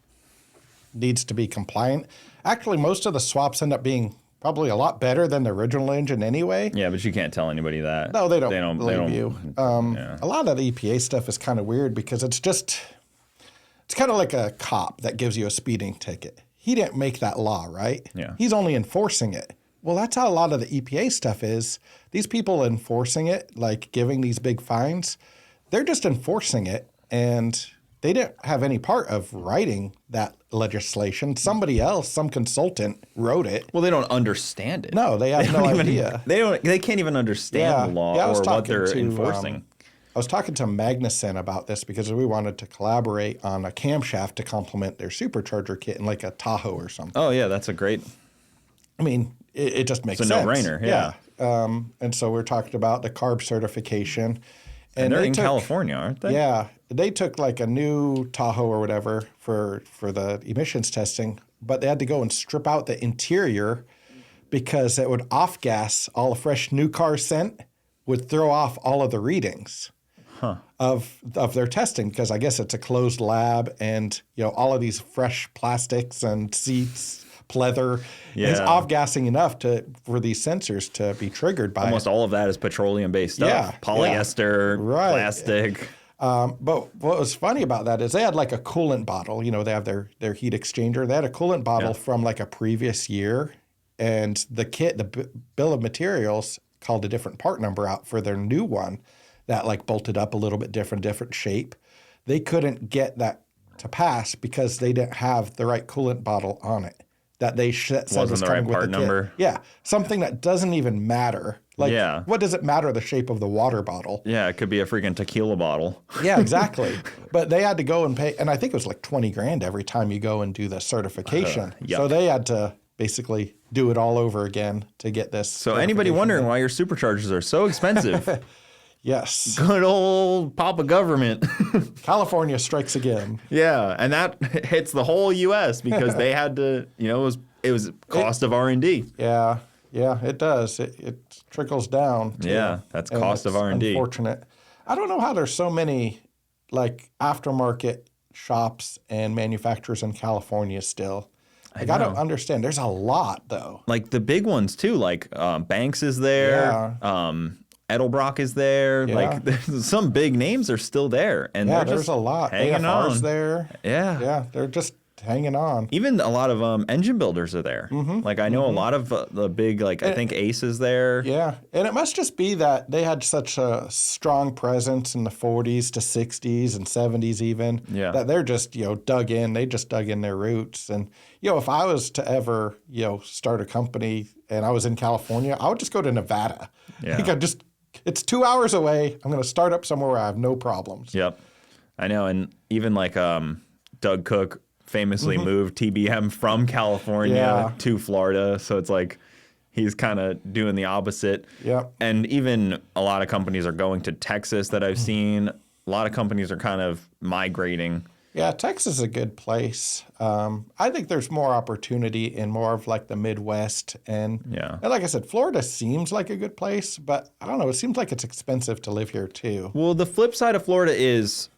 needs to be compliant. Actually, most of the swaps end up being probably a lot better than the original engine anyway. Yeah, but you can't tell anybody that. No, they don't believe you. A lot of the EPA stuff is kind of weird because it's kind of like a cop that gives you a speeding ticket. He didn't make that law, right? Yeah. He's only enforcing it. Well, that's how a lot of the EPA stuff is. These people enforcing it, like giving these big fines, they're just enforcing it, and they didn't have any part of writing that legislation. Somebody else, some consultant, wrote it. Well, they don't understand it. No, they have no idea. They can't even understand the law or what they're enforcing. I was talking to Magnuson about this because we wanted to collaborate on a camshaft to complement their supercharger kit in like a Tahoe or something. Oh, yeah, that's a great... I mean, it just makes sense. It's a no-brainer, yeah. And so we're talking about the Carb certification. And they're in California, aren't they? Yeah. They took like a new Tahoe or whatever for the emissions testing, but they had to go and strip out the interior because it would off-gas all the fresh new car scent, would throw off all of the readings of their testing, because I guess it's a closed lab, and all of these fresh plastics and seats, pleather, is off-gassing enough for these sensors to be triggered by almost all of that is petroleum-based stuff. Yeah, polyester, plastic. But what was funny about that is they had like a coolant bottle. They have their heat exchanger. They had a coolant bottle from like a previous year, and the kit, the bill of materials, called a different part number out for their new one that like bolted up a little bit different shape. They couldn't get that to pass because they didn't have the right coolant bottle on it that they said was the coming right with part the number. kit. Yeah, something that doesn't even matter. Like, what does it matter the shape of the water bottle? Yeah, it could be a freaking tequila bottle. Yeah, exactly. But they had to go and pay, and I think it was like $20,000 every time you go and do the certification. So they had to basically do it all over again to get this. So anybody wondering why your superchargers are so expensive? Yes. Good old Papa government. California strikes again. Yeah, and that hits the whole U.S. because they had to, it was cost of R&D. Yeah, it does. It trickles down. Yeah, that's cost of R&D. Unfortunate. I don't know how there's so many like aftermarket shops and manufacturers in California still. Like, I don't understand. There's a lot, though. Like the big ones, too. Like Banks is there. Yeah. Edelbrock is there. Yeah. Like some big names are still there. And there's a lot. AFR's there. Yeah. Yeah, they're just hanging on. Even a lot of engine builders are there. Mm-hmm. Like I know a lot of the big, I think Ace is there. Yeah, and it must just be that they had such a strong presence in the 40s to 60s and 70s even, that they're just, dug in. They just dug in their roots. And, if I was to ever, start a company and I was in California, I would just go to Nevada. Yeah. It's 2 hours away. I'm going to start up somewhere where I have no problems. Yep. I know. And even Doug Cook famously moved TBM from California to Florida. So it's like he's kind of doing the opposite. Yep. And even a lot of companies are going to Texas that I've seen. A lot of companies are kind of migrating. Yeah, Texas is a good place. I think there's more opportunity in more of like the Midwest. And like I said, Florida seems like a good place, but I don't know. It seems like it's expensive to live here too. Well, the flip side of Florida is,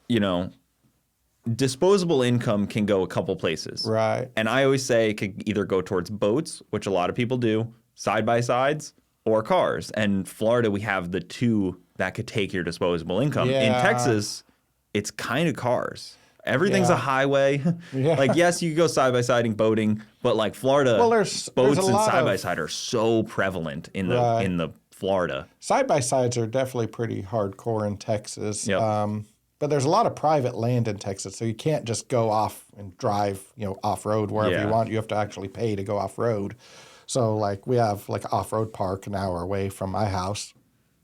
disposable income can go a couple places. Right. And I always say it could either go towards boats, which a lot of people do, side-by-sides, or cars. And Florida, we have the two that could take your disposable income. Yeah. In Texas, it's kind of cars. Everything's a highway. Yes, you could go side-by-siding, boating, but Florida, boats and side-by-side are so prevalent in the Florida. Side-by-sides are definitely pretty hardcore in Texas. Yep. but there's a lot of private land in Texas, so you can't just go off and drive, off-road wherever you want. You have to actually pay to go off-road. So, like, we have, like, an off-road park an hour away from my house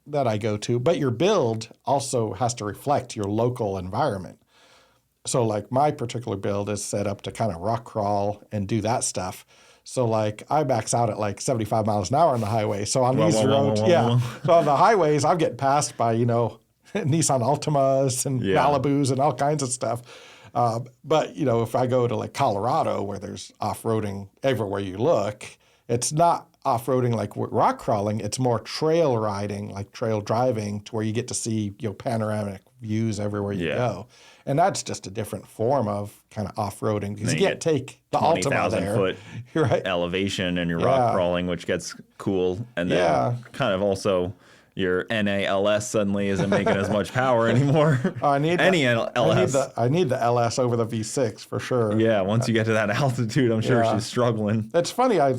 that I go to. But your build also has to reflect your local environment. So, like, my particular build is set up to kind of rock crawl and do that stuff. So, like, I max out at, like, 75 miles an hour on the highway. So, on these roads, So, on the highways, I'm getting passed by, Nissan Altimas and Malibus and all kinds of stuff. But, if I go to, like, Colorado, where there's off-roading everywhere you look, it's not off-roading like rock crawling. It's more trail riding, like trail driving, to where you get to see, panoramic views everywhere you go. And that's just a different form of kind of off-roading, because you can't take the Altima there. 20,000 foot elevation and you're rock crawling, which gets cool. And then kind of also your NALS suddenly isn't making as much power anymore. I need LS. I need the LS over the V6 for sure. Yeah, once you get to that altitude, I'm sure she's struggling. It's funny. I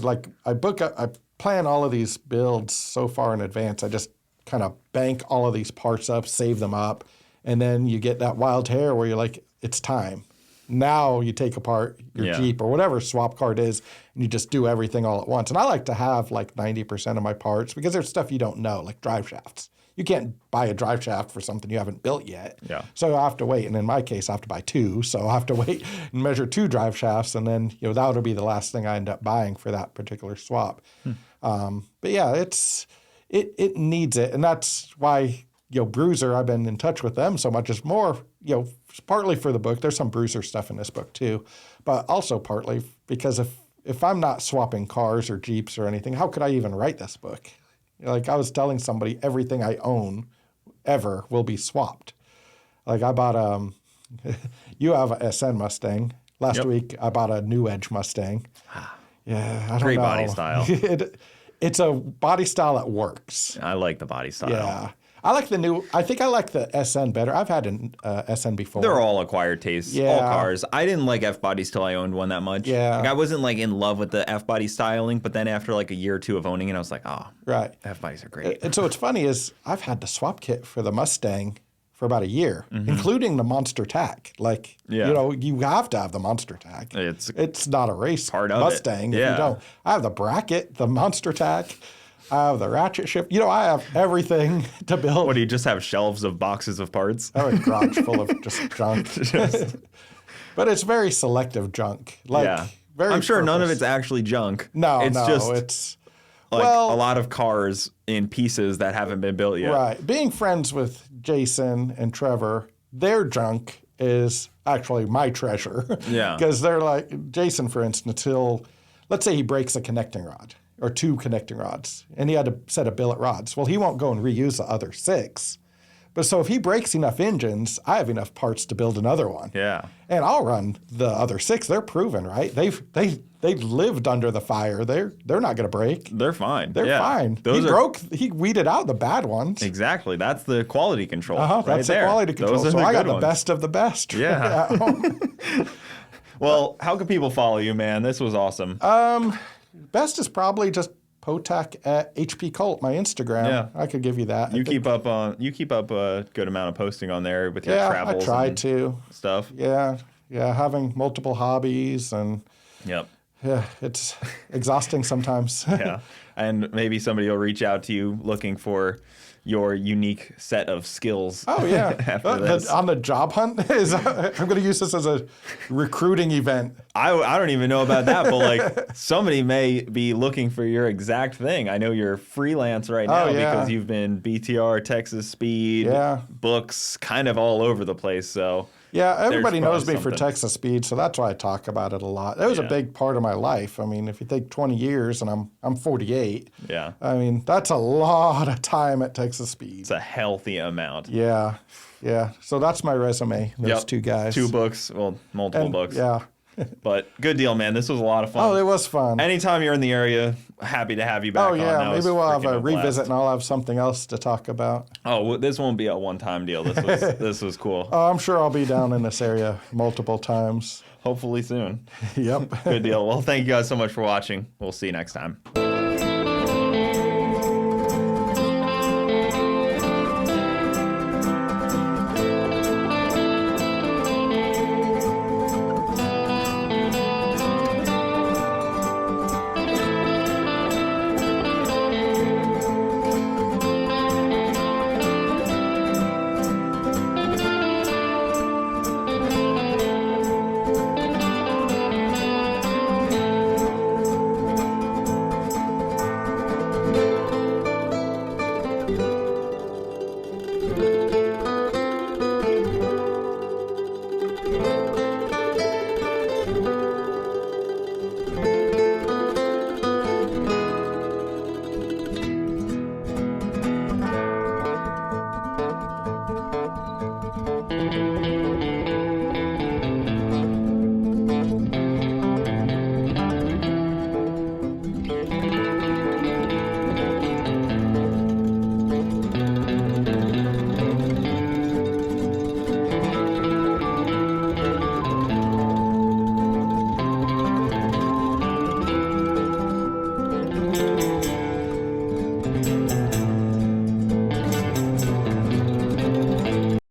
plan all of these builds so far in advance. I just kind of bank all of these parts up, save them up, and then you get that wild hair where you're like, it's time. Now you take apart your Jeep or whatever swap car it is, and you just do everything all at once. And I like to have like 90% of my parts, because there's stuff you don't know, like drive shafts. You can't buy a drive shaft for something you haven't built yet. Yeah. So I have to wait. And in my case, I have to buy 2. So I have to wait and measure 2 drive shafts. And then, that'll be the last thing I end up buying for that particular swap. But yeah, it needs it. And that's why, Bruiser, I've been in touch with them so much. It's more, partly for the book. There's some Bruiser stuff in this book too, but also partly because if I'm not swapping cars or Jeeps or anything, how could I even write this book? Like I was telling somebody, everything I own ever will be swapped. Like I bought you have a SN Mustang. Last week I bought a New Edge Mustang. Yeah, I don't know. Great body style. It's a body style that works. I like the body style. Yeah. I think I like the SN better. I've had an SN before. They're all acquired tastes, all cars. I didn't like F-bodies till I owned one that much. Yeah. Like I wasn't like in love with the F-body styling, but then after like a year or two of owning it, I was like, F-bodies are great. And so what's funny is I've had the swap kit for the Mustang for about a year, including the Monster Tack. Like, you have to have the Monster Tack. It's not a race part of Mustang if you don't. I have the bracket, the Monster Tack. I have the ratchet ship. I have everything to build. What, do you just have shelves of boxes of parts? I have a garage full of just junk. But it's very selective junk. I'm sure none of it's actually junk. No, it's like a lot of cars in pieces that haven't been built yet. Right. Being friends with Jason and Trevor, their junk is actually my treasure. Yeah. Because they're like, Jason, for instance, let's say he breaks a connecting rod. Or 2 connecting rods, and he had a set of billet rods. Well, he won't go and reuse the other 6. But so if he breaks enough engines, I have enough parts to build another one. Yeah. And I'll run the other 6. They're proven, right? They've lived under the fire. They're not going to break. They're fine. They're fine. He weeded out the bad ones. Exactly. That's the quality control. That's the quality control. So I got the best of the best. Yeah. At home. Well, how can people follow you, man? This was awesome. Best is probably just Potak at HP Colt, my Instagram. Yeah. I could give you that. You keep up a good amount of posting on there with your travels. I try to stuff. Yeah, having multiple hobbies and it's exhausting sometimes. Yeah, and maybe somebody will reach out to you looking for your unique set of skills. Oh yeah, on the job hunt I'm going to use this as a recruiting event. I don't even know about that, but like somebody may be looking for your exact thing. I know you're freelance right now because you've been BTR, Texas Speed, books, kind of all over the place. So yeah, everybody knows me for Texas Speed, so that's why I talk about it a lot. It was a big part of my life. I mean, if you take 20 years and I'm 48, I mean, that's a lot of time at Texas Speed. It's a healthy amount. Yeah. So that's my resume, those 2 guys. 2 books, multiple books. Yeah. But good deal, man. This was a lot of fun. Oh, it was fun. Anytime you're in the area, happy to have you back on. Maybe we'll have a revisit and I'll have something else to talk about. Oh, well, this won't be a one-time deal. This was cool. Oh, I'm sure I'll be down in this area multiple times. Hopefully soon. Yep. Good deal. Well, thank you guys so much for watching. We'll see you next time.